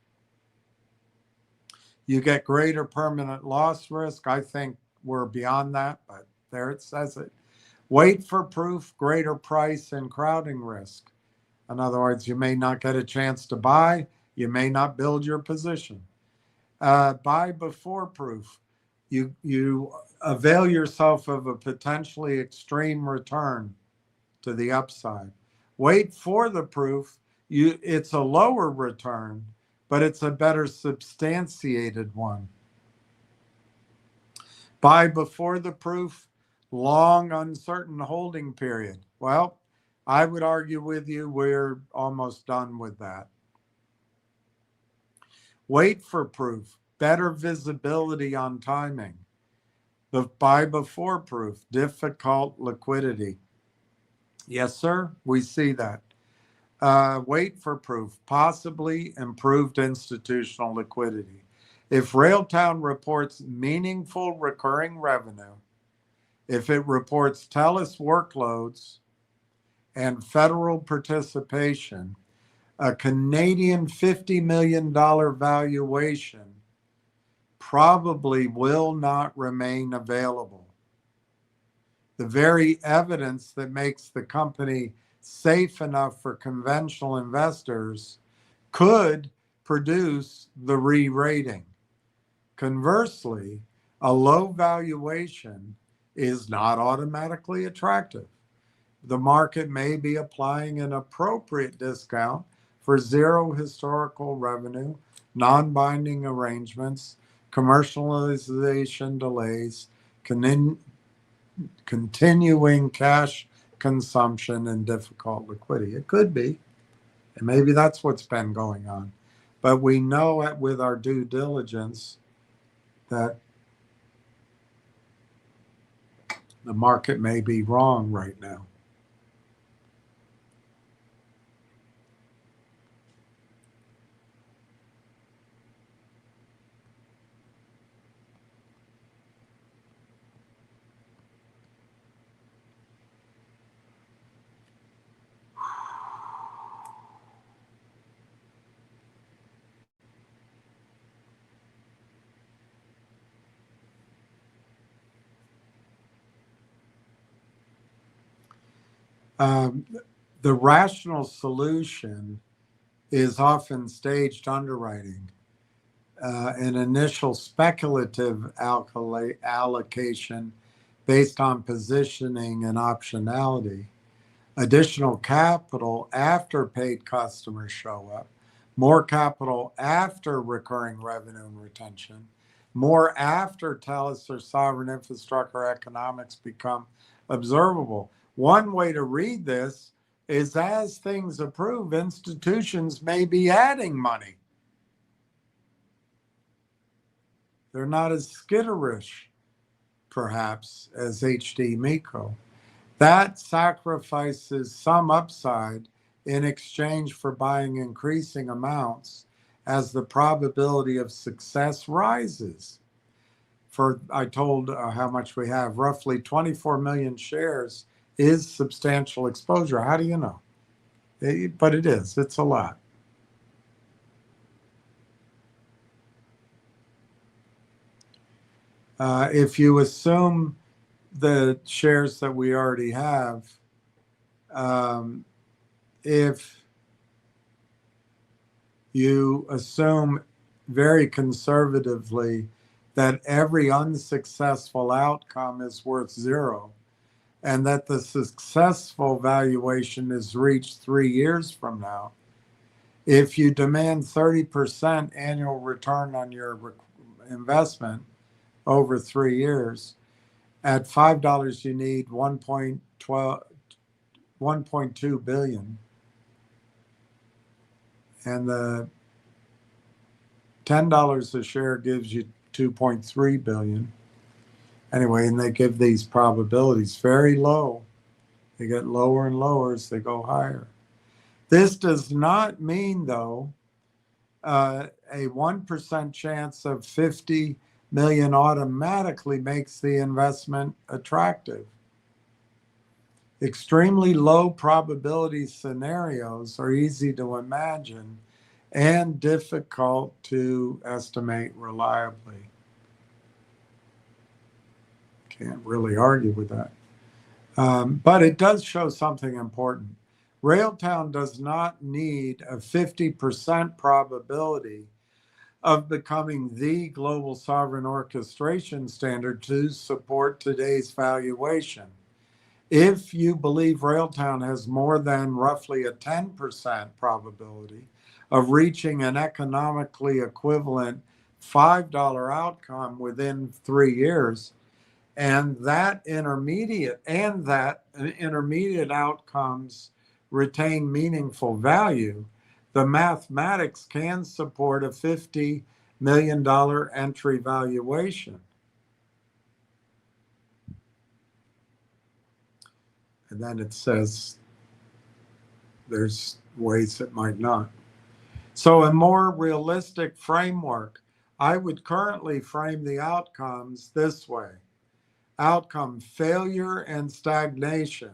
you get greater permanent loss risk. I think we're beyond that, but there it says it. Wait for proof, greater price and crowding risk. In other words, you may not get a chance to buy, you may not build your position. Buy before proof. You avail yourself of a potentially extreme return to the upside. Wait for the proof. It's a lower return, but it's a better substantiated one. Buy before the proof, long uncertain holding period. Well, I would argue with you we're almost done with that. Wait for proof, better visibility on timing. The buy before proof, difficult liquidity. Yes, sir, we see that. Wait for proof, possibly improved institutional liquidity. If Railtown reports meaningful recurring revenue, if it reports TELUS workloads and federal participation, a Canadian $50 million valuation probably will not remain available. The very evidence that makes the company safe enough for conventional investors could produce the re-rating. Conversely, a low valuation is not automatically attractive. The market may be applying an appropriate discount for zero historical revenue, non-binding arrangements, commercialization delays, continuing cash consumption, and difficult liquidity. It could be, and maybe that's what's been going on. But we know it with our due diligence that the market may be wrong right now. The rational solution is often staged underwriting, an initial speculative allocation based on positioning and optionality, additional capital after paid customers show up, more capital after recurring revenue and retention, more after TELUS or sovereign infrastructure economics become observable. One way to read this is as things improve, institutions may be adding money. They're not as skitterish, perhaps, as HD Miko. That sacrifices some upside in exchange for buying increasing amounts as the probability of success rises. I told how much we have, roughly 24 million shares is substantial exposure. How do you know? But it is, it's a lot. If you assume the shares that we already have, if you assume very conservatively that every unsuccessful outcome is worth zero, and that the successful valuation is reached 3 years from now, if you demand 30% annual return on your investment over 3 years, at $5 you need 1.2 billion, and the $10 a share gives you 2.3 billion. Anyway, and they give these probabilities very low. They get lower and lower as they go higher. This does not mean, though, a 1% chance of 50 million automatically makes the investment attractive. Extremely low probability scenarios are easy to imagine and difficult to estimate reliably. Can't really argue with that. But it does show something important. Railtown does not need a 50% probability of becoming the global sovereign orchestration standard to support today's valuation. If you believe Railtown has more than roughly a 10% probability of reaching an economically equivalent $5 outcome within 3 years, and that intermediate outcomes retain meaningful value, the mathematics can support a $50 million entry valuation. And then it says there's ways it might not. So a more realistic framework, I would currently frame the outcomes this way. Outcome: failure and stagnation.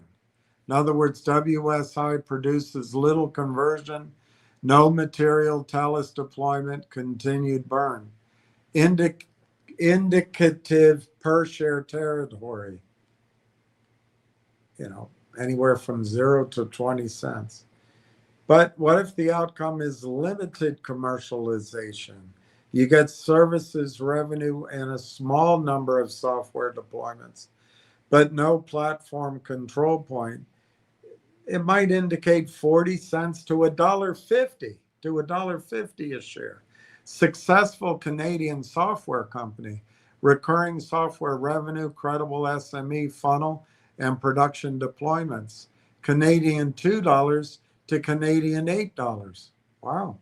In other words, WSI produces little conversion, no material TELUS deployment, continued burn. Indicative per share territory, anywhere from 0 to 20 cents. But what if the outcome is limited commercialization? You get services revenue and a small number of software deployments, but no platform control point. It might indicate 40 cents to $1.50 a share. Successful Canadian software company, recurring software revenue, credible SME funnel, and production deployments. Canadian $2 to Canadian $8. Wow.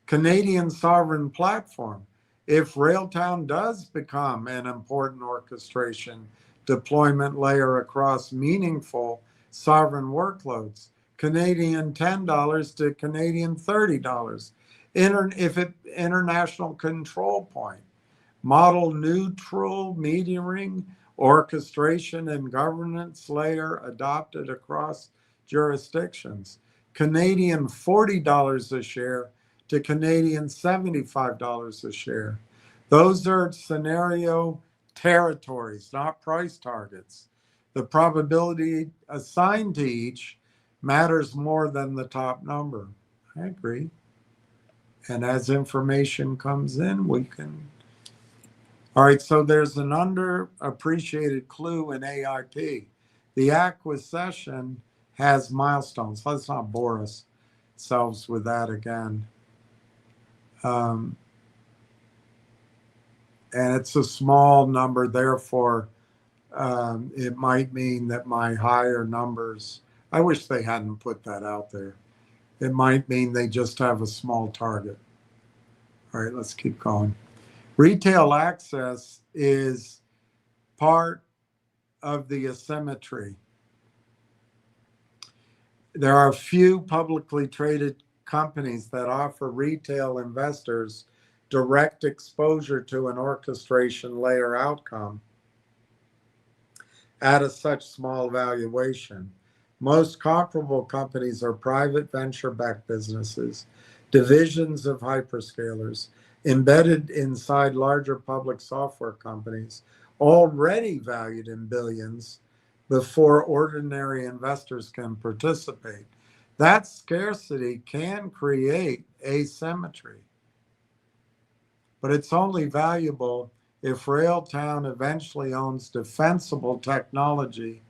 Canadian sovereign platform. If Railtown does become an important orchestration deployment layer across meaningful sovereign workloads, Canadian $10 to Canadian $30. International control point. Model neutral metering, orchestration and governance layer adopted across jurisdictions. Canadian $40 a share to Canadian $75 a share. Those are scenario territories, not price targets. The probability assigned to each matters more than the top number. I agree. And as information comes in, we can. All right, so there's an underappreciated clue in AIP. The acquisition has milestones. Let's not bore ourselves with that again. And it's a small number, therefore, it might mean that my higher numbers, I wish they hadn't put that out there. It might mean they just have a small target. All right, let's keep going. Retail access is part of the asymmetry. There are few publicly traded companies that offer retail investors direct exposure to an orchestration layer outcome at such small valuation. Most comparable companies are private venture backed businesses, divisions of hyperscalers, embedded inside larger public software companies, already valued in billions before ordinary investors can participate. That scarcity can create asymmetry, but it's only valuable if Railtown eventually owns defensible technology,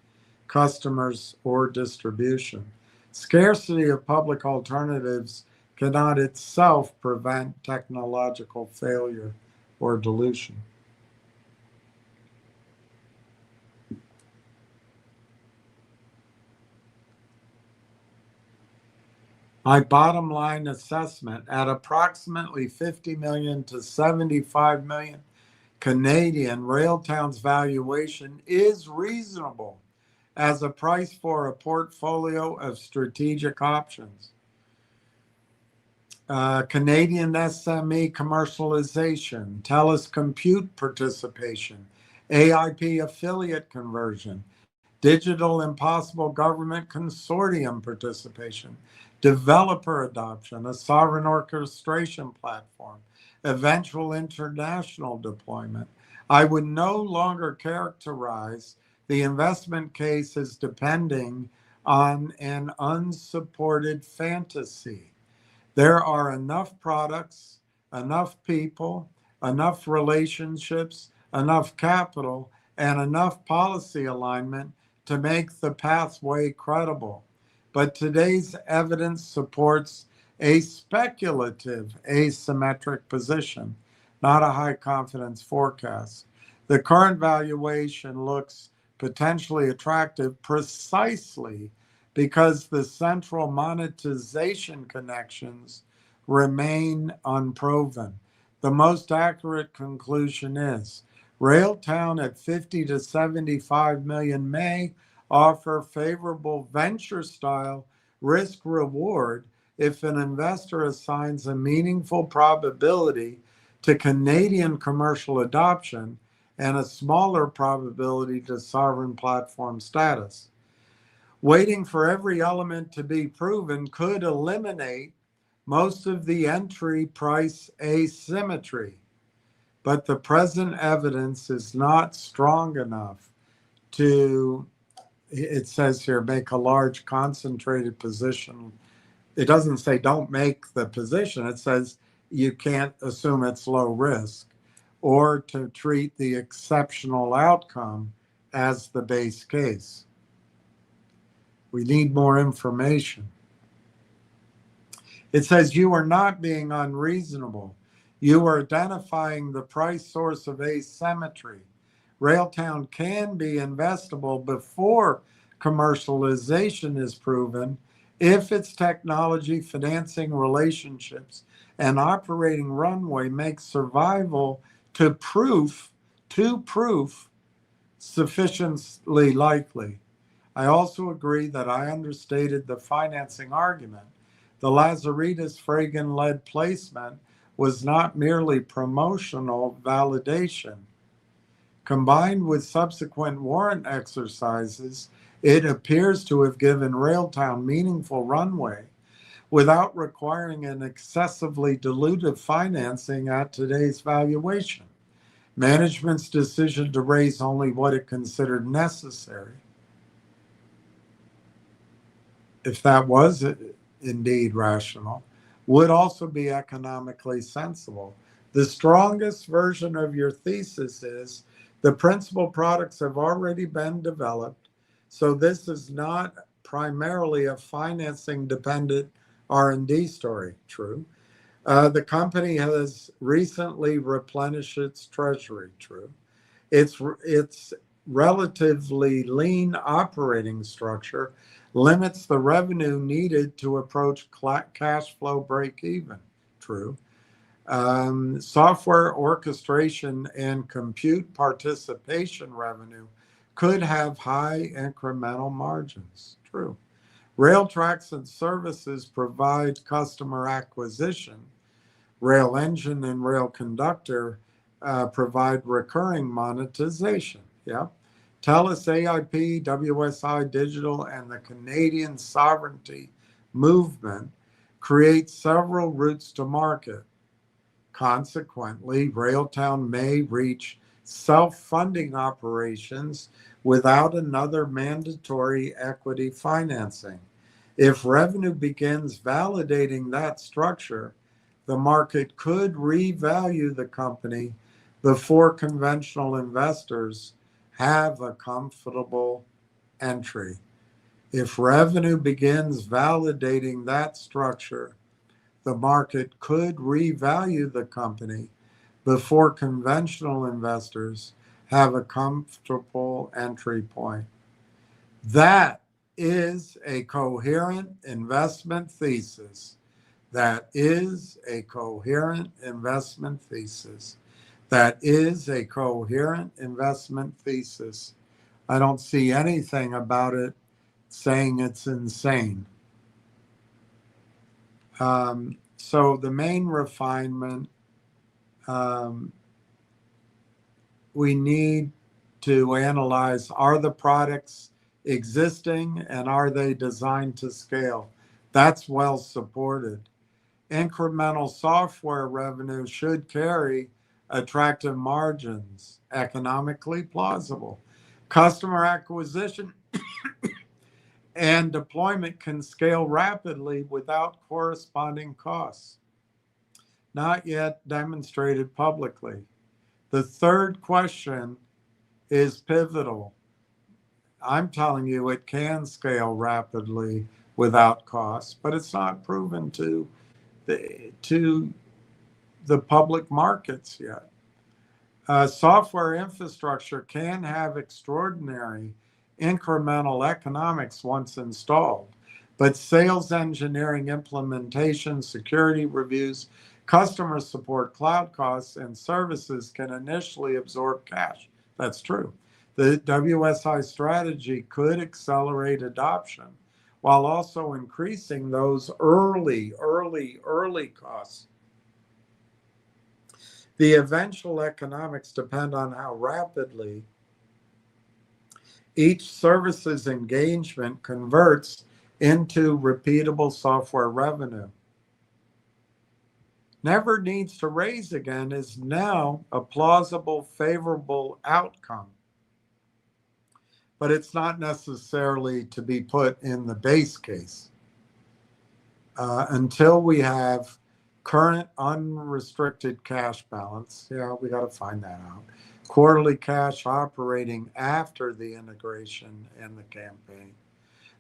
customers, or distribution. Scarcity of public alternatives cannot itself prevent technological failure or dilution. My bottom line assessment at approximately 50 million to 75 million Canadian, Railtown's valuation is reasonable as a price for a portfolio of strategic options. Canadian SME commercialization, TELUS Compute participation, AIP affiliate conversion, Digital Impossible Government Consortium participation, developer adoption, a sovereign orchestration platform, eventual international deployment. I would no longer characterize the investment case as depending on an unsupported fantasy. There are enough products, enough people, enough relationships, enough capital, and enough policy alignment to make the pathway credible. But today's evidence supports a speculative asymmetric position, not a high confidence forecast. The current valuation looks potentially attractive precisely because the central monetization connections remain unproven. The most accurate conclusion is Railtown at 50 to 75 million may offer favorable venture style risk reward if an investor assigns a meaningful probability to Canadian commercial adoption and a smaller probability to sovereign platform status. Waiting for every element to be proven could eliminate most of the entry price asymmetry, but the present evidence is not strong enough to, it says here, make a large concentrated position. It doesn't say don't make the position, it says you can't assume it's low risk, or to treat the exceptional outcome as the base case. We need more information. It says you are not being unreasonable. You are identifying the price source of asymmetry. Railtown can be investable before commercialization is proven if its technology, financing, relationships, and operating runway make survival to proof sufficiently likely. I also agree that I understated the financing argument. The Lazaridis Fragan led placement was not merely promotional validation. Combined with subsequent warrant exercises, it appears to have given Railtown meaningful runway without requiring an excessively dilutive financing at today's valuation. Management's decision to raise only what it considered necessary, if that was indeed rational, would also be economically sensible. The strongest version of your thesis is the principal products have already been developed, so this is not primarily a financing dependent R&D story. True. The company has recently replenished its treasury. True. Its relatively lean operating structure limits the revenue needed to approach cash flow break even. True. Software orchestration and compute participation revenue could have high incremental margins. True. Rail tracks and services provide customer acquisition. Rail engine and rail conductor provide recurring monetization. Yeah. TELUS, AIP, WSI Digital, and the Canadian sovereignty movement create several routes to market. Consequently, Railtown may reach self-funding operations without another mandatory equity financing. If revenue begins validating that structure, the market could revalue the company before conventional investors have a comfortable entry. If revenue begins validating that structure, the market could revalue the company before conventional investors have a comfortable entry point. That is a coherent investment thesis. That is a coherent investment thesis. That is a coherent investment thesis. I don't see anything about it saying it's insane. So the main refinement, we need to analyze, are the products existing and are they designed to scale? That's well supported. Incremental software revenue should carry attractive margins, economically plausible. Customer acquisition and deployment can scale rapidly without corresponding costs, not yet demonstrated publicly. The third question is pivotal. I'm telling you, it can scale rapidly without costs, but it's not proven to the public markets yet. Software infrastructure can have extraordinary incremental economics once installed, but sales engineering, implementation, security reviews, customer support, cloud costs, and services can initially absorb cash. That's true. The WSI strategy could accelerate adoption while also increasing those early costs. The eventual economics depend on how rapidly each services engagement converts into repeatable software revenue. Never needs to raise again is now a plausible, favorable outcome. But it's not necessarily to be put in the base case. Until we have current unrestricted cash balance, we got to find that out. Quarterly cash operating after the integration and the campaign.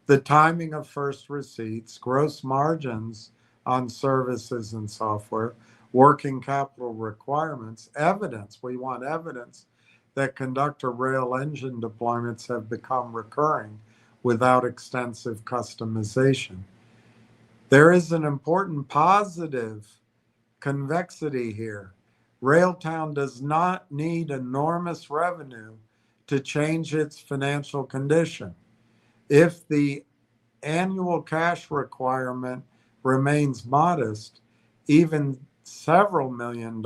The timing of first receipts, gross margins on services and software, working capital requirements, evidence. We want evidence that conductor rail engine deployments have become recurring without extensive customization. There is an important positive convexity here. Railtown does not need enormous revenue to change its financial condition. If the annual cash requirement remains modest, even several $million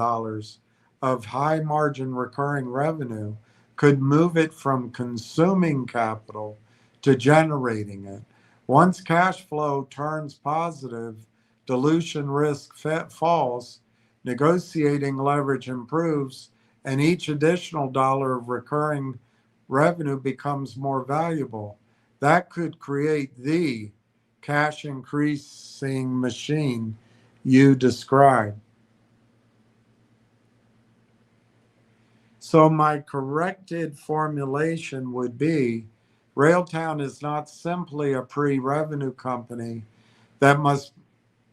of high margin recurring revenue could move it from consuming capital to generating it. Once cash flow turns positive, dilution risk falls, negotiating leverage improves, and each additional dollar of recurring revenue becomes more valuable. That could create the cash increasing machine you described. So my corrected formulation would be, Railtown is not simply a pre-revenue company that must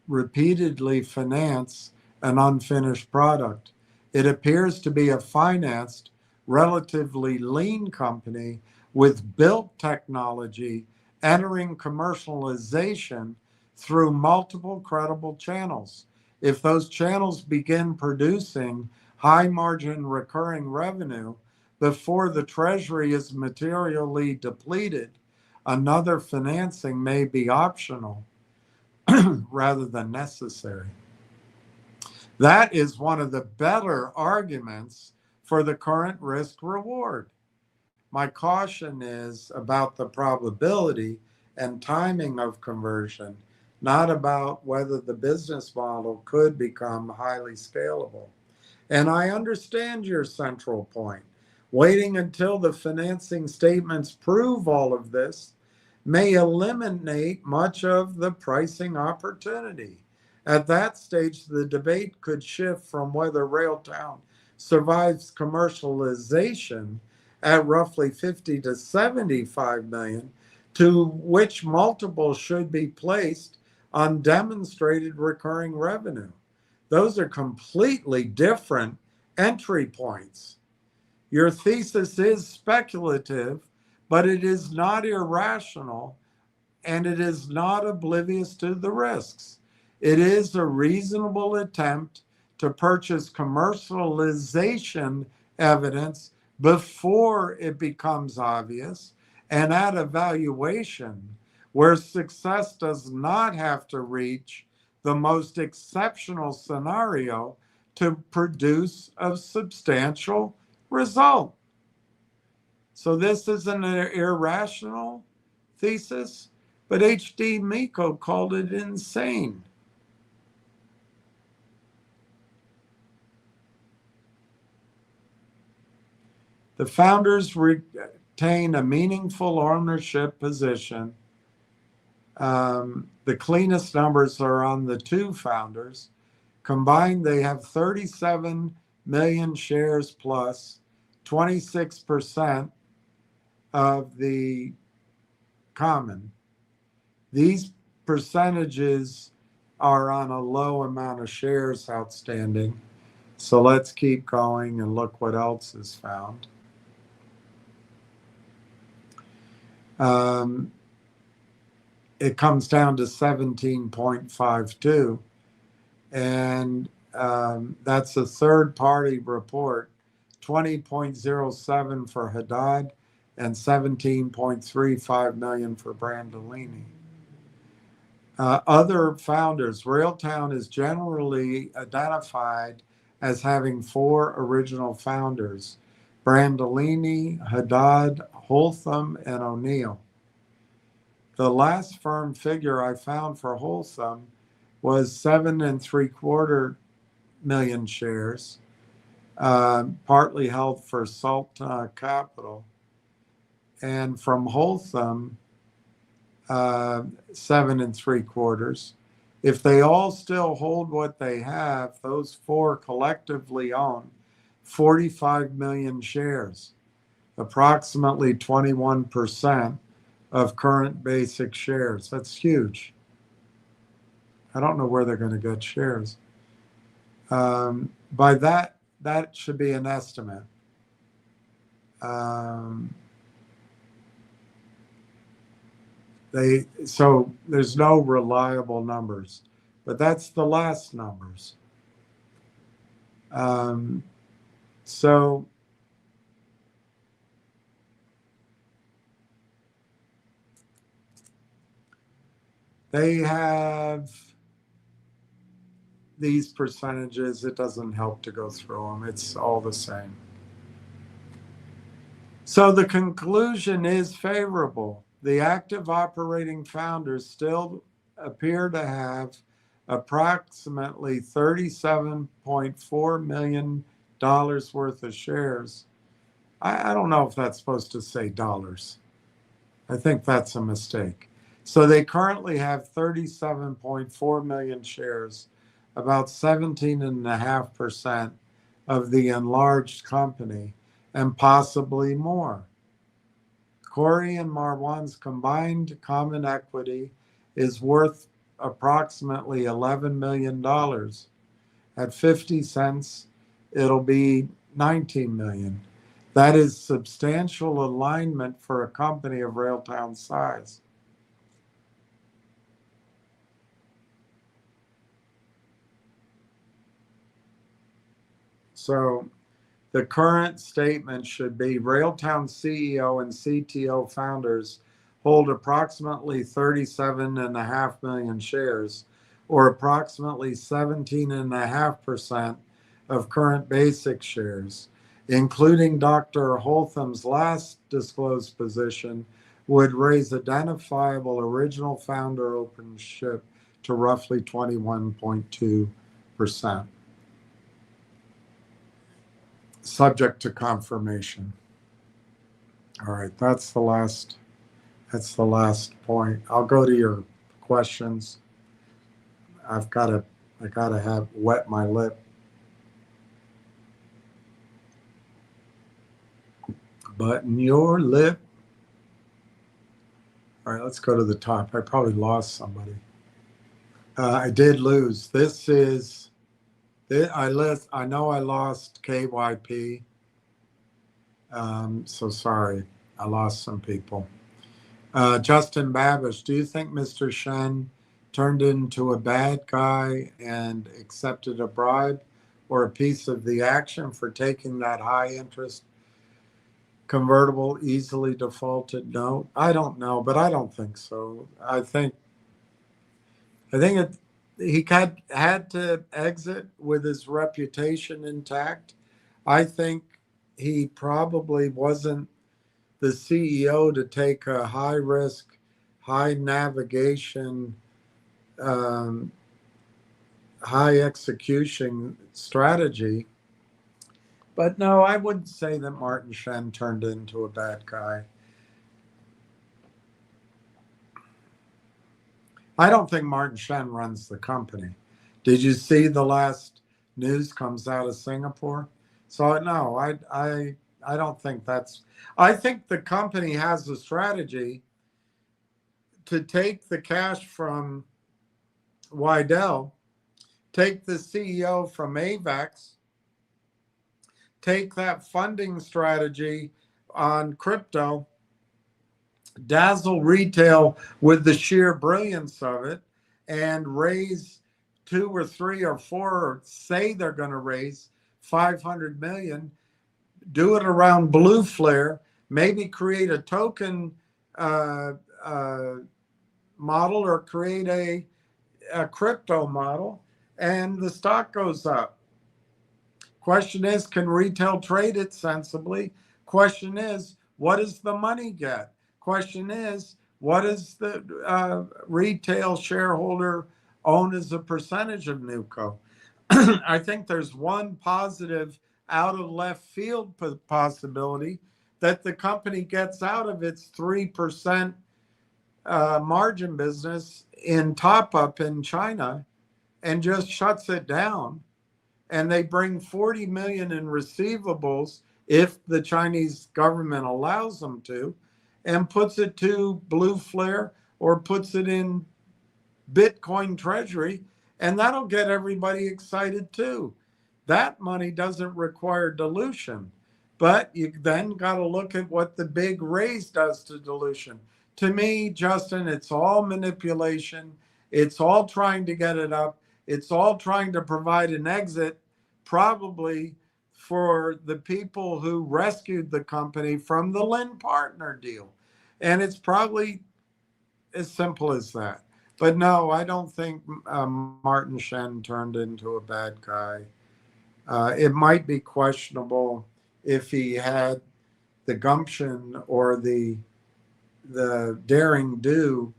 repeatedly finance an unfinished product. It appears to be a financed, relatively lean company with built technology entering commercialization through multiple credible channels. If those channels begin producing high margin recurring revenue before the treasury is materially depleted, another financing may be optional rather than necessary. That is one of the better arguments for the current risk reward. My caution is about the probability and timing of conversion, not about whether the business model could become highly scalable. And I understand your central point. Waiting until the financing statements prove all of this may eliminate much of the pricing opportunity. At that stage, the debate could shift from whether Railtown survives commercialization at roughly 50 to 75 million to which multiple should be placed on demonstrated recurring revenue. Those are completely different entry points. Your thesis is speculative, but it is not irrational and it is not oblivious to the risks. It is a reasonable attempt to purchase commercialization evidence before it becomes obvious and at a valuation where success does not have to reach the most exceptional scenario to produce a substantial result. So this is an irrational thesis, but H.D. Miko called it insane. The founders retain a meaningful ownership position. The cleanest numbers are on the two founders. Combined, they have 37 million shares plus 26% of the common. These percentages are on a low amount of shares outstanding. So let's keep going and look what else is found. It comes down to 17.52, and that's a third-party report, 20.07 for Haddad and 17.35 million for Brandolini. Other founders, Railtown is generally identified as having four original founders: Brandolini, Haddad, Holtham, and O'Neill. The last firm figure I found for Holtham was 7.75 million shares, partly held for Salt Capital. And from Holtham, 7.75. If they all still hold what they have, those four collectively own 45 million shares, approximately 21% of current basic shares. That's huge. I don't know where they're going to get shares. By that should be an estimate. So there's no reliable numbers, but that's the last numbers. So they have these percentages. It doesn't help to go through them. It's all the same. So the conclusion is favorable. The active operating founders still appear to have approximately $37.4 million worth of shares. I don't know if that's supposed to say dollars. I think that's a mistake. So they currently have 37.4 million shares, about 17.5% of the enlarged company, and possibly more. Corey and Marwan's combined common equity is worth approximately $11 million. At 50 cents, it'll be 19 million. That is substantial alignment for a company of Railtown size. So the current statement should be Railtown CEO and CTO founders hold approximately 37.5 million shares, or approximately 17.5% of current basic shares, including Dr. Holtham's last disclosed position, would raise identifiable original founder ownership to roughly 21.2%, subject to confirmation. All right, that's the last point. I'll go to your questions. I gotta have wet my lip. Button your lip. All right, let's go to the top. I probably lost somebody. I did lose. I know I lost KYP. So sorry, I lost some people. Justin Babish, do you think Mr. Shen turned into a bad guy and accepted a bribe or a piece of the action for taking that high interest convertible easily defaulted note? I don't know, but I don't think so. I think he had to exit with his reputation intact. I think he probably wasn't the CEO to take a high risk, high navigation, high execution strategy. But no, I wouldn't say that Martin Shen turned into a bad guy. I don't think Martin Shen runs the company. Did you see the last news comes out of Singapore? So no, I don't think that's. I think the company has a strategy to take the cash from Wydell, take the CEO from AVAX, take that funding strategy on crypto, dazzle retail with the sheer brilliance of it, and raise 2 or 3 or 4, or say they're going to raise 500 million, do it around Blue Flare, maybe create a token model or create a crypto model, and the stock goes up. Question is, can retail trade it sensibly? Question is, what does the money get? Question is, what does the retail shareholder own as a percentage of NewCo? I think there's one positive out of left field possibility that the company gets out of its 3% margin business in top up in China and just shuts it down. And they bring 40 million in receivables if the Chinese government allows them to, and puts it to Blue Flare or puts it in Bitcoin treasury, and that'll get everybody excited too. That money doesn't require dilution, but you then got to look at what the big raise does to dilution. To me, Justin, it's all manipulation. It's all trying to get it up. It's all trying to provide an exit, probably for the people who rescued the company from the Lynn Partner deal. And it's probably as simple as that. But no, I don't think Martin Shen turned into a bad guy. It might be questionable if he had the gumption or the daring do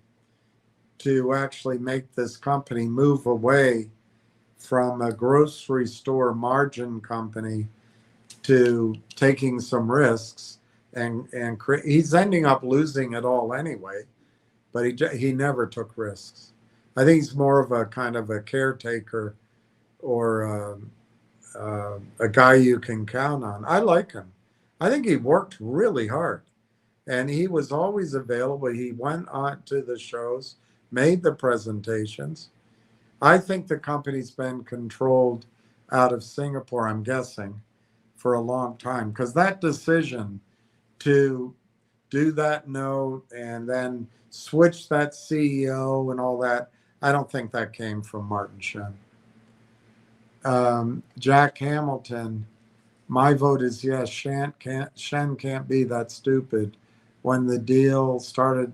to actually make this company move away from a grocery store margin company to taking some risks, and he's ending up losing it all anyway, but he never took risks. I think he's more of a kind of a caretaker or a guy you can count on. I like him. I think he worked really hard, and he was always available. He went on to the shows, made the presentations. I think the company's been controlled out of Singapore, I'm guessing, for a long time, because that decision to do that note and then switch that CEO and all that, I don't think that came from Martin Shen. Jack Hamilton, my vote is yes. Shen can't be that stupid. When the deal started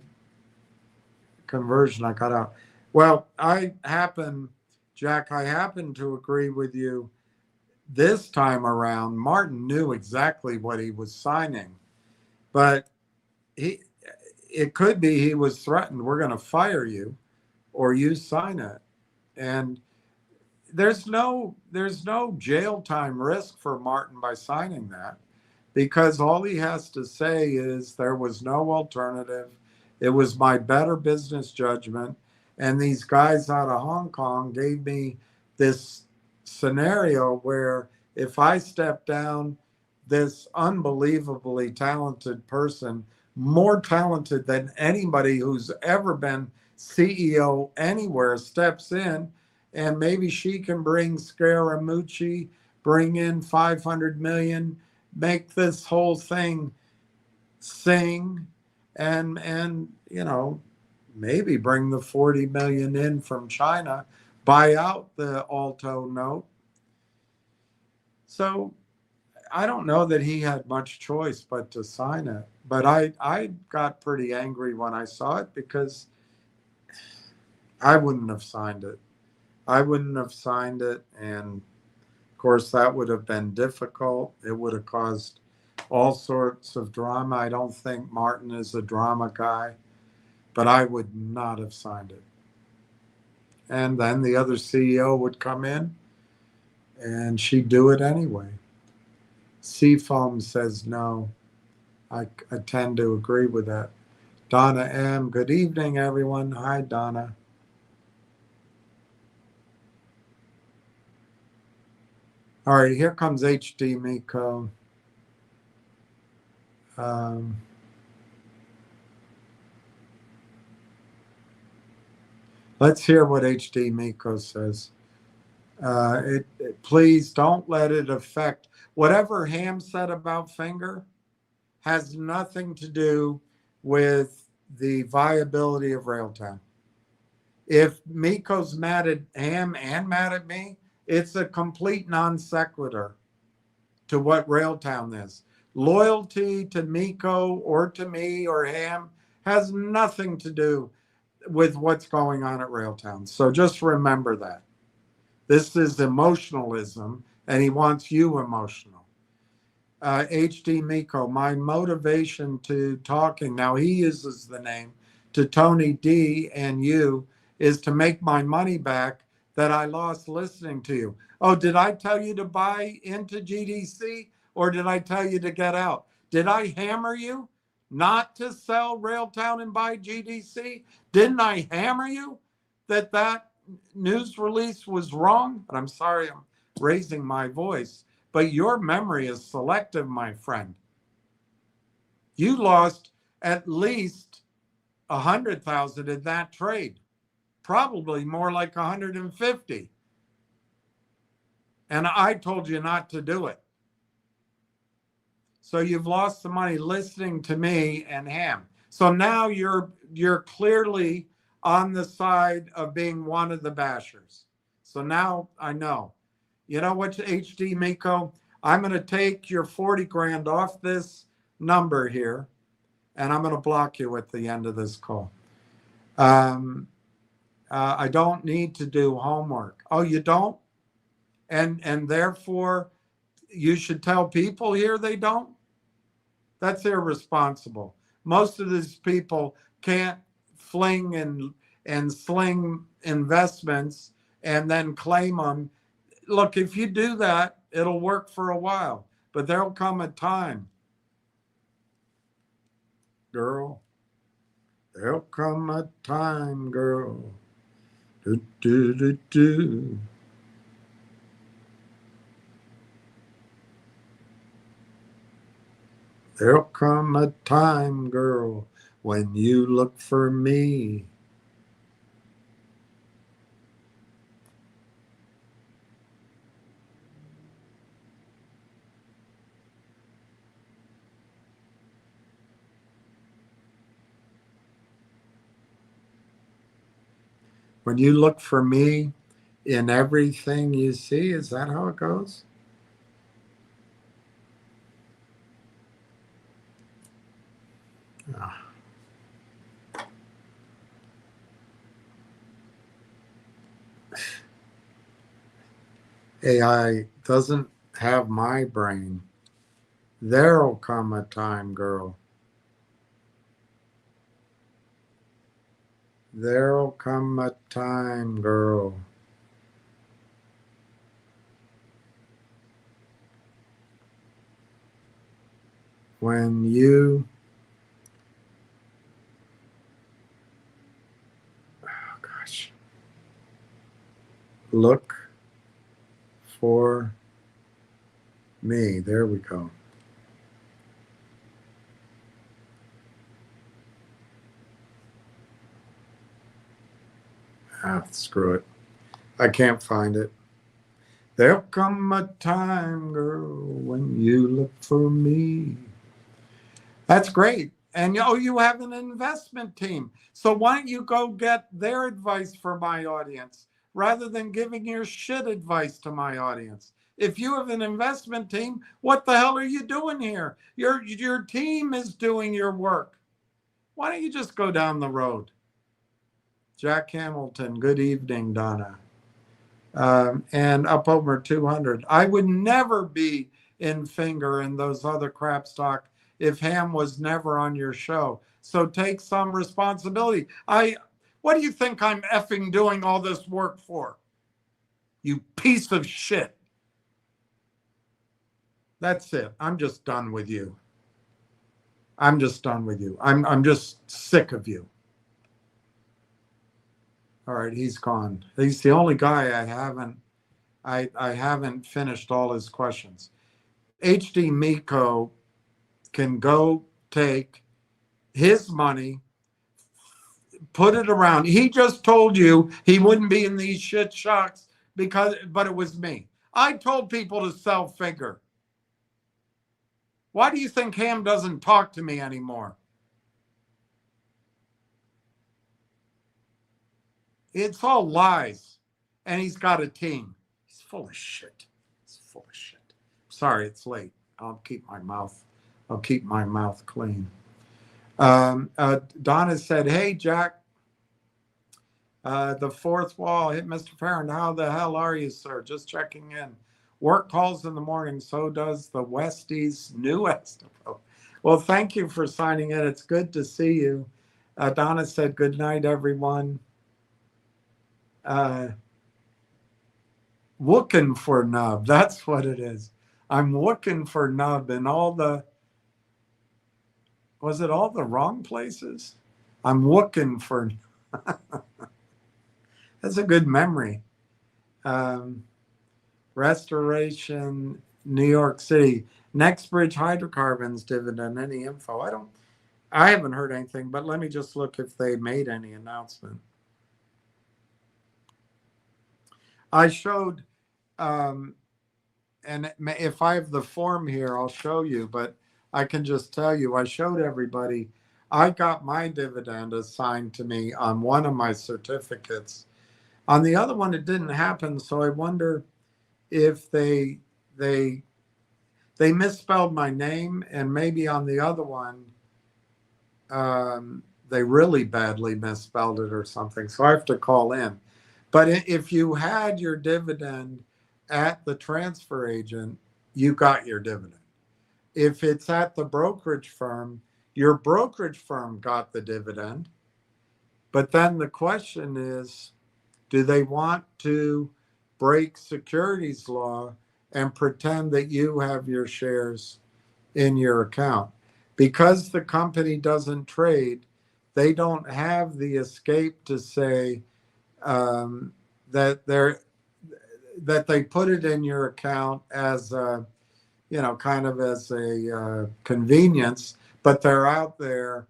conversion. I got out. Well, Jack, I happen to agree with you this time around. Martin knew exactly what he was signing, but he, it could be he was threatened. We're going to fire you or you sign it. And there's no jail time risk for Martin by signing that, because all he has to say is there was no alternative. It was my better business judgment. And these guys out of Hong Kong gave me this scenario where if I step down, this unbelievably talented person, more talented than anybody who's ever been CEO anywhere, steps in, and maybe she can bring Scaramucci, bring in 500 million, make this whole thing sing, and maybe bring the 40 million in from China, buy out the Alto note. So I don't know that he had much choice but to sign it. But I got pretty angry when I saw it, because I wouldn't have signed it. I wouldn't have signed it. And of course, that would have been difficult. It would have caused all sorts of drama. I don't think Martin is a drama guy, but I would not have signed it. And then the other CEO would come in and she'd do it anyway. Seafoam says no. I tend to agree with that. Donna M. Good evening, everyone. Hi, Donna. All right, here comes HD Miko. Let's hear what HD Miko says. Please don't let it affect whatever Ham said about Finger. Has nothing to do with the viability of Railtown. If Miko's mad at Ham and mad at me, it's a complete non sequitur to what Railtown is. Loyalty to Miko or to me or Ham has nothing to do with what's going on at Railtown. So just remember that. This is emotionalism, and he wants you emotional. HD Miko, my motivation to talking, now he uses the name, to Tony D and you, is to make my money back that I lost listening to you. Oh, did I tell you to buy into GDC, or did I tell you to get out? Did I hammer you not to sell Railtown and buy GDC? Didn't I hammer you that news release was wrong? But I'm sorry, I'm raising my voice. But your memory is selective, my friend. You lost at least 100,000 in that trade, probably more like 150. And I told you not to do it. So you've lost the money listening to me and Ham. So now you're clearly on the side of being one of the bashers. So now I know. You know what, HD Miko? I'm going to take your 40 grand off this number here, and I'm going to block you at the end of this call. I don't need to do homework. Oh, you don't? And therefore, you should tell people here they don't? That's irresponsible. Most of these people can't fling and sling investments and then claim them. Look, if you do that, it'll work for a while, but there'll come a time, girl. There'll come a time, girl. Do, do, do, do. There'll come a time, girl, when you look for me. When you look for me in everything you see, is that how it goes? AI doesn't have my brain. There'll come a time, girl. There'll come a time, girl. When you, oh gosh, look for me. There we go. Ah, screw it. I can't find it. There'll come a time, girl, when you look for me. That's great. And oh, you have an investment team. So why don't you go get their advice for my audience rather than giving your shit advice to my audience? If you have an investment team, what the hell are you doing here? Your team is doing your work. Why don't you just go down the road? Jack Hamilton, good evening, Donna. And up over 200. I would never be in Finger and those other crap stock if Ham was never on your show. So take some responsibility. What do you think I'm effing doing all this work for? You piece of shit. That's it. I'm just done with you. I'm just done with you. I'm just sick of you. All right, he's gone. He's the only guy I haven't finished all his questions. HD Miko can go take his money, put it around. He just told you he wouldn't be in these shit shocks but it was me. I told people to sell Figure. Why do you think Ham doesn't talk to me anymore? It's all lies. And he's got a team. He's full of shit. He's full of shit. Sorry, it's late. I'll keep my mouth clean. Donna said, "Hey, Jack, the fourth wall hit Mr. Farron. How the hell are you, sir? Just checking in. Work calls in the morning. So does the Westies new Estivo. Well, thank you for signing in. It's good to see you." Donna said, "Good night, everyone." Looking for Nub. That's what it is. I'm looking for Nub in was it all the wrong places? I'm looking for, that's a good memory. Restoration, New York City. Nextbridge Hydrocarbons dividend. Any info? I haven't heard anything, but let me just look if they made any announcement. I showed, and if I have the form here, I'll show you, but I can just tell you, I showed everybody, I got my dividend assigned to me on one of my certificates. On the other one, it didn't happen. So I wonder if they misspelled my name, and maybe on the other one, they really badly misspelled it or something. So I have to call in. But if you had your dividend at the transfer agent, you got your dividend. If it's at the brokerage firm, your brokerage firm got the dividend. But then the question is, do they want to break securities law and pretend that you have your shares in your account? Because the company doesn't trade, they don't have the escape to say that they put it in your account as a, kind of as a convenience, but they're out there.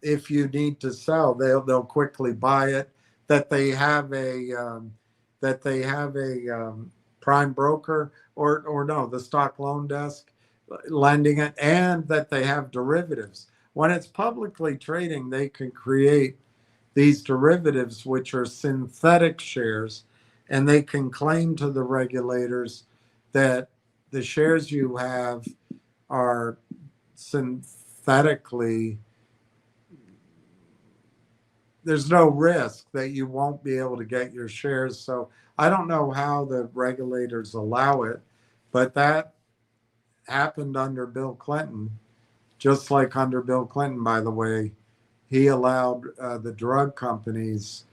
If you need to sell, they'll quickly buy it. That they have a prime broker or no, the stock loan desk lending it, and that they have derivatives. When it's publicly trading, they can create these derivatives, which are synthetic shares, and they can claim to the regulators that the shares you have are synthetically there's no risk that you won't be able to get your shares. So I don't know how the regulators allow it, but that happened under Bill Clinton, just like under Bill Clinton, by the way. He allowed the drug companies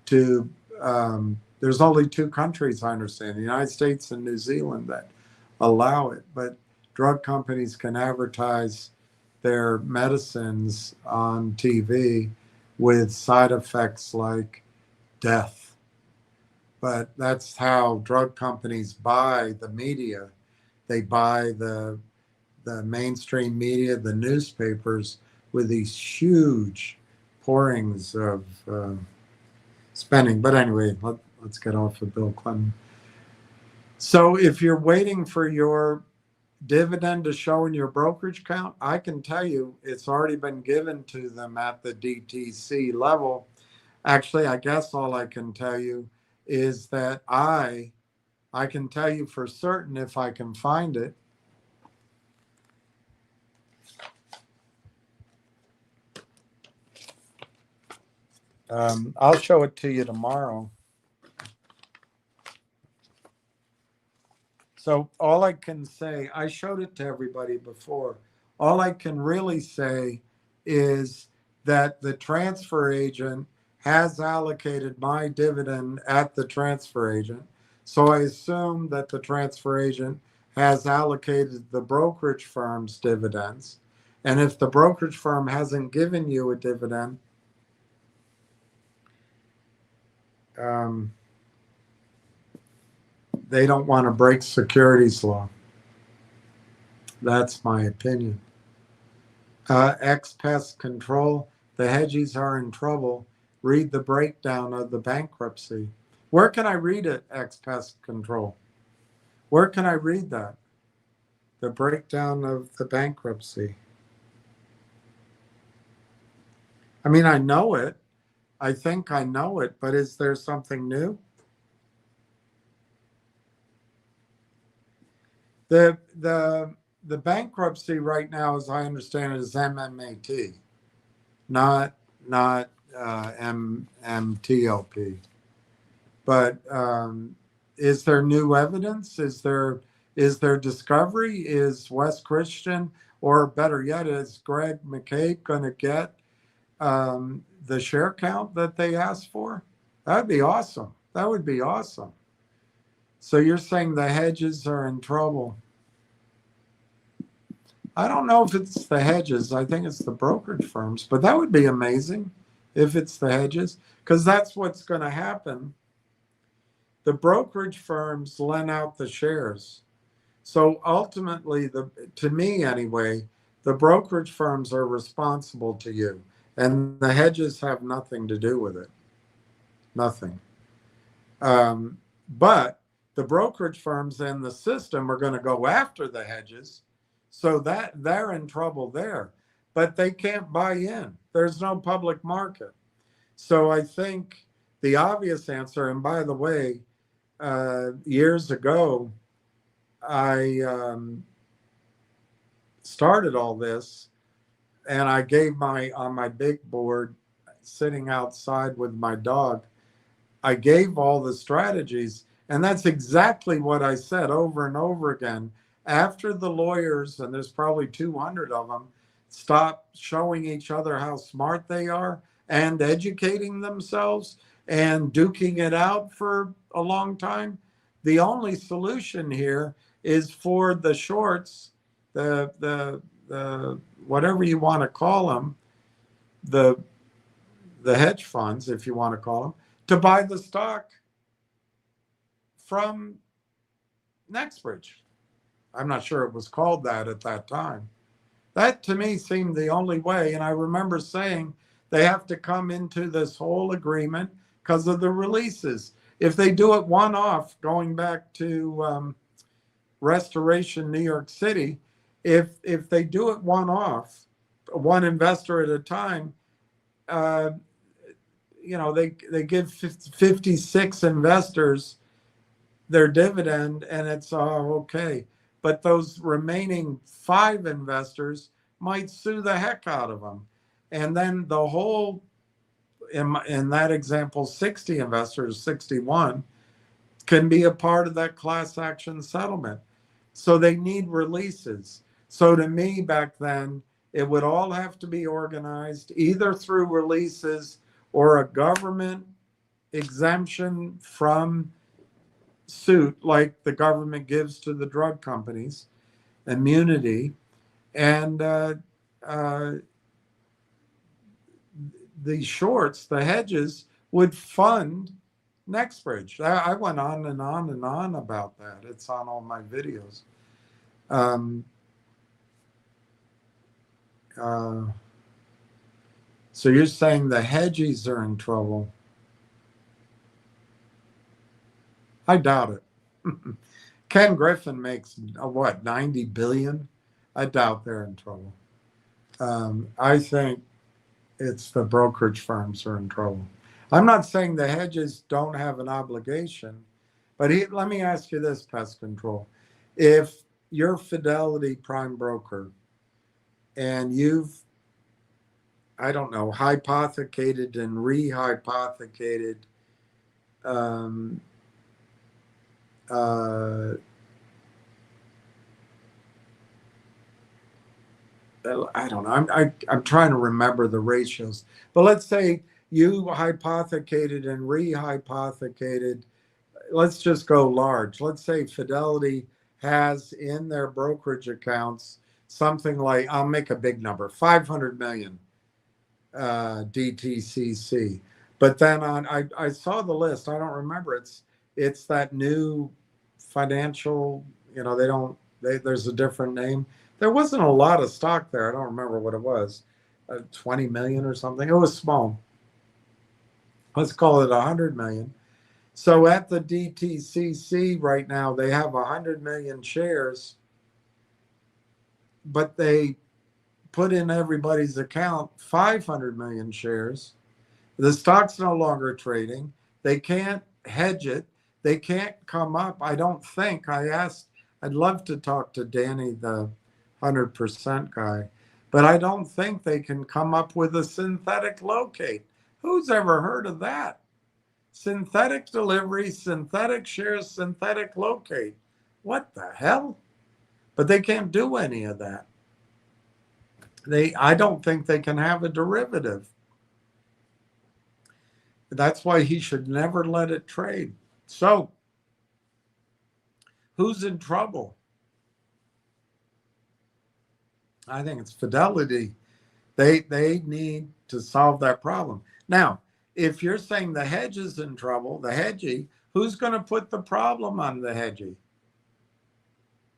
to, there's only two countries, I understand, the United States and New Zealand, that allow it. But drug companies can advertise their medicines on TV with side effects like death. But that's how drug companies buy the media. They buy the mainstream media, the newspapers, with these huge pourings of spending. But anyway, let's get off of Bill Clinton. So if you're waiting for your dividend to show in your brokerage account, I can tell you it's already been given to them at the DTC level. Actually, I guess all I can tell you is that I can tell you for certain, if I can find it, I'll show it to you tomorrow. So all I can say, I showed it to everybody before. All I can really say is that the transfer agent has allocated my dividend at the transfer agent. So I assume that the transfer agent has allocated the brokerage firm's dividends. And if the brokerage firm hasn't given you a dividend, they don't want to break securities law. That's my opinion. Ex-pest control, the hedgies are in trouble. Read the breakdown of the bankruptcy. Where can I read it, ex-pest control? Where can I read that? The breakdown of the bankruptcy. I mean, I know it. I think I know it, but is there something new? The bankruptcy right now, as I understand it, is MMAT, not MTLP. But is there new evidence? Is there discovery? Is Wes Christian, or better yet, is Greg McCabe going to get the share count that they asked for? That'd be awesome. That would be awesome. So you're saying the hedges are in trouble? I don't know if it's the hedges. I think it's the brokerage firms, but that would be amazing if it's the hedges, because that's what's going to happen. The brokerage firms lend out the shares. So ultimately, to me anyway, the brokerage firms are responsible to you, and the hedges have nothing to do with it. Nothing. But the brokerage firms and the system are going to go after the hedges, so that they're in trouble there. But they can't buy in. There's no public market. So I think the obvious answer, and by the way, years ago, I started all this, and I gave on my big board, sitting outside with my dog, I gave all the strategies, and that's exactly what I said over and over again. After the lawyers, and there's probably 200 of them, stop showing each other how smart they are and educating themselves and duking it out for a long time, the only solution here is for the shorts, the whatever you want to call them, the hedge funds, if you want to call them, to buy the stock from Nexbridge. I'm not sure it was called that at that time. That to me seemed the only way. And I remember saying they have to come into this whole agreement because of the releases. If they do it one off, going back to Restoration New York City, if they do it one off, one investor at a time, they give 56 investors their dividend, and it's okay. But those remaining 5 investors might sue the heck out of them. And then the whole in that example, 60 investors, 61 can be a part of that class action settlement. So they need releases. So to me, back then, it would all have to be organized either through releases or a government exemption from suit, like the government gives to the drug companies, immunity, and uh, the shorts, the hedges, would fund NextBridge. I went on and on and on about that. It's on all my videos. Um, so you're saying the hedgies are in trouble? I doubt it. Ken Griffin makes what, 90 billion? I doubt they're in trouble. I think it's the brokerage firms are in trouble. I'm not saying the hedges don't have an obligation, but let me ask you this, Pest Control. If you're Fidelity Prime Broker and you've, I don't know, hypothecated and rehypothecated I don't know. I'm trying to remember the ratios, but let's say you hypothecated and rehypothecated. Let's just go large. Let's say Fidelity has in their brokerage accounts something like, I'll make a big number, 500 million DTCC. But then I saw the list. I don't remember. It's that new financial. There's a different name. There wasn't a lot of stock there. I don't remember what it was, 20 million or something. It was small. Let's call it 100 million. So at the DTCC right now, they have 100 million shares, but they put in everybody's account 500 million shares. The stock's no longer trading. They can't hedge it. They can't come up. I don't think. I'd love to talk to Danny, the 100% guy, but I don't think they can come up with a synthetic locate. Who's ever heard of that? Synthetic delivery, synthetic shares, synthetic locate. What the hell? But they can't do any of that. I don't think they can have a derivative. That's why he should never let it trade. So, who's in trouble? I think it's Fidelity. They need to solve that problem. Now, if you're saying the hedge is in trouble, the hedgy, who's going to put the problem on the hedgy?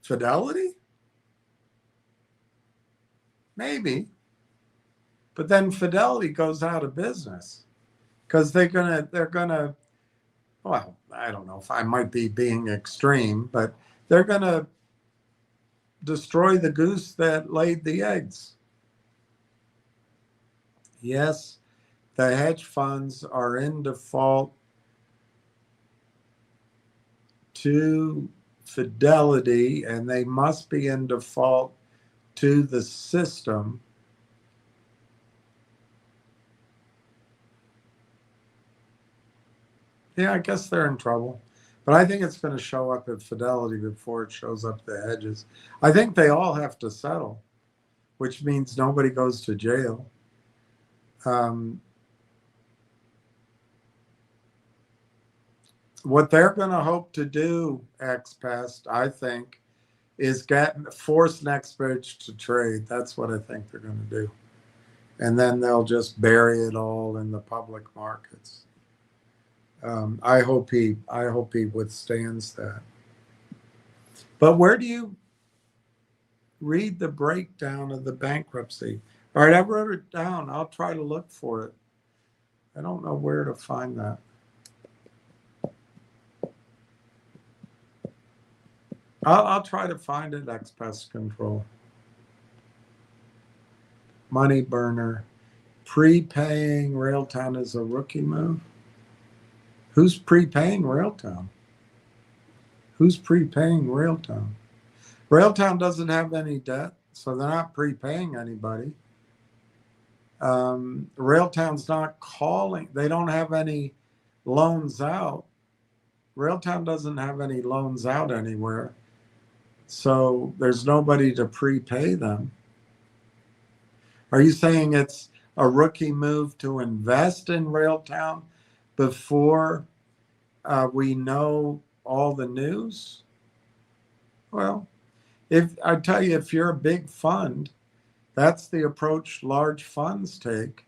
Fidelity? Maybe. But then Fidelity goes out of business because they're gonna, well, I don't know if I might be being extreme, but they're gonna destroy the goose that laid the eggs. Yes, the hedge funds are in default to Fidelity, and they must be in default to the system. Yeah, I guess they're in trouble. But I think it's going to show up at Fidelity before it shows up the hedges. I think they all have to settle, which means nobody goes to jail. What they're going to hope to do, XPest, I think, is force NextBridge to trade. That's what I think they're going to do. And then they'll just bury it all in the public markets. I hope he withstands that. But where do you read the breakdown of the bankruptcy? All right, I wrote it down. I'll try to look for it. I don't know where to find that. I'll try to find it, XPest Control. Money burner. Prepaying Railtown is a rookie move. Who's prepaying Railtown? Who's prepaying Railtown? Railtown doesn't have any debt, so they're not prepaying anybody. Railtown's not calling. They don't have any loans out. Railtown doesn't have any loans out anywhere. So there's nobody to prepay them. Are you saying it's a rookie move to invest in Railtown before we know all the news? Well, if I tell you, if you're a big fund, that's the approach large funds take.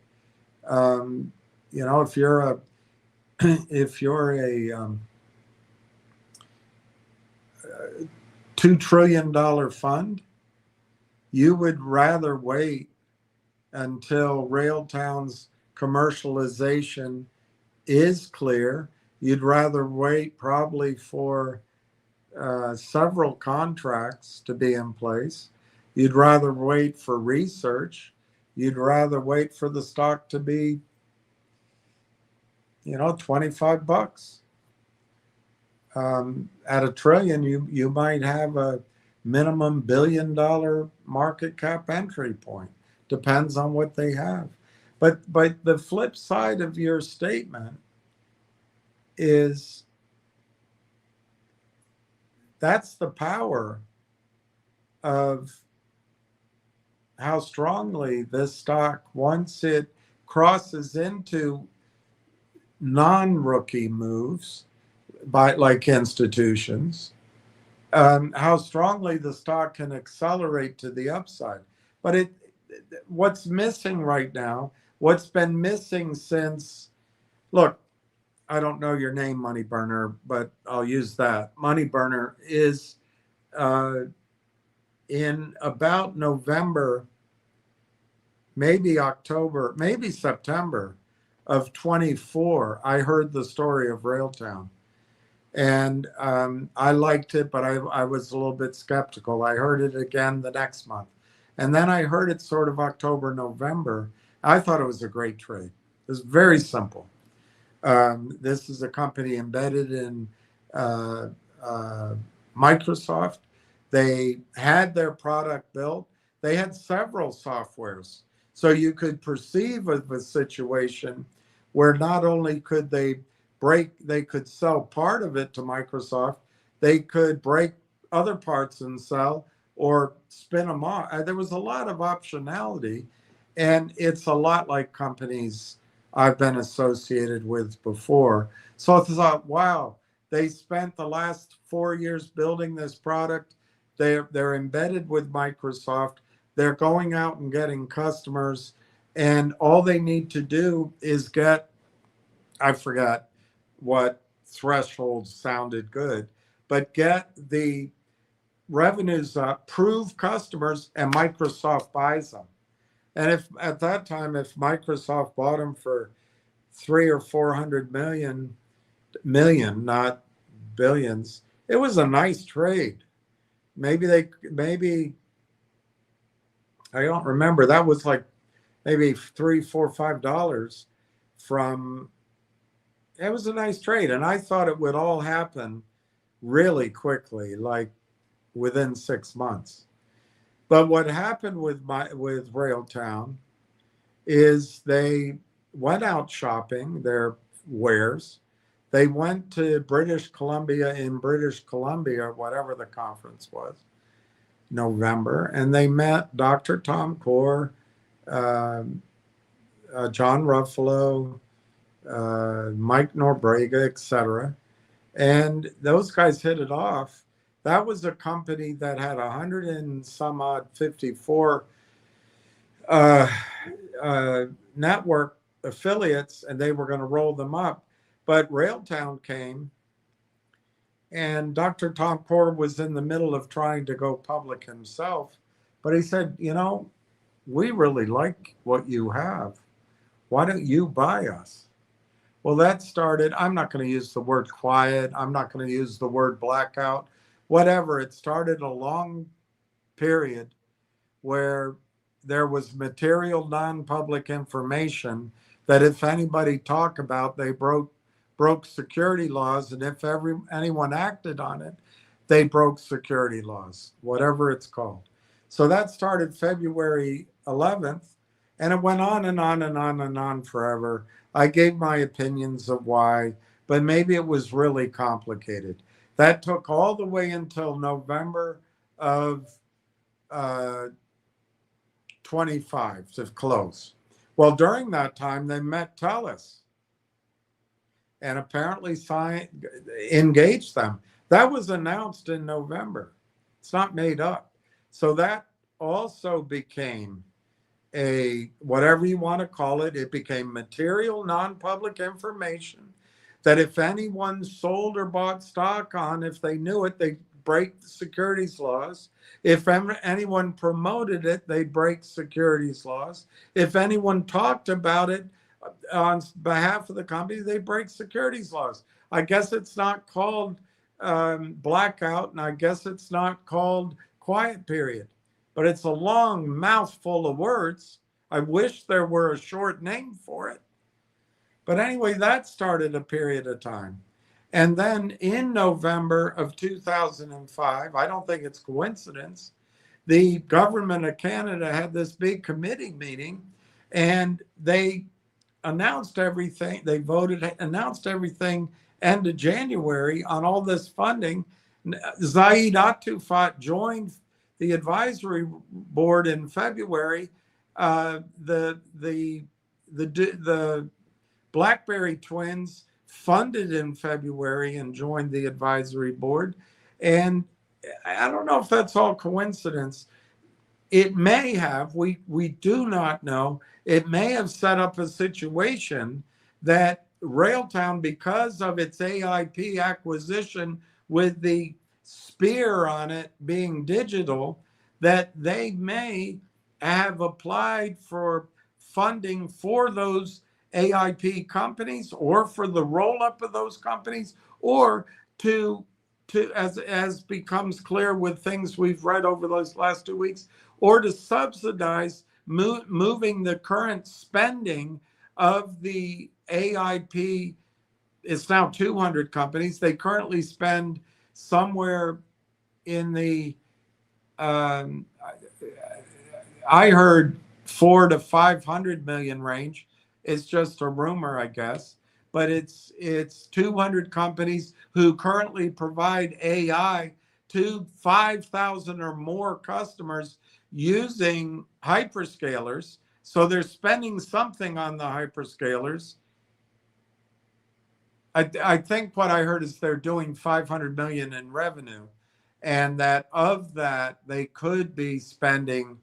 If you're a $2 trillion fund, you would rather wait until Railtown's commercialization is clear. You'd rather wait probably for several contracts to be in place. You'd rather wait for research. You'd rather wait for the stock to be, $25. At $1 trillion, you might have a minimum $1 billion market cap entry point. Depends on what they have. But the flip side of your statement is that's the power of how strongly this stock, once it crosses into non-rookie moves by like institutions, how strongly the stock can accelerate to the upside. But what's missing right now, what's been missing since, look, I don't know your name, Money Burner, but I'll use that. Money Burner is in about November, maybe October, maybe September of 24, I heard the story of Railtown. And I liked it, but I was a little bit skeptical. I heard it again the next month. And then I heard it sort of October, November. I thought it was a great trade. It was very simple. This is a company embedded in Microsoft. They had their product built. They had several softwares. So you could perceive a situation where not only could they could sell part of it to Microsoft, they could break other parts and sell or spin them off. There was a lot of optionality, and it's a lot like companies I've been associated with before. So I thought, wow, they spent the last 4 years building this product. They're embedded with Microsoft. They're going out and getting customers, and all they need to do is get, I forgot what threshold sounded good, but get the revenues up, prove customers, and Microsoft buys them. And if at that time, if Microsoft bought them for 300 or 400 million, not billions, it was a nice trade. Maybe I don't remember. That was like maybe $3, $4, $5 from. It was a nice trade, and I thought it would all happen really quickly, like within 6 months. But what happened with Railtown is they went out shopping their wares. They went to British Columbia, whatever the conference was, November, and they met Dr. Tom Core, John Ruffalo, Mike Norbrega, etc. And those guys hit it off. That was a company that had 100 and some odd 54 network affiliates, and they were going to roll them up. But Railtown came, and Dr. Tom Core was in the middle of trying to go public himself. But he said, we really like what you have. Why don't you buy us? Well, that started, I'm not going to use the word quiet. I'm not going to use the word blackout, whatever. It started a long period where there was material non-public information that if anybody talked about, they broke security laws. And if anyone acted on it, they broke security laws, whatever it's called. So that started February 11th. And it went on and on and on and on forever. I gave my opinions of why, but maybe it was really complicated. That took all the way until November of uh, 25 to close. Well, during that time, they met TELUS and apparently engaged them. That was announced in November. It's not made up. So that also became a, whatever you want to call it, it became material non-public information that if anyone sold or bought stock on, if they knew it, they break the securities laws. If anyone promoted it, they break securities laws. If anyone talked about it on behalf of the company, they break securities laws. I guess it's not called blackout, and I guess it's not called quiet period, but it's a long mouthful of words. I wish there were a short name for it. But anyway, that started a period of time. And then in November of 2005, I don't think it's coincidence, the government of Canada had this big committee meeting and they announced everything. They announced everything end of January on all this funding. Zaid Atufat joined the advisory board in February. The BlackBerry twins funded in February and joined the advisory board. And I don't know if that's all coincidence. It may have, we do not know, it may have set up a situation that Railtown, because of its AIP acquisition with the spear on it being digital, that they may have applied for funding for those AIP companies or for the roll up of those companies, or to as becomes clear with things we've read over those last 2 weeks, or to subsidize moving the current spending of the AIP. It's now 200 companies. They currently spend somewhere in the I heard 400 to 500 million range. It's just a rumor, I guess, but it's 200 companies who currently provide AI to 5,000 or more customers using hyperscalers. So they're spending something on the hyperscalers. I think what I heard is they're doing 500 million in revenue, and that of that they could be spending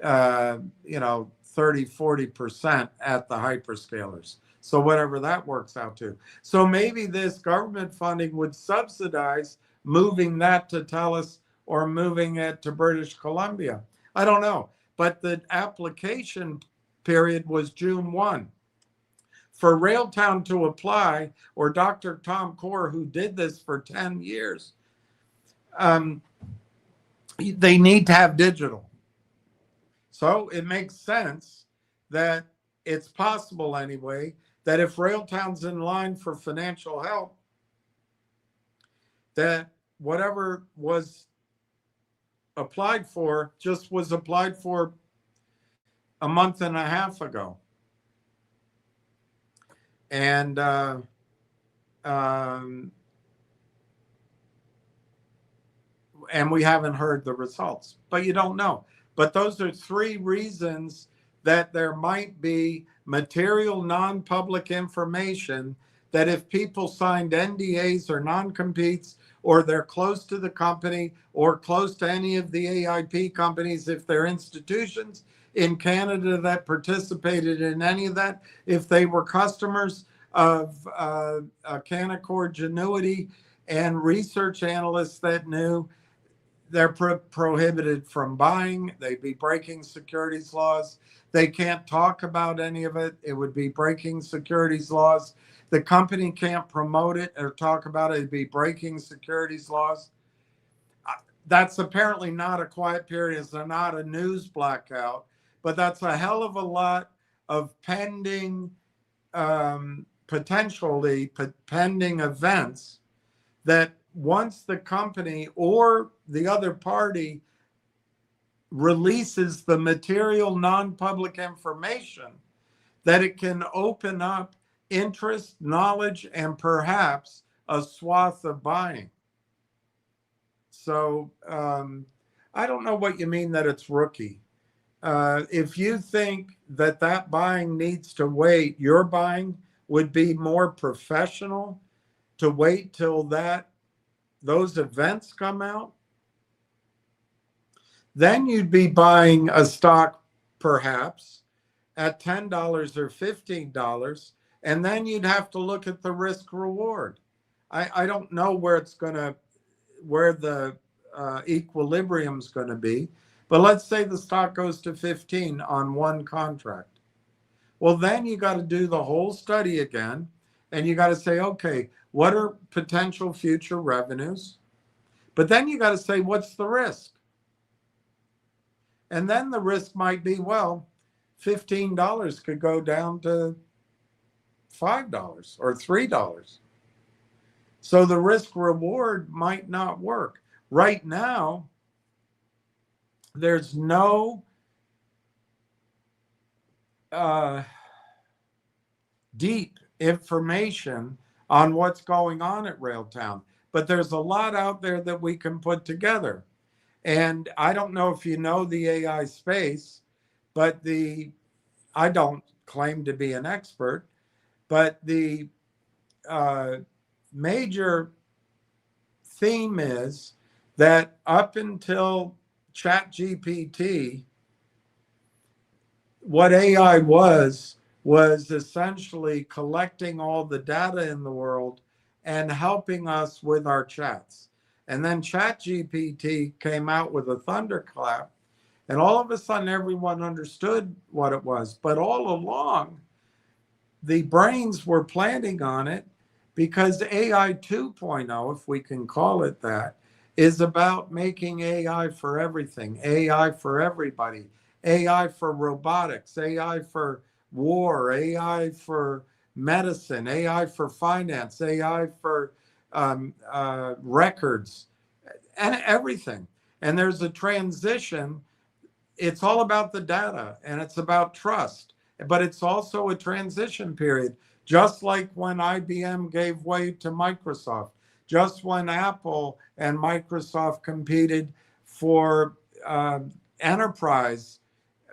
30-40% at the hyperscalers. So whatever that works out to. So maybe this government funding would subsidize moving that to TELUS or moving it to British Columbia. I don't know. But the application period was June 1. For Railtown to apply, or Dr. Tom Core, who did this for 10 years, they need to have digital. So it makes sense that it's possible anyway, that if Railtown's in line for financial help, that whatever was applied for just was applied for a month and a half ago. And we haven't heard the results, but you don't know. But those are 3 reasons that there might be material non-public information that if people signed NDAs or non-competes, or they're close to the company or close to any of the AIP companies, if they're institutions in Canada that participated in any of that, if they were customers of Canaccord Genuity and research analysts that knew, they're prohibited from buying. They'd be breaking securities laws. They can't talk about any of it. It would be breaking securities laws. The company can't promote it or talk about it. It'd be breaking securities laws. That's apparently not a quiet period. It's not a news blackout, but that's a hell of a lot of potentially pending events that once the company or the other party releases the material non-public information, that it can open up interest, knowledge, and perhaps a swath of buying. So I don't know what you mean that it's rookie. If you think that that buying needs to wait, your buying would be more professional to wait till those events come out. Then you'd be buying a stock perhaps at $10 or $15, and then you'd have to look at the risk reward. I don't know where the equilibrium's going to be, but let's say the stock goes to 15 on one contract. Well, then you got to do the whole study again, and you got to say, okay, what are potential future revenues? But then you got to say, what's the risk? And then the risk might be, well, $15 could go down to $5 or $3. So the risk reward might not work. Right now, there's no deep information on what's going on at Railtown, but there's a lot out there that we can put together. And I don't know if you know the AI space, but I don't claim to be an expert, but the major theme is that up until ChatGPT, what AI was essentially collecting all the data in the world and helping us with our chats. And then ChatGPT came out with a thunderclap, and all of a sudden everyone understood what it was. But all along, the brains were planning on it, because AI 2.0, if we can call it that, is about making AI for everything, AI for everybody, AI for robotics, AI for war, AI for medicine, AI for finance, AI for records, and everything. And there's a transition. It's all about the data, and it's about trust, but it's also a transition period, just like when IBM gave way to Microsoft, just when Apple and Microsoft competed for enterprise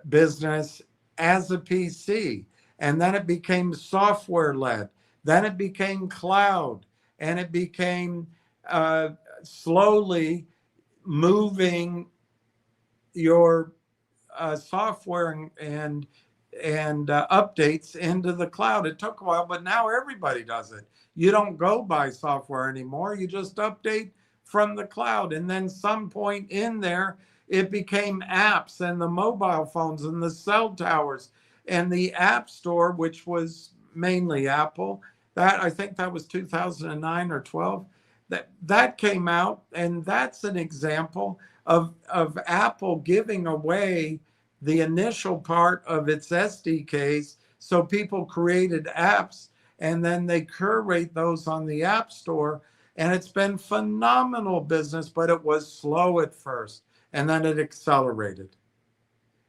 business as a PC. And then it became software led. Then it became cloud. And it became slowly moving your software and updates into the cloud. It took a while, but now everybody does it. You don't go buy software anymore. You just update from the cloud. And then some point in there, it became apps and the mobile phones and the cell towers and the App Store, which was mainly Apple. That, I think that was 2009 or 12. That came out, and that's an example of Apple giving away the initial part of its SDKs, so people created apps, and then they curate those on the App Store, and it's been phenomenal business, but it was slow at first, and then it accelerated.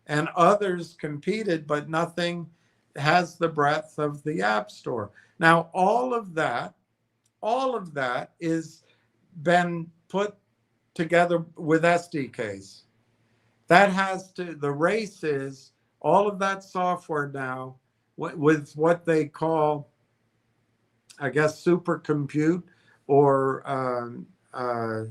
And others competed, but nothing has the breadth of the App Store. Now, all of that is been put together with SDKs. That has to, the race is all of that software now with what they call, I guess, super compute, or I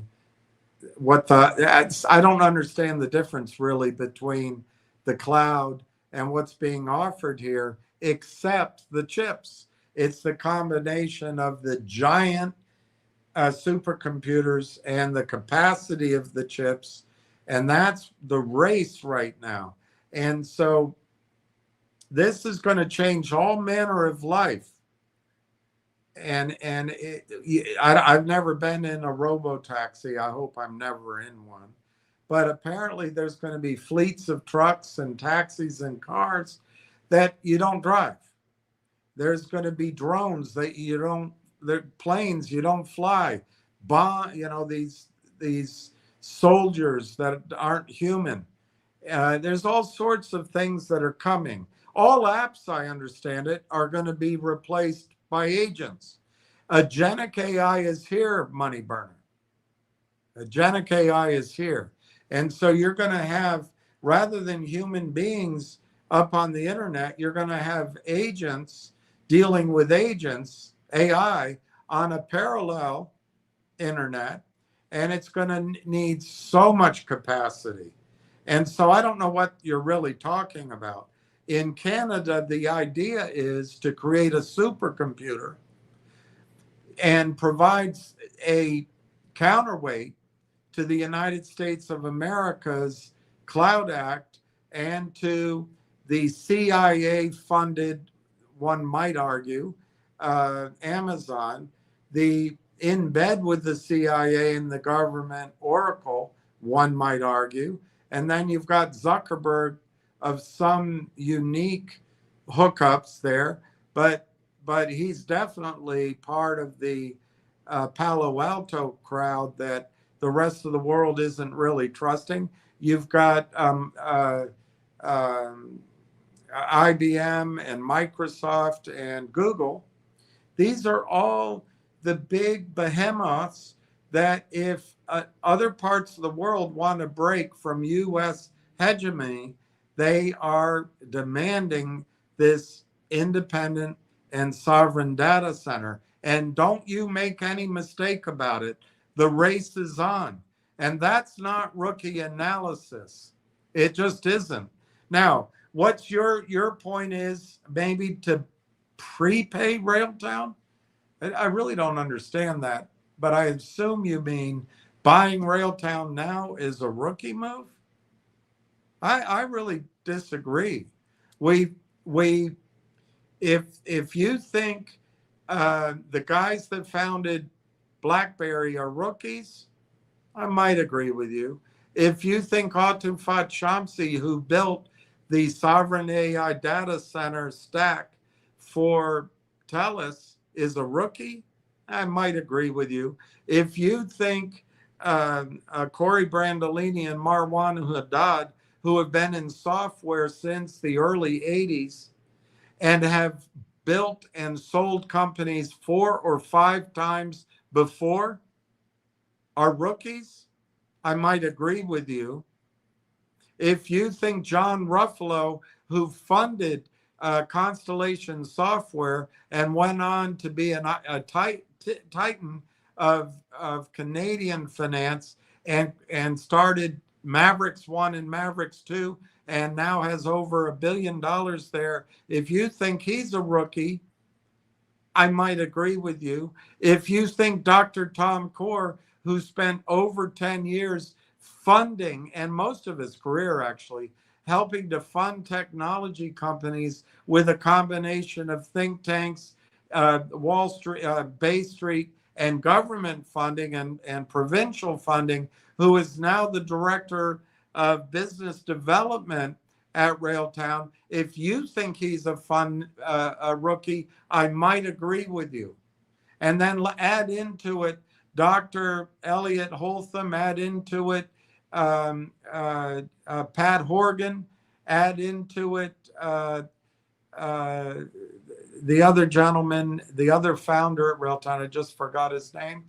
don't understand the difference really between the cloud and what's being offered here, except the chips. It's the combination of the giant supercomputers and the capacity of the chips. And that's the race right now. And so this is going to change all manner of life. And I've never been in a robo-taxi. I hope I'm never in one. But apparently there's going to be fleets of trucks and taxis and cars that you don't drive. There's going to be drones that you don't, they're planes you don't fly. These soldiers that aren't human. There's all sorts of things that are coming. All apps, I understand it, are going to be replaced by agents. Agentic AI is here, money burner. Agentic AI is here. And so you're going to have, rather than human beings up on the internet, you're going to have agents dealing with agents, AI, on a parallel internet. And it's going to need so much capacity. And so I don't know what you're really talking about. In Canada, the idea is to create a supercomputer and provides a counterweight to the United States of America's Cloud Act and to the CIA funded, one might argue, Amazon, the in bed with the CIA and the government Oracle, one might argue. And then you've got Zuckerberg of some unique hookups there, but he's definitely part of the Palo Alto crowd that the rest of the world isn't really trusting. You've got IBM and Microsoft and Google. These are all the big behemoths that if other parts of the world want to break from U.S. hegemony, they are demanding this independent and sovereign data center. And don't you make any mistake about it. The race is on. And that's not rookie analysis. It just isn't. Now, what's your point is maybe to prepay Railtown? I really don't understand that, but I assume you mean buying Railtown now is a rookie move? I really disagree. We if you think the guys that founded BlackBerry are rookies, I might agree with you. If you think Atufat Shamsi, who built the sovereign AI data center stack for TELUS, is a rookie, I might agree with you. If you think Corey Brandolini and Marwan Haddad, who have been in software since the early 80s and have built and sold companies 4 or 5 times before, are rookies, I might agree with you. If you think John Ruffalo, who funded Constellation Software and went on to be a titan of Canadian finance and started Mavericks 1 and Mavericks 2 and now has over $1 billion there, if you think he's a rookie, I might agree with you. If you think Dr. Tom Core, who spent over 10 years funding, and most of his career actually, helping to fund technology companies with a combination of think tanks, Wall Street, Bay Street, and government funding and provincial funding, who is now the director of business development at Railtown. If you think he's a rookie, I might agree with you. And then add into it Dr. Elliot Holtham, add into it Pat Horgan, add into it the other gentleman, the other founder at Railtown, I just forgot his name.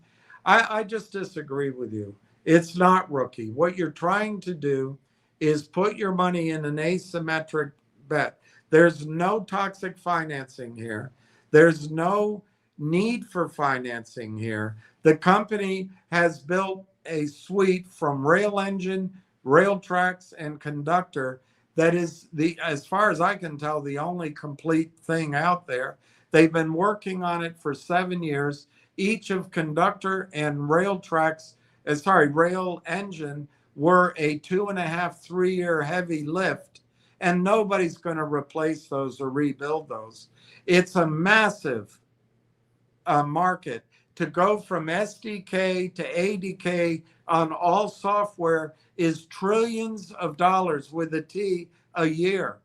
I just disagree with you. It's not rookie. What you're trying to do is put your money in an asymmetric bet. There's no toxic financing here. There's no need for financing here. The company has built a suite from Rail Engine, Railtrax, and Conductor that is, as far as I can tell, the only complete thing out there. They've been working on it for 7 years. Each of Conductor and Railtrax, Rail Engine were a 2.5, 3-year heavy lift, and nobody's going to replace those or rebuild those. It's a massive market. To go from SDK to ADK on all software is trillions of dollars with a T a year.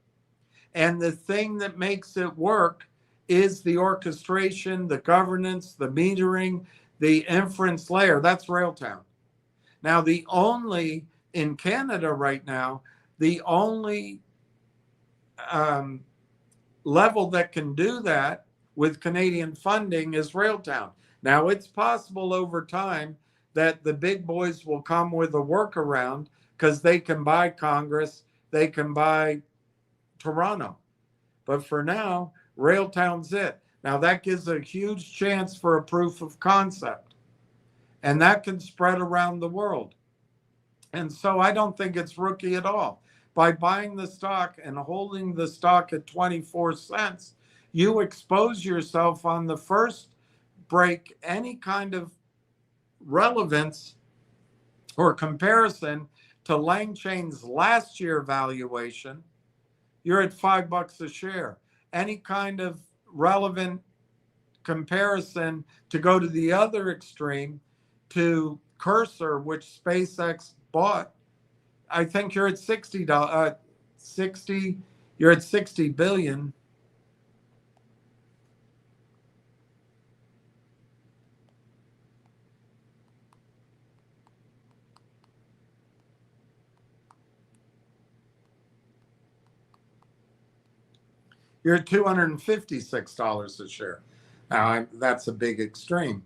And the thing that makes it work is the orchestration, the governance, the metering, the inference layer. That's Railtown. Now, in Canada right now, The only level that can do that with Canadian funding is Railtown. Now, it's possible over time that the big boys will come with a workaround because they can buy Congress, they can buy Toronto. But for now, Railtown's it. Now, that gives a huge chance for a proof of concept, and that can spread around the world. And so I don't think it's rookie at all. By buying the stock and holding the stock at 24 cents, you expose yourself on the first break any kind of relevance or comparison to Lang Chain's last year valuation. You're at $5 a share. Any kind of relevant comparison to go to the other extreme to Cursor, which SpaceX bought, I think you're at $60. You're at 60 billion. You're at $256 a share. Now, that's a big extreme.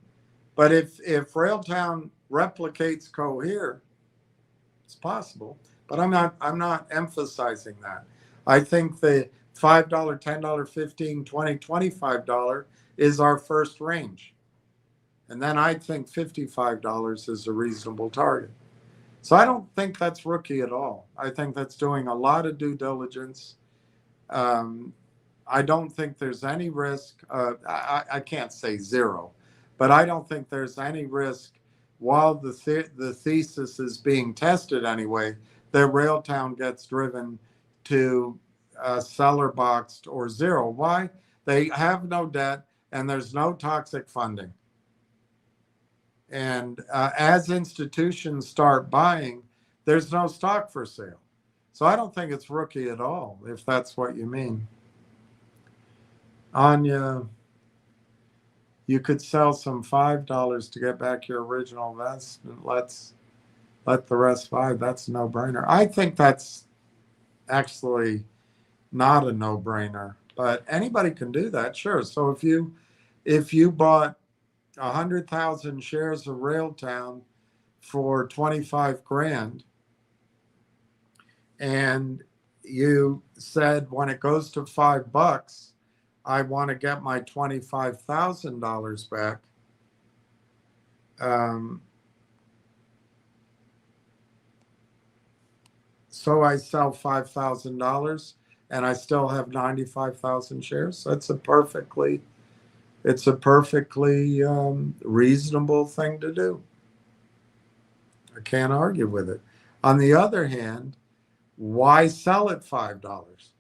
But if Railtown replicates Cohere, it's possible. But I'm not emphasizing that. I think the $5, $10, $15, $20, $25 is our first range. And then I think $55 is a reasonable target. So I don't think that's rookie at all. I think that's doing a lot of due diligence. I don't think there's any risk. I can't say zero, but I don't think there's any risk while the thesis is being tested anyway, that Railtown gets driven to seller boxed or zero. Why? They have no debt and there's no toxic funding. And as institutions start buying, there's no stock for sale. So I don't think it's rookie at all, if that's what you mean. Anya, you could sell some $5 to get back your original investment. Let the rest $5. That's a no-brainer. I think that's actually not a no-brainer, but anybody can do that, sure. So if you bought 100,000 shares of Railtown for 25 grand, and you said when it goes to $5, I want to get my $25,000 back. So I sell $5,000 and I still have 95,000 shares. That's a perfectly reasonable thing to do. I can't argue with it. On the other hand, why sell at $5?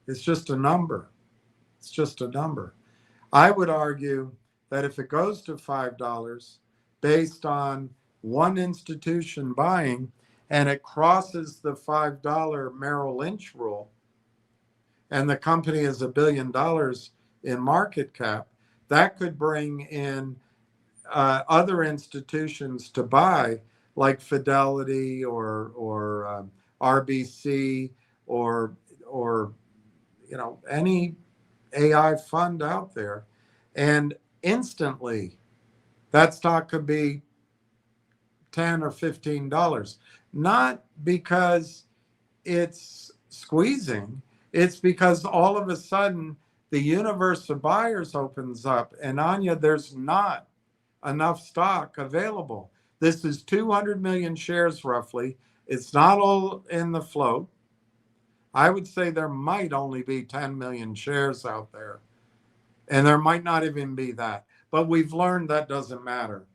It's just a number. It's just a number. I would argue that if it goes to $5 based on one institution buying and it crosses the $5 Merrill Lynch rule and the company is $1 billion in market cap, that could bring in other institutions to buy, like Fidelity or RBC or any AI fund out there, and instantly that stock could be $10 or $15. Not because it's squeezing, it's because all of a sudden the universe of buyers opens up, and Anya, there's not enough stock available. This is 200 million shares roughly. It's not all in the float. I would say there might only be 10 million shares out there, and there might not even be that. But we've learned that doesn't matter.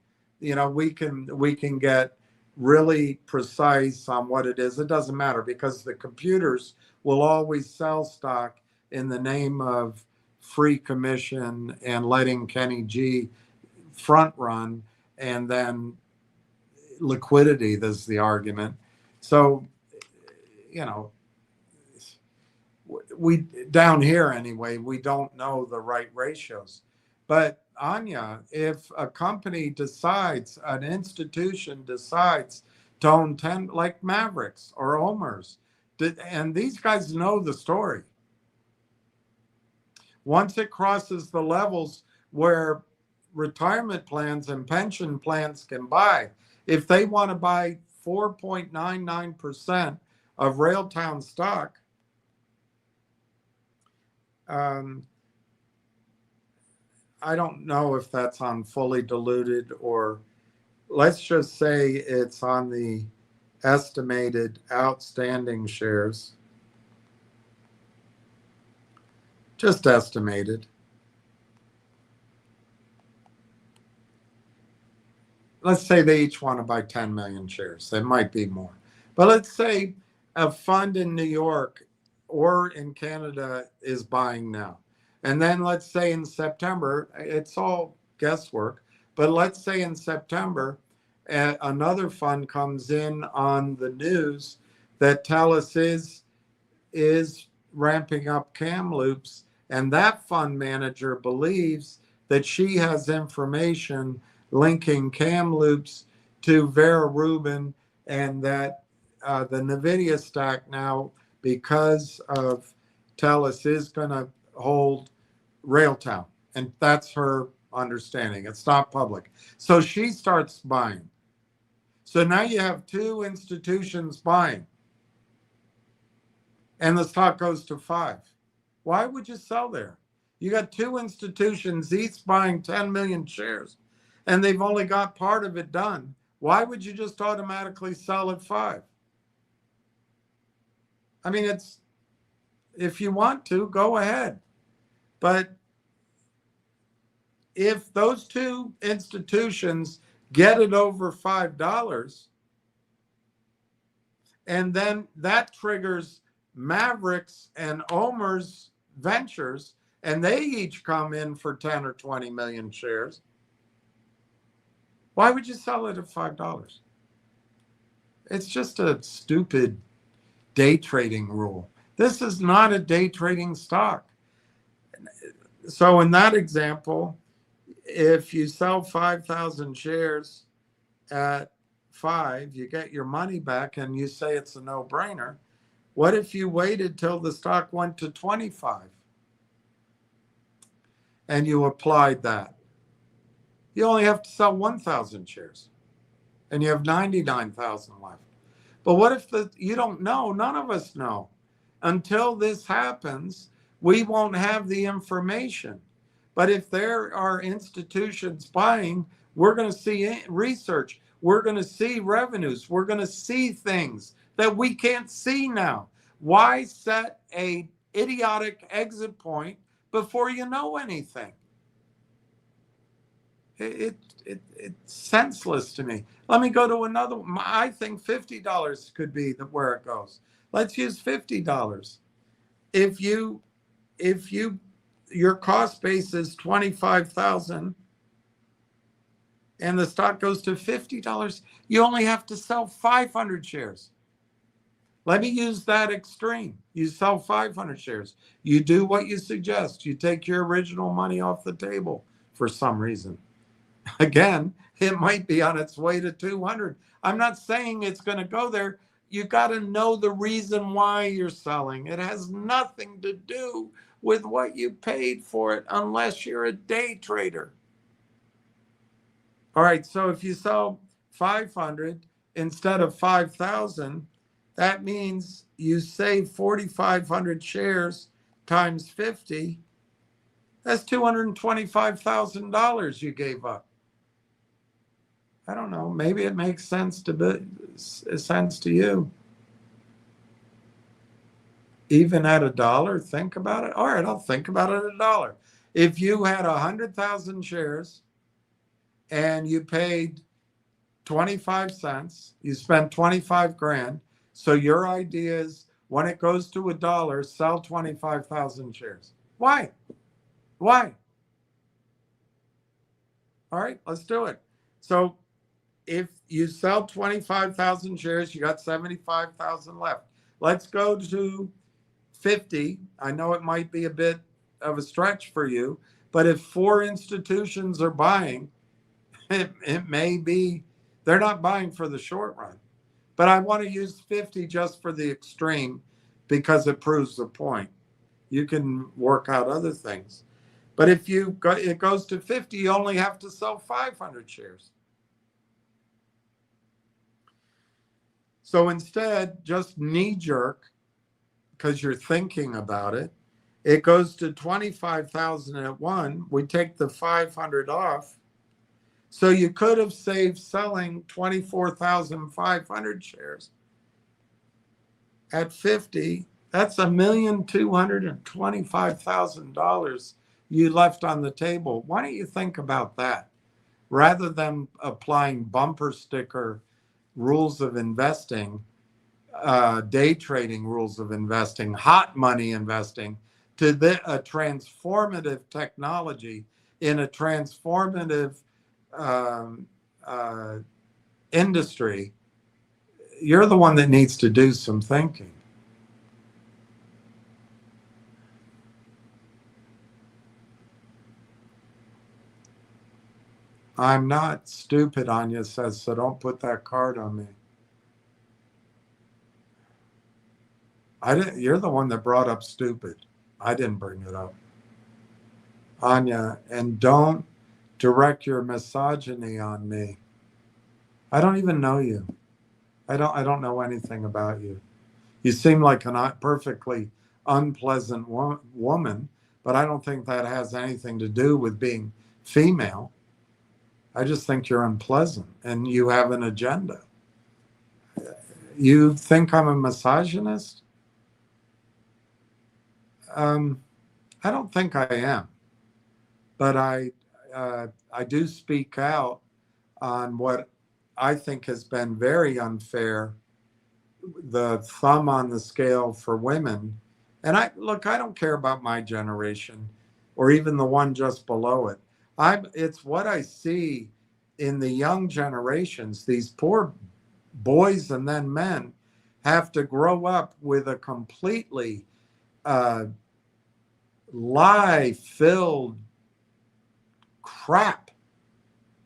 We can get really precise on what it is. It doesn't matter because the computers will always sell stock in the name of free commission and letting Kenny G front run, and then liquidity. That's the argument. So, we down here anyway, we don't know the right ratios. But Anya, if a company decides, an institution decides to own 10, like Mavericks or Omers. And these guys know the story. Once it crosses the levels where retirement plans and pension plans can buy, if they want to buy 4.99% of Railtown stock, I don't know if that's on fully diluted, or let's just say it's on the estimated outstanding shares. Just estimated. Let's say they each want to buy 10 million shares. It might be more. But let's say a fund in New York or in Canada is buying now. And then let's say in September, it's all guesswork, but let's say in September, another fund comes in on the news that TELUS is ramping up Kamloops, and that fund manager believes that she has information linking Kamloops to Vera Rubin, and that the NVIDIA stack now, because of TELUS, is going to hold Railtown. And that's her understanding. It's not public. So she starts buying. So now you have two institutions buying, and the stock goes to 5. Why would you sell there? You got two institutions each buying 10 million shares, and they've only got part of it done. Why would you just automatically sell at 5? I mean, it's, if you want to, go ahead. But if those two institutions get it over $5, and then that triggers Mavericks and Omer's Ventures, and they each come in for 10 or 20 million shares, why would you sell it at $5? It's just a stupid day trading rule. This is not a day trading stock. So in that example, if you sell 5,000 shares at 5, you get your money back, and you say it's a no-brainer. What if you waited till the stock went to 25 and you applied that? You only have to sell 1,000 shares, and you have 99,000 left. But what if you don't know? None of us know. Until this happens, we won't have the information. But if there are institutions buying, we're going to see research. We're going to see revenues. We're going to see things that we can't see now. Why set a idiotic exit point before you know anything? It's senseless to me. Let me go to another one. I think $50 could be where it goes. Let's use $50. If your cost base is 25,000 and the stock goes to $50, you only have to sell 500 shares. Let me use that extreme. You sell 500 shares. You do what you suggest. You take your original money off the table for some reason. Again, it might be on its way to 200. I'm not saying it's going to go there. You got to know the reason why you're selling. It has nothing to do with what you paid for it unless you're a day trader. All right, so if you sell 500 instead of 5,000, that means you save 4,500 shares times 50. That's $225,000 you gave up. I don't know. Maybe it makes sense to you. Even at $1, think about it. All right, I'll think about it at $1. If you had 100,000 shares and you paid 25 cents, you spent 25 grand. So your idea is when it goes to $1, sell 25,000 shares. Why? Why? All right, let's do it. So if you sell 25,000 shares, you got 75,000 left. Let's go to 50. I know it might be a bit of a stretch for you, but if 4 institutions are buying, it may be, they're not buying for the short run. But I want to use 50 just for the extreme because it proves the point. You can work out other things. But if it goes to 50, you only have to sell 500 shares. So instead, just knee jerk, because you're thinking about it, it goes to 25,000 at one. We take the 500 off. So you could have saved selling 24,500 shares at 50. That's $1,225,000 you left on the table. Why don't you think about that? Rather than applying bumper sticker rules of investing, day trading rules of investing, hot money investing, to a transformative technology in a transformative um, uh, industry, you're the one that needs to do some thinking. I'm not stupid, Anya says, so don't put that card on me. You're the one that brought up stupid. I didn't bring it up. Anya, and don't direct your misogyny on me. I don't even know you. I don't know anything about you. You seem like a perfectly unpleasant woman, but I don't think that has anything to do with being female. I just think you're unpleasant and you have an agenda. You think I'm a misogynist? I don't think I am, but I do speak out on what I think has been very unfair, the thumb on the scale for women. And I don't care about my generation or even the one just below it. It's what I see in the young generations. These poor boys and then men have to grow up with a completely lie-filled crap.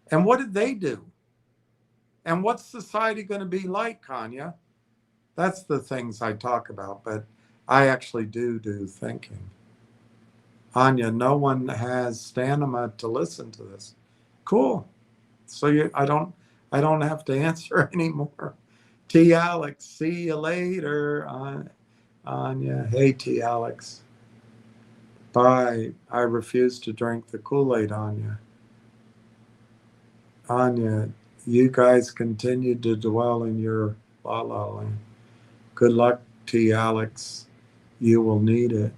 And what did they do? And what's society going to be like, Kanya? That's the things I talk about, but I actually do thinking. Anya, no one has stamina to listen to this. Cool. So I don't have to answer anymore. T. Alex, see you later. Anya, hey T. Alex. Bye. I refuse to drink the Kool-Aid, Anya. Anya, you guys continue to dwell in your la la land. Good luck, T. Alex. You will need it.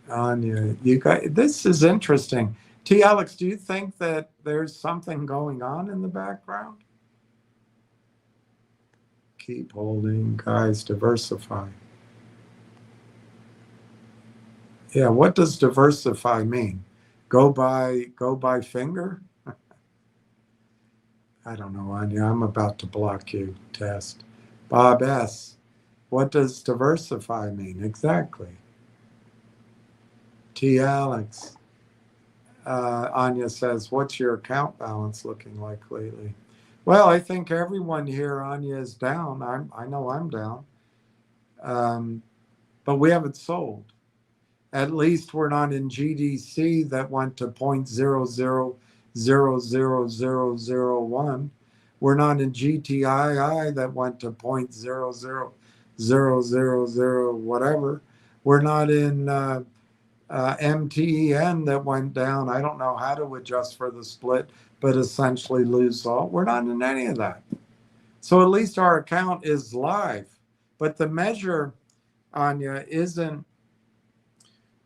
Anya, you guys, this is interesting. T. Alex, do you think that there's something going on in the background? Keep holding, guys, diversify. Yeah, what does diversify mean? Go by finger? I don't know, Anya. I'm about to block you. Test. Bob S. What does diversify mean? Exactly. T. Alex. Anya says, what's your account balance looking like lately? Well, I think everyone here, Anya, is down. I know I'm down. But we haven't sold. At least we're not in GDC that went to 0.0000001. We're not in GTII that went to 0.00000 whatever. We're not in MTEN that went down. I don't know how to adjust for the split, but essentially lose all. We're not in any of that. So at least our account is live. But the measure, Anya, isn't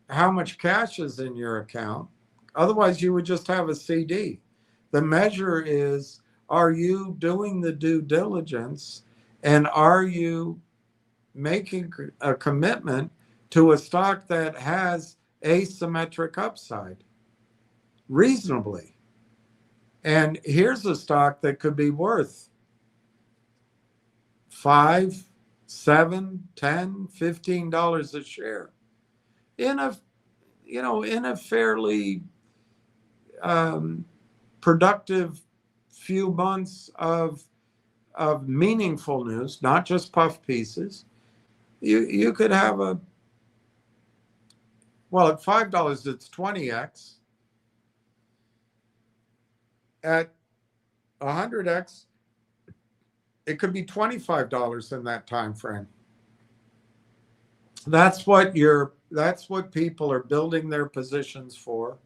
how much cash is in your account. Otherwise, you would just have a CD. The measure is, are you doing the due diligence and are you making a commitment to a stock that has asymmetric upside reasonably? And here's a stock that could be worth $5, $7, $10, $15 a share in a fairly productive few months of of meaningful news, not just puff pieces. You could have a, well, at $5 it's 20x. At 100x it could be $25 in that time frame. That's what people are building their positions for.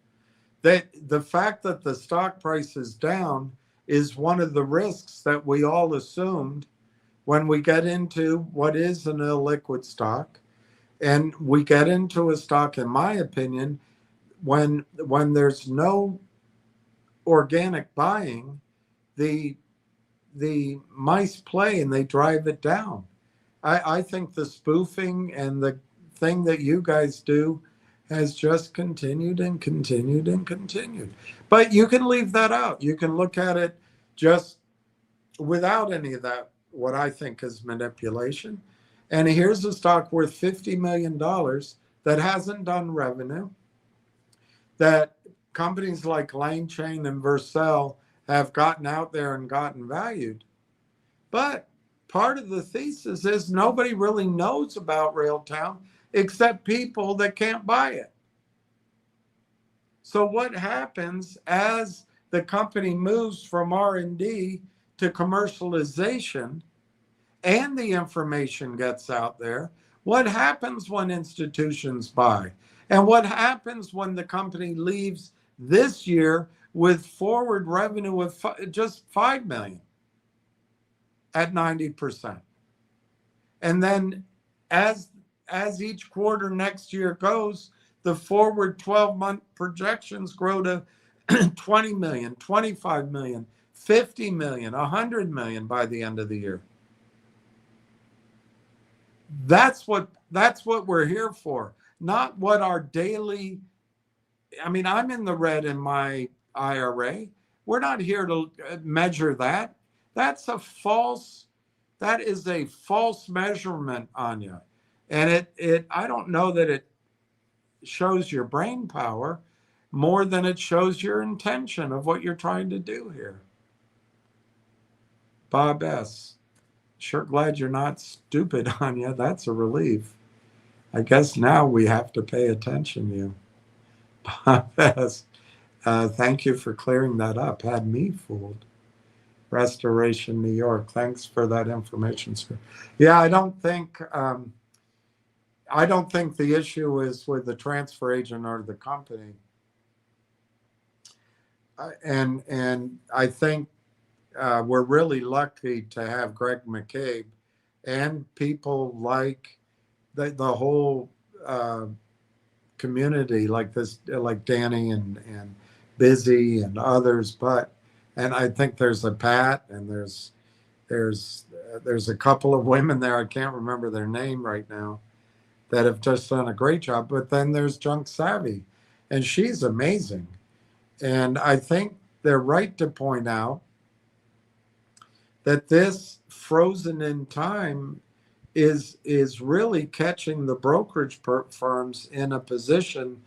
That the fact that the stock price is down is one of the risks that we all assumed when we get into what is an illiquid stock. And we get into a stock, in my opinion, when there's no organic buying, the mice play and they drive it down. I think the spoofing and the thing that you guys do has just continued and continued and continued. But you can leave that out. You can look at it just without any of that, what I think is manipulation. And here's a stock worth $50 million that hasn't done revenue, that companies like Lane Chain and Vercel have gotten out there and gotten valued. But part of the thesis is nobody really knows about Railtown except people that can't buy it. So what happens as the company moves from R&D to commercialization and the information gets out there? What happens when institutions buy? And what happens when the company leaves this year with forward revenue of just $5 million at 90%? And then as each quarter next year goes, the forward 12-month projections grow to 20 million, 25 million, 50 million, 100 million by the end of the year. That's what we're here for, not what our daily. I mean, I'm in the red in my IRA. We're not here to measure that. That is a false measurement, Anya. And I don't know that it shows your brain power more than it shows your intention of what you're trying to do here. Bob S. Sure glad you're not stupid, Anya. That's a relief. I guess now we have to pay attention to you. Bob S. Thank you for clearing that up. Had me fooled. Restoration, New York. Thanks for that information, sir. Yeah, I don't think the issue is with the transfer agent or the company. And I think we're really lucky to have Greg McCabe and people like the whole community, like Danny and Busy and others. And I think there's a Pat and there's a couple of women there. I can't remember their name right now, that have just done a great job. But then there's Junk Savvy, and she's amazing. And I think they're right to point out that this frozen in time is really catching the brokerage firms in a position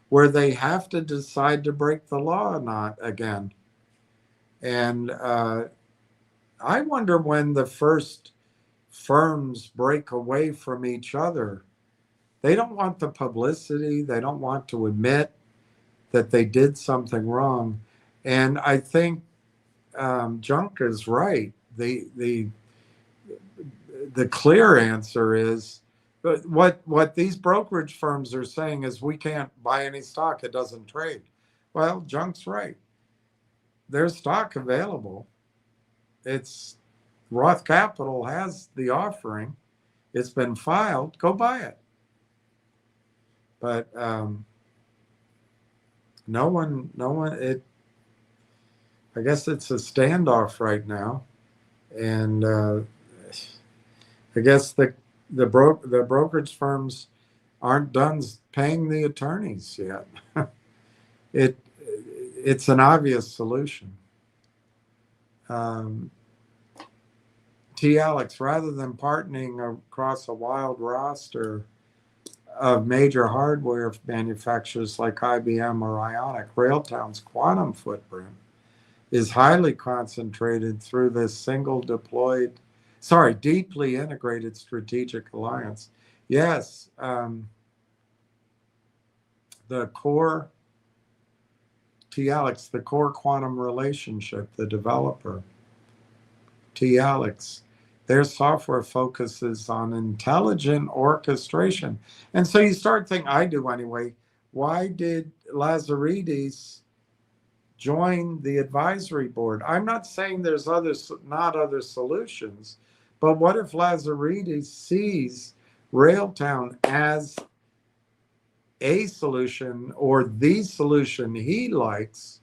where they have to decide to break the law or not again. And I wonder when the first firms break away from each other. They don't want the publicity. They don't want to admit that they did something wrong. And I think Junk is right. The clear answer is, what these brokerage firms are saying is we can't buy any stock. It doesn't trade. Well, Junk's right. There's stock available. It's Roth Capital has the offering. It's been filed. Go buy it. But no one. I guess it's a standoff right now, and I guess the brokerage firms aren't done paying the attorneys yet. It's an obvious solution. T. Alex, rather than partnering across a wild roster of major hardware manufacturers like IBM or Ionic, Railtown's quantum footprint is highly concentrated through this deeply integrated strategic alliance. Yes, the core T-Alex, the core quantum relationship, the developer, T-Alex, their software focuses on intelligent orchestration. And so you start thinking, I do anyway, why did Lazaridis join the advisory board? I'm not saying there's not other solutions, but what if Lazaridis sees Railtown as a solution or the solution he likes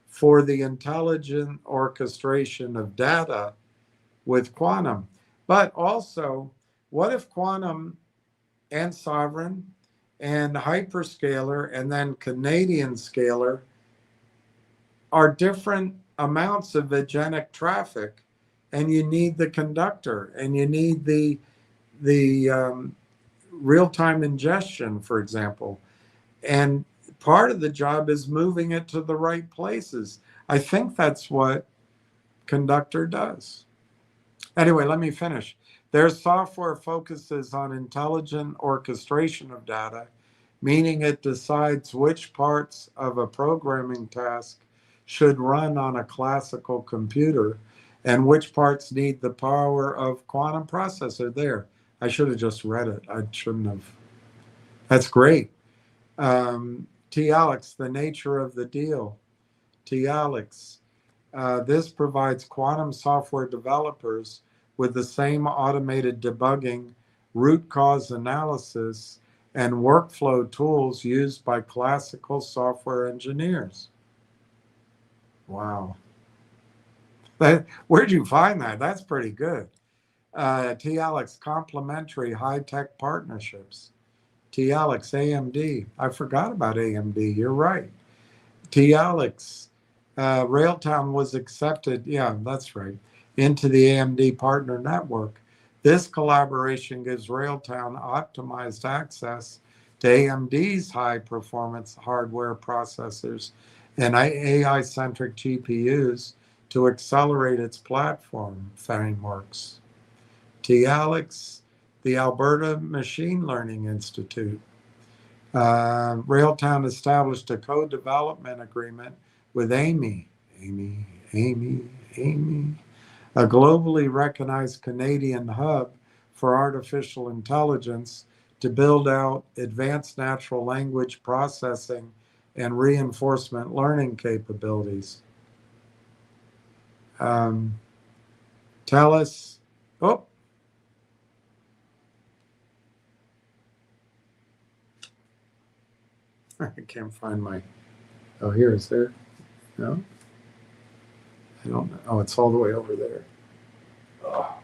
for the intelligent orchestration of data with quantum? But also, what if quantum and sovereign and hyperscaler and then Canadian scalar are different amounts of agenic traffic, and you need the conductor and you need the real-time ingestion, for example. And part of the job is moving it to the right places. I think that's what conductor does. Anyway, let me finish. Their software focuses on intelligent orchestration of data, meaning it decides which parts of a programming task should run on a classical computer and which parts need the power of quantum processor. There, I should have just read it. I shouldn't have. That's great. T-Alex, the nature of the deal. T-Alex, this provides quantum software developers with the same automated debugging, root cause analysis, and workflow tools used by classical software engineers. Wow. Where'd you find that? That's pretty good. T-Alex, complementary high-tech partnerships. T-Alex, AMD. I forgot about AMD. You're right. T-Alex, Railtown was accepted, yeah, that's right, into the AMD Partner Network. This collaboration gives Railtown optimized access to AMD's high-performance hardware processors and AI-centric GPUs to accelerate its platform frameworks. T-Alex, the Alberta Machine Learning Institute. Railtown established a co-development agreement with AMI, a globally recognized Canadian hub for artificial intelligence, to build out advanced natural language processing and reinforcement learning capabilities. TELUS, oh, I can't find my, oh, here, is there? No? I don't know. Oh, it's all the way over there. Oh.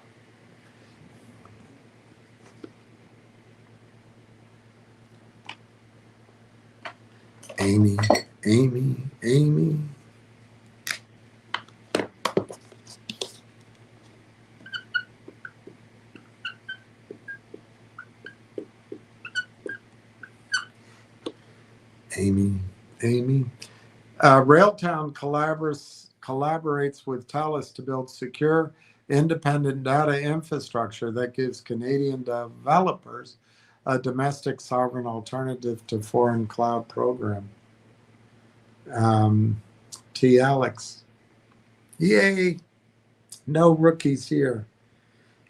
Amy. Railtown collaborates with TELUS to build secure, independent data infrastructure that gives Canadian developers a domestic sovereign alternative to foreign cloud program. T-Alex. Yay. No rookies here.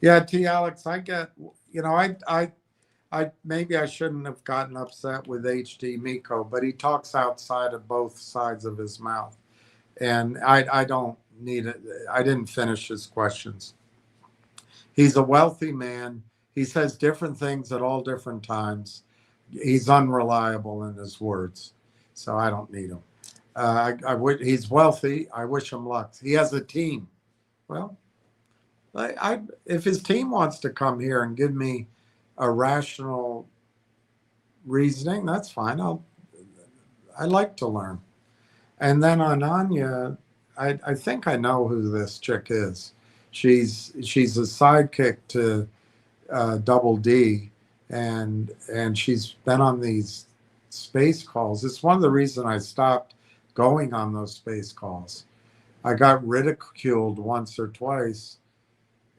Yeah, T-Alex, I get, I maybe I shouldn't have gotten upset with HD Miko, but he talks outside of both sides of his mouth. And I don't need it. I didn't finish his questions. He's a wealthy man. He says different things at all different times. He's unreliable in his words. So I don't need him. He's wealthy. I wish him luck. He has a team. Well, if his team wants to come here and give me a rational reasoning, that's fine. I like to learn. And then on Anya, I think I know who this chick is. She's a sidekick to Double D, and she's been on these space calls. It's one of the reasons I stopped going on those space calls. I got ridiculed once or twice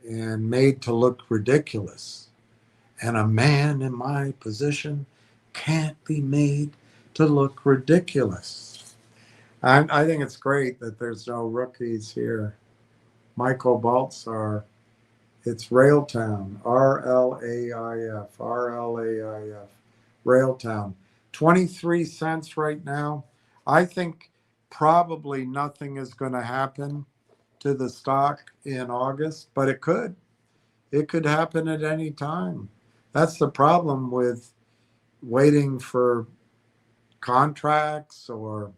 and made to look ridiculous. And a man in my position can't be made to look ridiculous. I think it's great that there's no rookies here. Michael Baltzar, it's Railtown, RLAIF, RLAIF, Railtown. 23 cents right now. I think probably nothing is going to happen to the stock in August, but it could. It could happen at any time. That's the problem with waiting for contracts or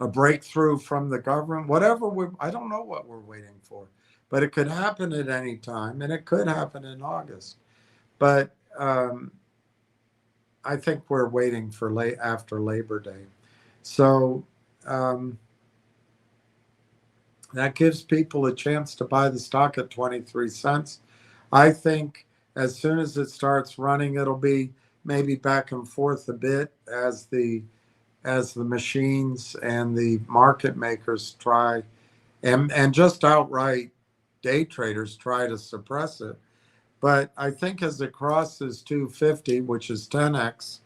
a breakthrough from the government, whatever I don't know what we're waiting for, but it could happen at any time, and it could happen in August. But I think we're waiting for after Labor Day. So that gives people a chance to buy the stock at 23 cents. I think as soon as it starts running, it'll be maybe back and forth a bit as the machines and the market makers try and just outright day traders try to suppress it. But I think as it crosses 250, which is 10x,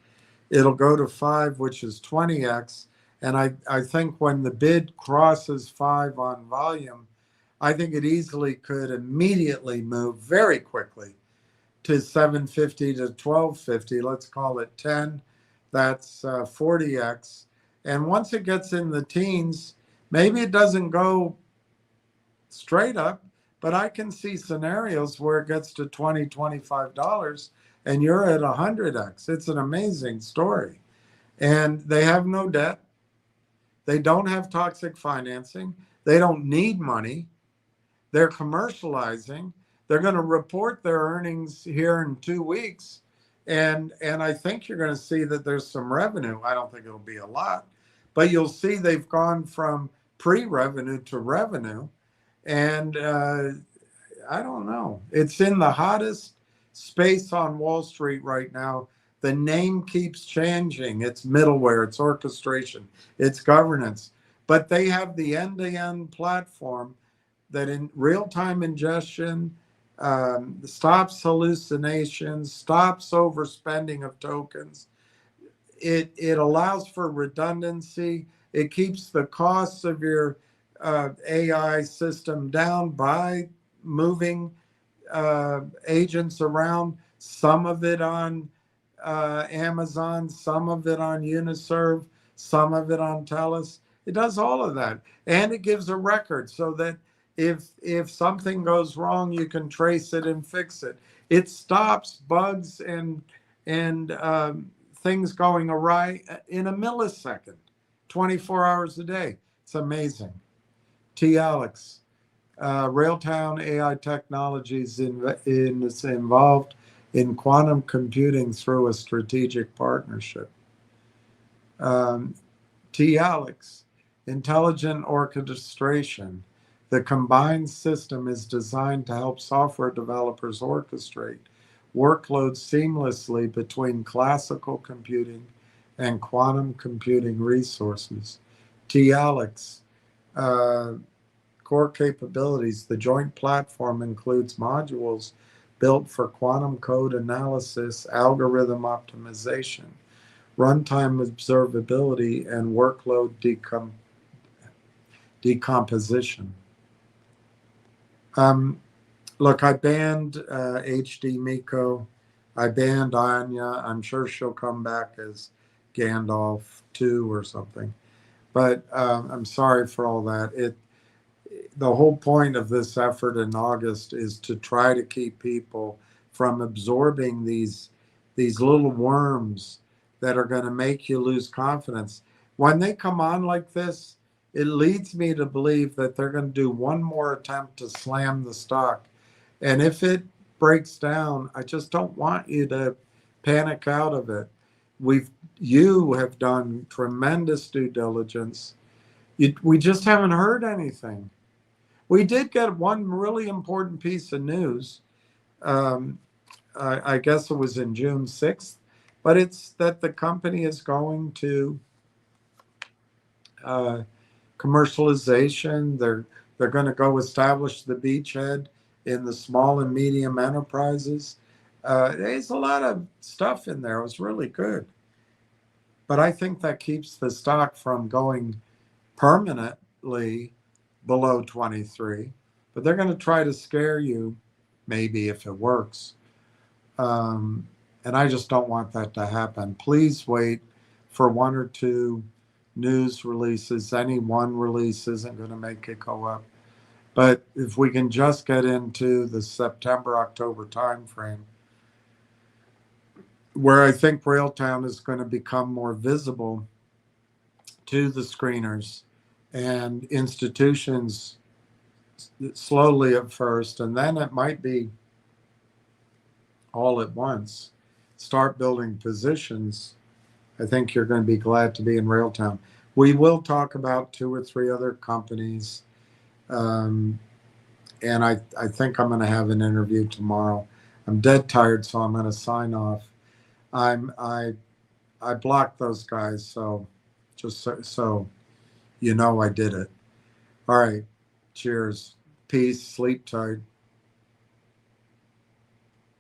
it'll go to 5, which is 20x. And I think when the bid crosses 5 on volume, I think it easily could immediately move very quickly to 750 to 1250. Let's call it 10. That's 40x. And once it gets in the teens, maybe it doesn't go straight up, but I can see scenarios where it gets to $20, $25 and you're at 100x. It's an amazing story. And they have no debt. They don't have toxic financing. They don't need money. They're commercializing. They're going to report their earnings here in 2 weeks. And I think you're going to see that there's some revenue. I don't think it'll be a lot, but you'll see they've gone from pre-revenue to revenue. And I don't know. It's in the hottest space on Wall Street right now. The name keeps changing. It's middleware, it's orchestration, it's governance. But they have the end-to-end platform that in real-time ingestion stops hallucinations, stops overspending of tokens. It allows for redundancy. It keeps the costs of your AI system down by moving agents around, some of it on Amazon, some of it on Uniserve, some of it on TELUS. It does all of that. And it gives a record so that if something goes wrong, you can trace it and fix it. It stops bugs and things going awry in a millisecond, 24 hours a day. It's amazing. T-Alex, Railtown AI Technologies is involved in quantum computing through a strategic partnership. T-Alex, intelligent orchestration. The combined system is designed to help software developers orchestrate workloads seamlessly between classical computing and quantum computing resources. T-Alex, core capabilities. The joint platform includes modules built for quantum code analysis, algorithm optimization, runtime observability, and workload decomposition. Look, I banned HD Miko. I banned Anya. I'm sure she'll come back as Gandalf 2 or something. But I'm sorry for all that. The whole point of this effort in August is to try to keep people from absorbing these little worms that are going to make you lose confidence. When they come on like this, it leads me to believe that they're going to do one more attempt to slam the stock. And if it breaks down, I just don't want you to panic out of it. You have done tremendous due diligence. We just haven't heard anything. We did get one really important piece of news. I guess it was in June 6th, but it's that the company is going to commercialization. They're going to go establish the beachhead in the small and medium enterprises. There's a lot of stuff in there. It was really good. But I think that keeps the stock from going permanently below 23. But they're going to try to scare you, maybe if it works. And I just don't want that to happen. Please wait for one or two news releases. Any one release isn't going to make it go up. But if we can just get into the September, October timeframe, where I think Railtown is going to become more visible to the screeners and institutions slowly at first, and then it might be all at once, start building positions, I think you're going to be glad to be in Railtown. We will talk about 2 or 3 other companies. And I think I'm going to have an interview tomorrow. I'm dead tired, so I'm going to sign off. I blocked those guys, so just so you know I did it. All right. Cheers. Peace. Sleep tight.